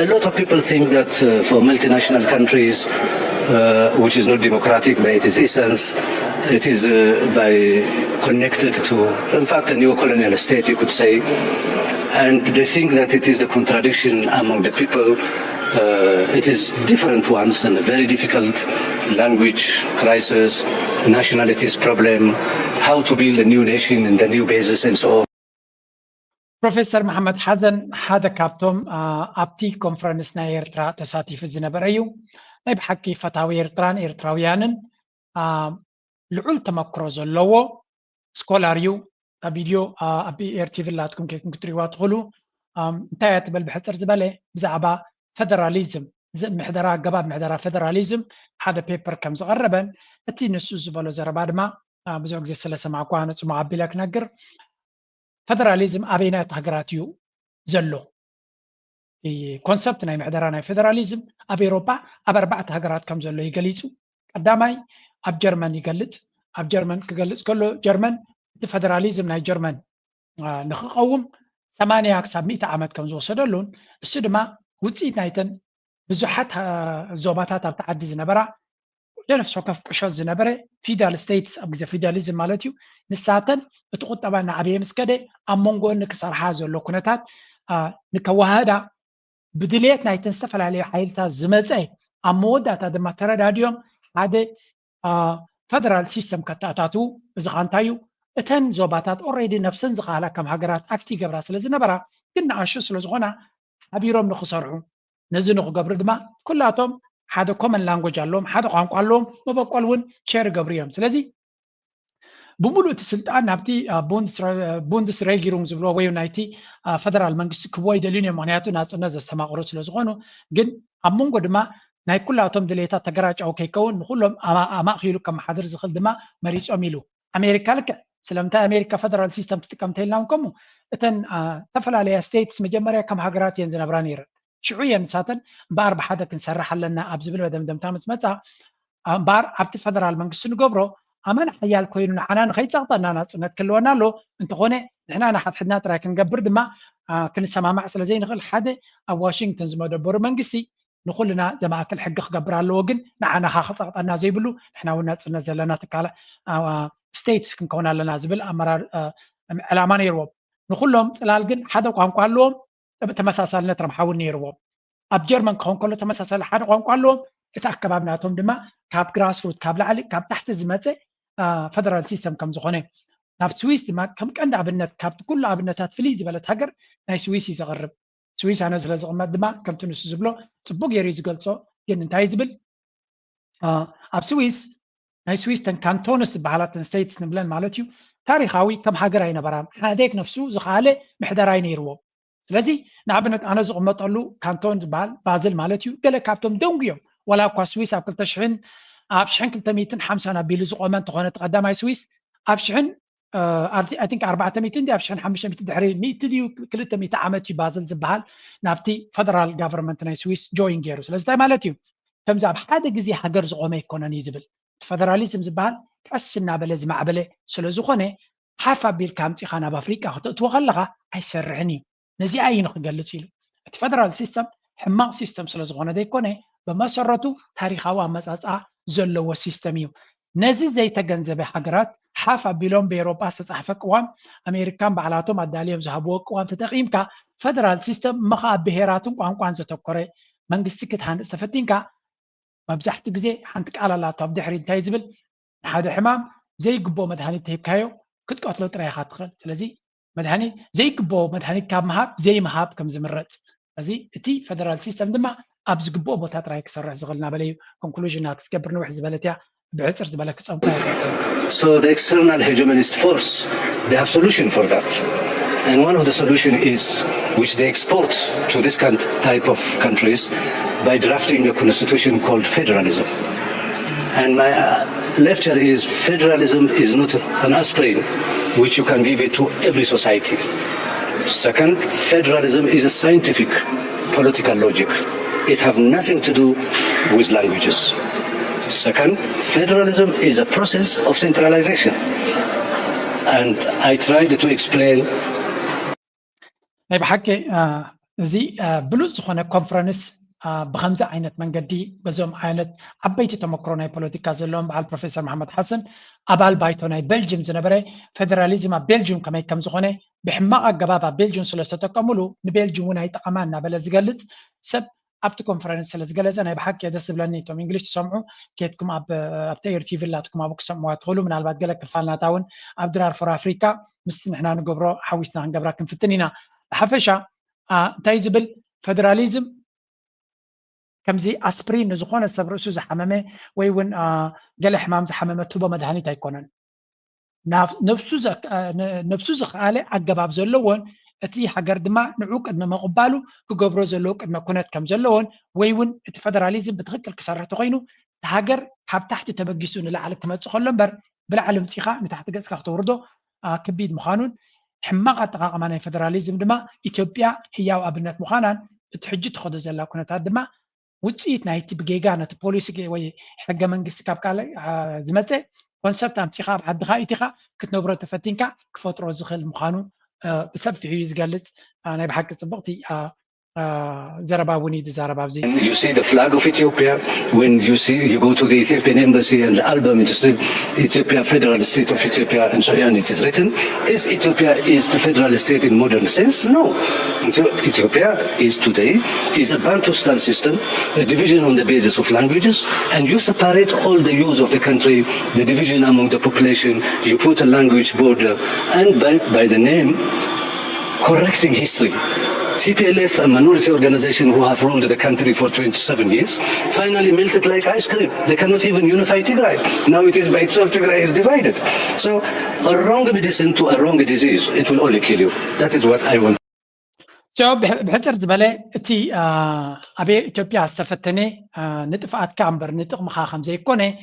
a lot of people think that for multinational countries, which is not democratic by its essence, it is connected to, in fact, a neo-colonial state, you could say. And they think that it is the contradiction among the people. It is different ones and a very difficult language crisis, nationalities problem, how to build a new nation and the new basis and so on. ፕሮፌሰር መሐመድ ሓዘን ሓደ ካብቶም ኣብቲ ኮንፈረንስ ናይ ኤርትራ ተሳቲፉ ዝነበረ እዩ ናይ ብሓቂ ፈታዊ ኤርትራን ኤርትራውያንን ልዑል ተመክሮ ዘለዎ ስኮላር እዩ ኣብ ቪድዮ ኣብ ኤርቲቪ ላትኩም ከይኩም ክትሪእዋ ትኽእሉ እንታይ እያ ትብል ብሕፅር ዝበለ ብዛዕባ ፌደራሊዝም ምሕደራ ኣገባብ ምሕደራ ፌደራሊዝም ሓደ ፔፐር ከም ዝቐረበን እቲ ንሱ ዝበሎ ዘረባ ድማ ብዙሕ ግዜ ስለሰማዕኳ ንፅሙቕ ኣቢለ ክነግር ፌደራሊዝም ኣበይናት ሃገራት እዩ ዘሎ ኮንሰፕት ናይ ምሕደራ ናይ ፌደራሊዝም ኣብ ኤውሮፓ ኣብ 4 ሃገራት ከም ዘሎ ይገሊጹ ቀዳማይ ኣብ ጀርመን ይገልጽ ኣብ ጀርመን ክገልጽ ከሎ ጀርመን እቲ ፌደራሊዝም ናይ ጀርመን ንኽቐውም 80 ክሳብ 100 ዓመት ከም ዝወሰደሉን እሱ ድማ ውፅኢት ናይተን ብዙሓት ዞባታት ኣብ ተዓዲ ዝነበራ ለነፍስ ወከፍ ቅሾት ዝነበረ ፊዳል ስቴትስ ኣብ ግዜ ፊዳሊዝም ማለት እዩ ንሳተን እቲ ቁጠባ ንዓበየ ምስ ከደ ኣብ መንጎአን ክሰርሓ ዘሎ ኩነታት ንከዋህዳ ብድልየት ናይተን ዝተፈላለዩ ሓይልታት ዝመፀ ኣብ መወዳእታ ድማ ተረዳድዮም ሓደ ፌደራል ሲስተም ከተኣታትው እዚ ኸ እንታይ እዩ እተን ዞባታት ኦልሬዲ ነፍሰን ዝኸኣላ ከም ሃገራት ኣክቲ ገብራ ስለ ዝነበራ ግን ንኣሹ ስለ ዝኾና ሓቢሮም ንኽሰርሑ ነዚ ንኽገብሩ ድማ ኩላቶም ሓደ ኮመን ላንጉጅ ኣለዎም ሓደ ቋንቋ ኣለዎም መበቆል እውን ሼር ገብሩ እዮም ስለዚ ብሙሉእ እቲ ስልጣን ናብቲ ቡንድስ ሬጊሩም ዝብልዎ ወይ ናይቲ ፌደራል መንግስቲ ክብዎ ይደልዩን እዮም ምክንያቱ ናፅነት ዘስተማቕሩ ስለ ዝኾኑ ግን ኣብ መንጎ ድማ ናይ ኩላቶም ድሌታት ተገራጫው ከይከውን ንኩሎም ኣማኺሉ ከመሓድር ዝኽእል ድማ መሪፆም ኢሉ ኣሜሪካ ልክዕ ስለምንታይ ኣሜሪካ ፌደራል ሲስተም ትጥቀም እንተኢልና ከምኡ እተን ዝተፈላለያ ስቴትስ መጀመርያ ከም ሃገራት እየን ዝነብራ ነይረን ሽዑ እየን ንሳተን እምበኣር ብሓደ ክንሰርሕ ኣለና ኣብ ዝብል መደምደምታ ምስ መፃ እምበኣር ኣብቲ ፌደራል መንግስቲ ንገብሮ ኣመን ሓያል ኮይኑ ንዓና ንኸይፀቕጠና ናፅነት ክህልወና ኣሎ እንተኾነ ንሕና ንሓትሕድና ጥራይ ክንገብር ድማ ክንሰማማዕ ስለ ዘይንኽእል ሓደ ኣብ ዋሽንግተን ዝመደበሩ መንግስቲ ንኩልና ዘማእከል ሕጊ ክገብር ኣለዎ ግን ንዓናኻ ክፀቕጠና ዘይብሉ ንሕና እውን ናፅነት ዘለና ትካላ ስቴትስ ክንከውን ኣለና ዝብል ኣመራር ዕላማ ነይርዎም ንኩሎም ፅላል ግን ሓደ ቋንቋ ኣለዎም ተመሳሳልነት ረምሓውን ነይርዎም ኣብ ጀርመን ክኸውን ከሎ ተመሳሳሊ ሓደ ቋንቋ ኣለዎም እቲ ኣከባቢ ናቶም ድማ ካብ ግራስሩት ካብ ላዕሊ ካብ ታሕቲ ዝመፀ ፌደራል ሲስተም ከም ዝኾነ ናብ ስዊስ ድማ ከም ቀንዲ ኣብነት ካብቲ ኩሉ ኣብነታት ፍልይ ዝበለት ሃገር ናይ ስዊስ እዩ ዘቕርብ ስዊስ ኣነ ስለ ዝቕመጥ ድማ ከምቲ ንሱ ዝብሎ ፅቡቅ ጌሩ ዝገልፆ ግን እንታይ ዝብል ኣብ ስዊስ ናይ ስዊስ ተን ካንቶንስ ዝበሃላተን ስቴትስ ንብለን ማለት እዩ ታሪኻዊ ከም ሃገር ኣይነበራን ሓደክ ነፍሱ ዝኸኣለ ምሕደራይ ነይርዎ ስለዚ ንኣብነት ኣነ ዝቕመጠሉ ካንቶን ዝበሃል ባዝል ማለት እዩ ገለ ካብቶም ደንጉ እዮም ወላ እኳ ስዊስ ኣብ 1250 ኣቢሉ ዝቆመ እንተኾነ ተቐዳማይ ስዊስ ኣብ 400 ኣብ 500 ድሕሪ 100 ድዩ 200 ዓመት እዩ ባዝል ዝበሃል ናብቲ ፌደራል ጋቨርንመንት ናይ ስዊስ ጆይን ገይሩ ስለዚ እንታይ ማለት እዩ ከምዚ ኣብ ሓደ ግዜ ሃገር ዝቆመ ይኮነን እዩ ዝብል እቲ ፌደራሊዝም ዝበሃል ቀስ እናበለ ዝማዕበለ ስለ ዝኾነ ሓፍ ኣቢልካ ኣምፂኻ ናብ ኣፍሪቃ ክትእትዎ ከለኻ ኣይሰርሕን እዩ ነዚኣ እዩ ንክገልፅ ኢሉ እቲ ፌደራል ሲስተም ሕማቕ ሲስተም ስለ ዝኾነ ዘይኮነ ብመሰረቱ ታሪኻዊ ኣመፃፅኣ ዘለዎ ሲስተም እዩ ነዚ ዘይተገንዘበ ሃገራት ሓፍ ኣቢሎም ብኤውሮጳ ዝተፃሕፈ ቅዋም ኣሜሪካን ባዕላቶም ኣዳልዮም ዝሃብዎ ቅዋም ተጠቒምካ ፌደራል ሲስተም እመኻ ኣብ ብሄራትን ቋንቋን ዘተኮረ መንግስቲ ክትሃንፅ ተፈቲንካ መብዛሕትኡ ግዜ ሓንቲ ቃል ኣላቶ ኣብ ድሕሪ እንታይ ዝብል ንሓደ ሕማም ዘይግብኦ መድሃኒት ተሂብካዮ ክትቀትሎ ጥራይካ ትኽእል ስለዚ መድሃኒት ዘይግብኦ መድሃኒት ካብ ምሃብ ዘይምሃብ ከም ዝምረፅ ስለዚ እቲ ፌደራል ሲስተም ድማ ኣብ ዝግብኦ ቦታ ጥራይ ክሰርሕ ዝኽእል ናበለ እዩ ኮንክሉዥና ክትገብር ንውሕ ዝበለት እያ ብዕፅር ዝበለ ክፀምካ So the external hegemonist force, they have solution for that. And one of the solution is, which they export to this type of countries by drafting a constitution called federalism. And my lecture is federalism is not an aspirin which you can give it to every society. Second, federalism is a scientific political logic. It have nothing to do with languages. Second, federalism is a process of centralization. And I tried to explain. ናይ ብሓቂ እዚ ብሉፅ ዝኾነ ኮንፈረንስ ብከምዚ ዓይነት መንገዲ በዞም ዓይነት ዓበይቲ ተመክሮ ናይ ፖለቲካ ዘለዎም በዓል ፕሮፌሰር መሐመድ ሓሰን ኣባል ባይቶ ናይ ቤልጅየም ዝነበረ ፌደራሊዝም ኣብ ቤልጅየም ከመይ ከም ዝኾነ ብሕማቕ ኣገባብ ኣብ ቤልጅየም ስለ ዝተጠቀሙሉ ንቤልጅየም እውን ኣይጠቐማ እናበለ ዝገልፅ ሰብ ኣብቲ ኮንፈረንስ ስለ ዝገለፀ ናይ ብሓቂ ደስ ዝብለኒ እቶም እንግሊሽ ትሰምዑ ኬትኩም ኣብ ቲቪ ላትኩም ኣብኡ ክሰምዑዋ ትኽእሉ ምናልባት ገለ ክፋልናታ እውን ኣብ ድራር ፎር ኣፍሪካ ምስ ንሕና ንገብሮ ሓዊስና ክንገብራ ክንፍትን ኢና ብሓፈሻ እንታይ ዝብል ፌደራሊዝም ከምዚ ኣስፕሪን ንዝኾነ ሰብ ርእሱ ዝሓመመ ወይ እውን ገለ ሕማም ዝሓመመ ትቦ መድሃኒት ኣይኮነን ነብሱ ዝኽኣለ ኣገባብ ዘለዎን እቲ ሃገር ድማ ንዑ ቅድሚ መቕባሉ ክገብሮ ዘለዎ ቅድመ ኩነት ከም ዘለዎን ወይ እውን እቲ ፌደራሊዝም ብትክክል ክሰርሕ ተኮይኑ እቲ ሃገር ካብ ታሕቲ ተበጊሱ ንላዕሊ ክመፅእ ከሎ እምበር ብላዕሊ ምፂኻ ንታሕቲ ገፅካ ክተውርዶ ከቢድ ምዃኑን ሕማቕ ኣጠቃቅማ ናይ ፌደራሊዝም ድማ ኢትዮጵያ ህያው ኣብነት ምዃናን እቲ ሕጂ ትኸዶ ዘላ ኩነታት ድማ ውፅኢት ናይቲ ብጌጋ ነቲ ፖሊሲ ወይ ሕገ መንግስቲ ካብ ካልእ ዝመፀ ኮንሰፕት ኣምፂኻ ኣብ ዓድኻ ኢቲኻ ክትነብሮ ተፈቲንካ ክፈጥሮ ዝኽእል ምዃኑ بسبب يزقلص أنا بحق صبغتي زربابوني زربابزي. You see the flag of Ethiopia when you go to the Ethiopian embassy and the album it is written Ethiopia Federal State of Ethiopia and so on. It is written is Ethiopia is a federal state in modern sense? No. So Ethiopia is today is a Bantustan system, a division on the basis of languages, and you separate all the use of the country, the division among the population. You put a language border, and by the name correcting history. TPLF, a minority organization who have ruled the country for 27 years, finally melted like ice cream. They cannot even unify Tigray. Now it is by itself Tigray is divided. So a wrong medicine to a wrong disease, it will only kill you. That is what I want. So بحتر زبالة تي أبي إثيوبيا استفتني نتفقات كامبر نتق مخاخم زي كونه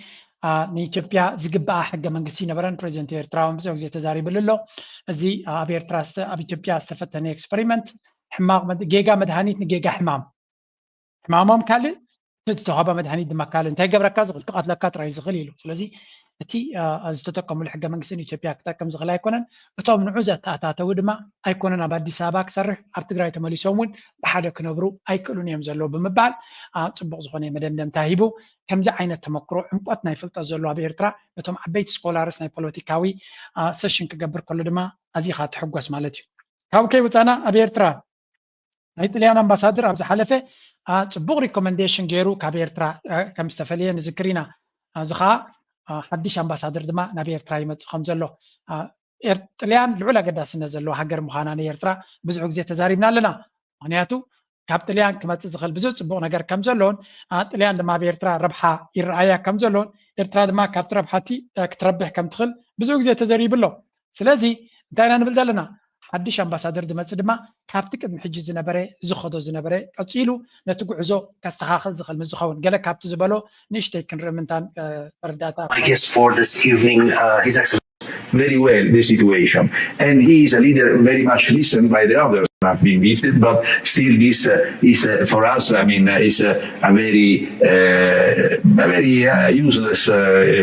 نيتوبيا زقبا حق منقسينا بران بريزنت إيرترا ومزوج زي تزاري بللو زي أبي إيرترا أبي إثيوبيا استفتني إكسبريمنت حماق جيجا مدهانيت نجيجا حمامهم كله تتوهبا مدهانيت دم كله انتهى قبل كاز قطع لكات رئيس غليلو سلزي تي أزتتكم الحاجة من قسني إثيوبيا كتاكم زغلا يكونن بتوم نعوزة تاتا ودما أيكونن أبدي سابق سرح أرتقرأ تملي سوون بحدا كنبرو أيكلون يمزلوا بمبال تبغ زخوني مدام تاهيبو كم زعينة تمكرو عمقتنا يفلت زلوا بيرترا بتوم عبيت سكولارس ناي بوليتيكاوي سيشن كجبر كل دما أزيخات حقوس مالتي كاو كي وتانا أبيرترا إيطاليان أمباسادر أبز حلفة تبغ ريكومنديشن جيرو كابيرترا كم استفليه نذكرنا زخا حدش أمباسادر دما نبيرترا يمت خمزلو إيطاليان العلا قداس نزلو حجر مخانان إيرترا بزعق زي تزاري من لنا معناته كابتليان كما تزخل بزوج تبغ نجار كمزلون إيطاليان دما بيرترا ربحة الرعاية كمزلون إيرترا دما كابت ربحتي كتربح كم تخل بزوج زي تزاري بلو سلازي داينا نبلد لنا حدش أمباسادر دمت دما كابتك محجز زنبرة زخدو زنبرة أتصيلو نتقعزو كاستخاخل زخل مزخون قالك كابت زبالو نشتي كن رمنتان برداتا. I guess for this evening His Excellency very well the situation, and he is a leader very much listened by the others have been gifted, but still this is for us, I mean, is a very useless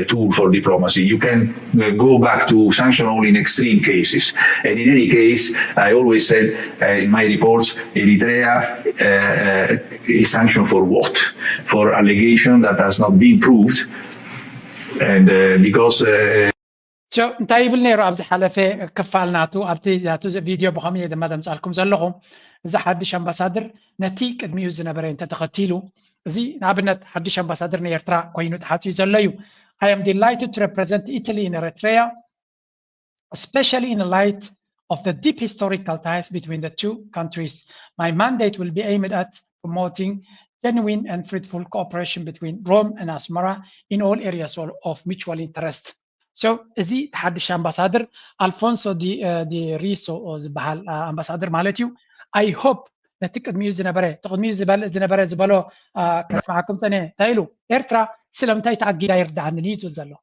tool for diplomacy. You can go back to sanction only in extreme cases, and in any case, I always said in my reports, Eritrea is sanctioned for what? For allegation that has not been proved, and because. شو انتهي بالنيرو أبز حلفة كفالناتو أبتي ذاتو فيديو بخمية دم مدام سألكم زلهم إذا حدش أمباسادر نتيك أدميو زنبرين تتقتلوا زي نابنت حدش أمباسادر نيرترا كوينو تحاتي زليو. I am delighted to represent Italy in Eritrea, especially in light of the deep historical ties between the two countries. My mandate will be aimed at promoting genuine and fruitful cooperation between Rome and Asmara in all areas of mutual interest. So زي تحدش أمباسادر ألفونسو دي ريسو زبال أمباسادر مالتيو I hope نتكد ميوز زنبرة تقد ميوز زنبرة زبالو كسمعكم سنة تايلو إيرترا سلامتاي تعجي لا يرد عن نيز وزلو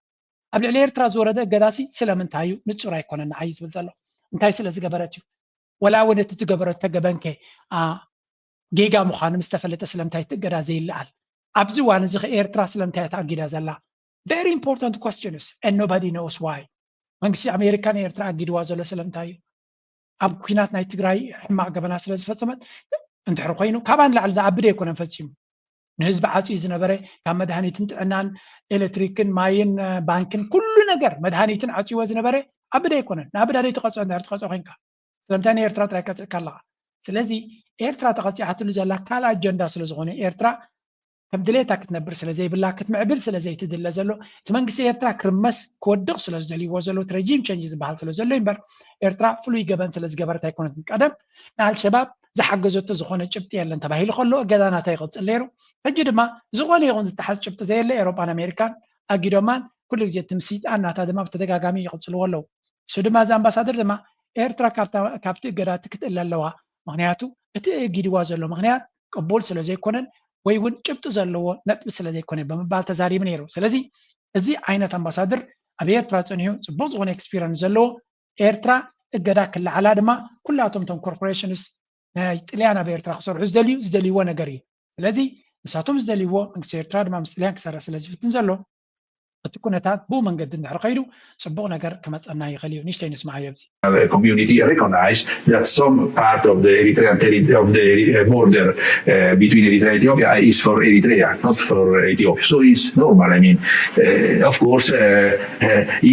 قبل على إيرترا زورة ده قداسي سلامتايو نتشرا يكون عايز وزلو انتاي سلا زجبرتيو ولا ود تتجبرت تجبنك جيجا مخان مستفلت سلامتاي تجرا زي اللعل أبزوان زخ إيرترا سلامتاي تعجي لا زلا. Very important questions and nobody knows why. መንግስቲ ኣሜሪካን ኤርትራ ኣጊድዋ ዘሎ ስለምንታይ እዩ ኣብ ኩናት ናይ ትግራይ ሕማቅ ገበና ስለ ዝፈጸመት እንድሕር ኮይኑ ካባን ላዕሊ ዝዓብደ ኣይኮነን ፈጺሙ ንህዝቢ ዓፅዩ ዝነበረ ካብ መድሃኒትን ጥዕናን ኤሌክትሪክን ማይን ባንክን ኩሉ ነገር መድሃኒትን ዓፅይዎ ዝነበረ ዓብደ ኣይኮነን ንኣብዳደይ ተቐፅዖ እንድሕር ተቐፅዖ ኮንካ ስለምንታይ ንኤርትራ ጥራይ ቀፅዕካ ኣለካ ስለዚ ኤርትራ ተቐፂዓትሉ ዘላ ካልእ ኣጀንዳ ስለ ዝኾነ ኤርትራ ከም ድሌታ ክትነብር ስለ ዘይብላ ክትምዕብል ስለ ዘይትድለ ዘሎ እቲ መንግስቲ ኤርትራ ክርመስ ክወድቕ ስለ ዝደልይዎ ዘሎ ረጂም ቸንጅ ዝበሃል ስለ ዘሎ እምበር ኤርትራ ፍሉይ ገበን ስለ ዝገበረት ኣይኮነትን ቀደም ንኣልሸባብ ዝሓገዘቶ ዝኾነ ጭብጢ የለን ተባሂሉ ከሎ ገዳናታ ይቕፅል ነይሩ ሕጂ ድማ ዝኾነ ይኹን ዝተሓዝ ጭብጢ ዘየለ ኤውሮፓን ኣሜሪካን ኣጊዶማን ኩሉ ግዜ ትምሲጥ ኣናታ ድማ ብተደጋጋሚ ይቕፅልዎ ኣለዉ እሱ ድማ እዚ ኣምባሳደር ድማ ኤርትራ ካብቲ እገዳቲ ክትእለ ኣለዋ ምክንያቱ እቲ እጊድዋ ዘሎ ምክንያት ቅቡል ስለ ዘይኮነን ወይ እውን ጭብጢ ዘለዎ ነጥቢ ስለ ዘይኮነ ብምባል ተዛሪቡ ነይሩ ስለዚ እዚ ዓይነት ኣምባሳደር ኣብ ኤርትራ ፀኒሑ ፅቡቅ ዝኾነ ኤክስፒሪየንስ ዘለዎ ኤርትራ እገዳ ክለዓላ ድማ ኩላቶም ቶም ኮርፖሬሽንስ ናይ ጥልያን ኣብ ኤርትራ ክሰርሑ ዝደልይዎ ነገር እዩ ስለዚ ንሳቶም ዝደልይዎ መንግስቲ ኤርትራ ድማ ምስ ጥልያን ክሰርሕ ስለ ዝፍትን ዘሎ እቲ ኩነታት ብኡ መንገዲ እንድሕር ከይዱ ፅቡቅ ነገር ክመፀና ይኽእል እዩ ንሽተይ ንስማዕ ኣብዚ community recognize that some part of the Eritrean border between Eritrea and Ethiopia is for Eritrea, not for Ethiopia. So it's normal. I mean, of course,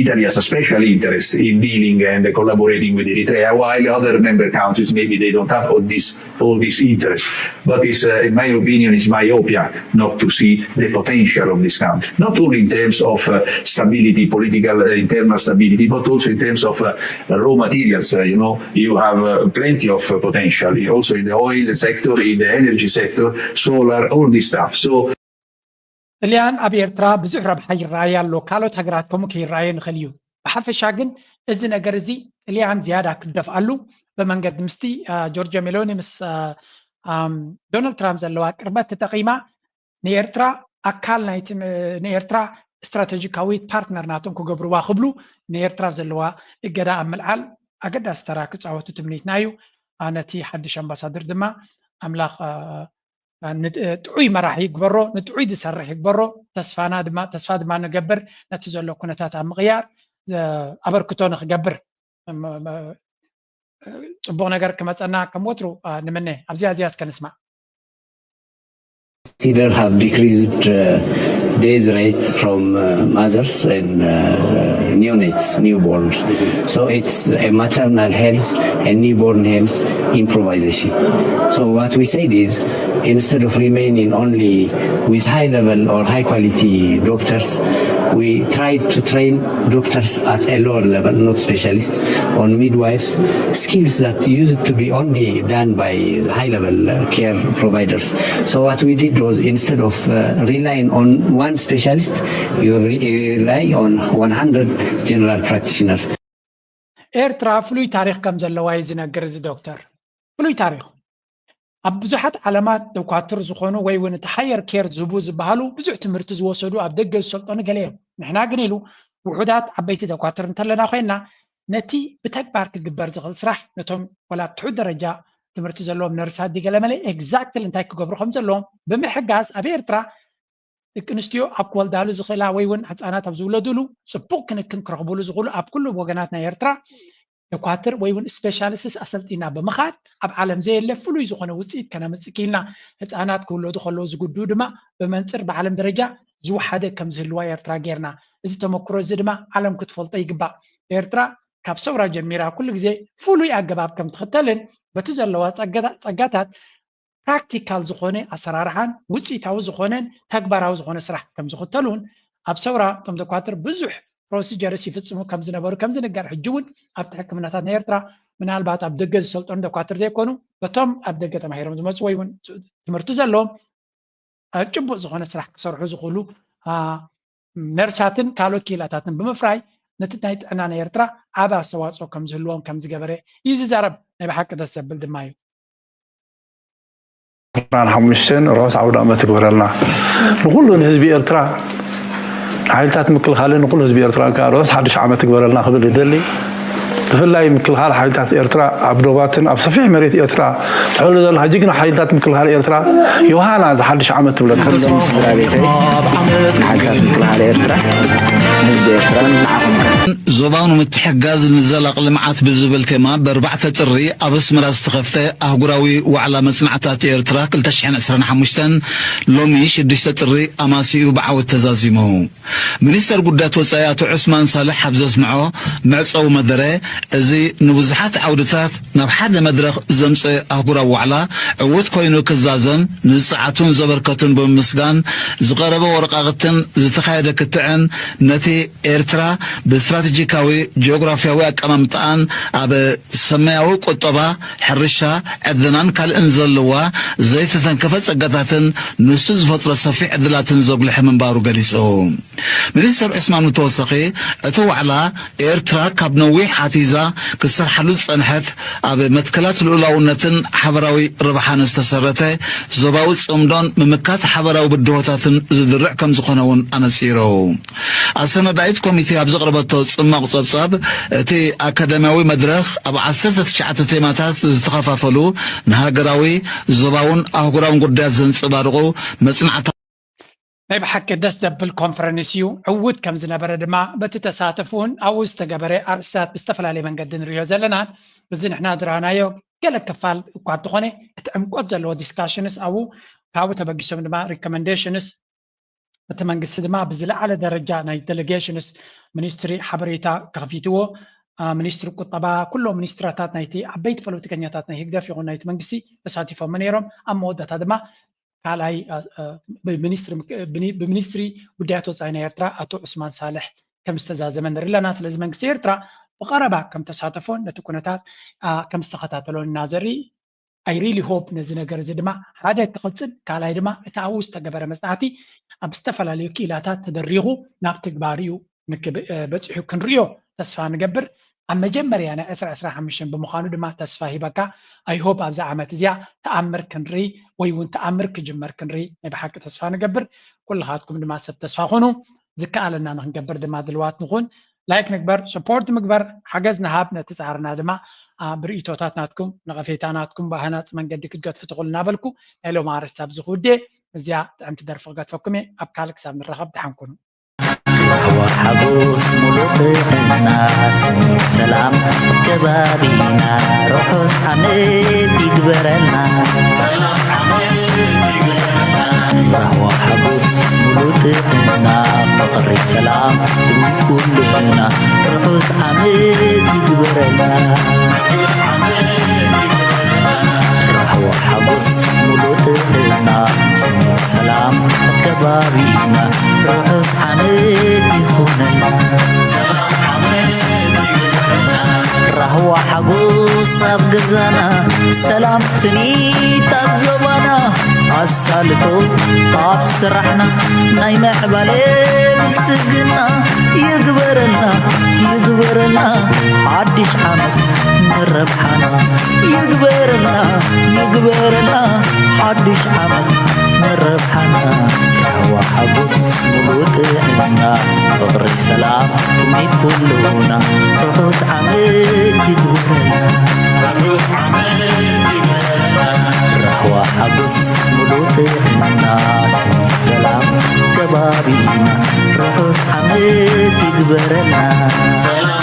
Italy has a special interest in dealing and collaborating with Eritrea, while other member countries maybe they don't have all this interest. But it's, in my opinion, it's myopia not to see the potential of this country, not only in terms of stability, political internal stability, but also in terms of raw materials. You have plenty of potential also in the oil sector, in the energy sector, solar, all this stuff. So ጥልያን ኣብ ኤርትራ ብዙሕ ረብሓ ይረኣይ ኣሎ ካልኦት ሃገራት ከምኡ ከይረኣየ ንኽእል እዩ ብሓፈሻ ግን እዚ ነገር እዚ ጥልያን ዝያዳ ክደፍኣሉ ብመንገዲ ምስቲ ጆርጅ ሜሎኒ ምስ ዶናልድ ትራምፕ ዘለዋ ቅርበት ተጠቂማ ንኤርትራ ኣካል ናይቲ ንኤርትራ استراتيجيكاوي بارتنر ناتهم كجبروا خبلو نيرترا زلوا الجدا أملعل أجدا استراك تعوتو تمنيت نايو أنا تي حدش أمباسادر دما أملاخ تعوي مراح يكبرو نتعوي دي سرح يكبرو تسفاد ما نجبر نتزلو كنتات عم غيار أبركتون خجبر صبونا جر كم أنا كم وترو نمنه أبزي كان اسمع Consider have decreased days rate from mothers and neonates, newborns. So it's a maternal health and newborn health improvisation. So what we said is, instead of remaining only with high level or high quality doctors, we tried to train doctors at a lower level, not specialists, on midwives, skills that used to be only done by high level care providers. So what we did was, instead of relying on one specialist, you rely on 100 general practitioners. ኤርትራ ፍሉይ ታሪክ ከም ዘለዋ ይዝነገር እዚ ዶክተር ፍሉይ ታሪክ ኣብ ብዙሓት ዓለማት ደኳትር ዝኾኑ ወይ እውን እቲ ሃየር ኬር ዝህቡ ዝበሃሉ ብዙሕ ትምህርቲ ዝወሰዱ ኣብ ደገ ዝሰልጠኑ ገለ እዮም ንሕና ግን ኢሉ ውሑዳት ዓበይቲ ደኳትር እንተለና ኮይና ነቲ ብተግባር ክግበር ዝኽእል ስራሕ ነቶም ወላ ትሑት ደረጃ ትምህርቲ ዘለዎም ነርሳት ዲገለመለ ኤግዛክትሊ እንታይ ክገብሩ ከም ዘለዎም ብምሕጋዝ ኣብ ኤርትራ ደቂ ኣንስትዮ ኣብ ክወልዳሉ ዝኽእላ ወይ እውን ህፃናት ኣብ ዝውለድሉ ፅቡቅ ክንክን ክረኽብሉ ዝኽእሉ ኣብ ኩሉ ወገናት ናይ ኤርትራ ደኳትር ወይ እውን ስፔሻሊስትስ ኣሰልጢና ብምኻድ ኣብ ዓለም ዘየለ ፍሉይ ዝኾነ ውፅኢት ከነምፅእ ክኢልና ህፃናት ክውለዱ ከለዉ ዝግድኡ ድማ ብመንፅር ብዓለም ደረጃ ዝወሓደ ከም ዝህልዋ ኤርትራ ጌርና እዚ ተመክሮ እዚ ድማ ዓለም ክትፈልጦ ይግባእ ኤርትራ ካብ ሰውራ ጀሚራ ኩሉ ግዜ ፍሉይ ኣገባብ ከም ትኽተልን በቲ ዘለዋ ፀጋታት ፕራክቲካል ዝኾነ ኣሰራርሓን ውፅኢታዊ ዝኾነን ተግባራዊ ዝኾነ ስራሕ ከም ዝኽተሉን ኣብ ሰውራ እቶም ደኳትር ብዙሕ ፕሮሲጀርስ ይፍፅሙ ከም ዝነበሩ ከም ዝንገር ሕጂ እውን ኣብቲ ሕክምናታት ናይ ኤርትራ ምናልባት ኣብ ደገ ዝሰልጠኑ ደኳትር ዘይኮኑ በቶም ኣብ ደገ ተማሂሮም ዝመፁ ወይ እውን ትምህርቲ ዘለዎም ጭቡጥ ዝኾነ ስራሕ ክሰርሑ ዝኽእሉ ነርሳትን ካልኦት ክኢላታትን ብምፍራይ ነቲ ናይ ጥዕና ናይ ኤርትራ ዓብ ኣስተዋፅኦ ከም ዝህልዎም ከም ዝገበረ እዩ ዝዛረብ ናይ ብሓቂ ደስ ዘብል ድማ እዩ ሓሙሽተን ርሑስ ዓውደ ዓመት ትግበረልና ንኩሉ ንህዝቢ ኤርትራ ሓይልታት ምክልኻልን ንኩሉ ህዝቢ ኤርትራ ከዓ ርሑስ ሓድሽ ዓመት ትግበረልና ክብል ይደሊ ብፍላይ ምክልኻል ሓይልታት ኤርትራ ኣብ ዶባትን ኣብ ሰፊሕ መሬት ኤርትራ ትሕሉ ዘለካ ጅግና ሓይልታት ምክልኻል ኤርትራ ዮሃና ዝሓድሽ ዓመት ትብለና ሓይልታት ምክልኻል ኤርትራ حزب إيرترا زبان متحجز نزلق لمعات بالزبل كما بربعة تري أبس مراس تخفته أهجراوي وعلى مصنعات إيرترا كل تشحن أسرنا حمشتن لوميش الدش تري أماسي وبعو التزازيمه منستر قدات وصايات عثمان صالح حبزز معه معصو مدري زي نوزحات عودتات نبحد مدرخ زمس أهجراو وعلى عود كوينو كزازم نسعتون زبركتون بمسجان زغربة ورقاقتن زتخايدة كتعن نتي إيرترا باستراتيجيكاوي جغرافياوي أقاممتان أب سماوي قطبة حرشة عدنان كالإنزلوا زيت تنكفت أقاتاتن نسوز فترة صفيح عدلاتن زوبلح من بارو قليسو منستر عثمان متوسقي أتو على إيرترا كابنوي حاتيزا كسر حلوز أنحث أب متكلات الأولونتن حبراوي ربحان استسرته زباوز أمدون ممكات حبراوي بالدوتاتن زدرع كم زخونون أنسيرو أسنا دايت كوميتي أبزغ ربطو صمق صبصاب تي أكاديميوي مدرخ أبو عساسة تشعة تيماتات استخفافلو نهاجراوي زباون أهجراون قدات زنصبارغو مصنعة ناي بحق دس دبل كونفرنسيو عود كم زنبر دما بتتساتفون أو استجبري أرسات بستفلالي من قدن ريو زلنا بزين إحنا درانايو قالت كفال وقعد تغني اتعمقوا زلوا ديسكاشنس أو كاو تبقيسهم دما ريكومنديشنس بتمنقص دما بزلا على درجة ناي ديليجيشنس منستري حبريتا كافيتو منستر قطبا كله منستراتات نايتي عبيت بوليتيكانياتات ناي يقدر في نايت منقسي بساتيفو منيرم أما ودت هذا كالاي بمنستري بدايته زينا إيرترا أتو عثمان صالح كم استزازمن رلا ناس لازم منقسي إيرترا بقربا كم تساتفون نتكونتات كم استخطاتلون النازري I really hope نزنا جرز دما هذا تقصد كالاي دما تعوز تجبر مصلحتي أبستفعل على كيلاتات تدريغو نابتك باريو بتحو كنريو تسفى نجبر أما جمر يعني أسرع حمشين بمخانو دما تسفى بكا I hope أبزع عمت زيا تأمر كنري ويون تأمر كجمر كنري نبحق تسفى نجبر كل هاتكم دما سب تسفى خونو زكاء لنا نجبر دما دلوات نخون لايك نكبر سبورت مكبر حجزنا هابنا تسعرنا دما بريتوتاتناتكم نغفيتاناتكم بهنات من قد كنت فتقول نابلكو إلو ما رستاب زخودي زيا أنت درف قد فكمي أبكالك سام الرغب دحنكم وحبوس ملوك الناس سلام كبابينا روحوس حميد يقبرنا سلام حميد يقبرنا وحبوس ملوك الناس فقري سلام كلنا روحوس حميد يقبرنا وحبوس ملوك الناس سلام كبابينا روحوس حميد يخوننا سلام حميد يخوننا رهوة حبوس أبقزنا سلام سنيت أبزبنا أسالتو طاب سرحنا نايم حبالي بلتقنا يقبرنا عدش حمد نربحنا يقبرنا عدش حمد نربحنا رهوة حبوس ملوطنا فغري سلام ميت كلنا روحوس عميد يقبرنا رهوة حبوس ملوطنا سلام كبابينا روحوس عميد يقبرنا سلام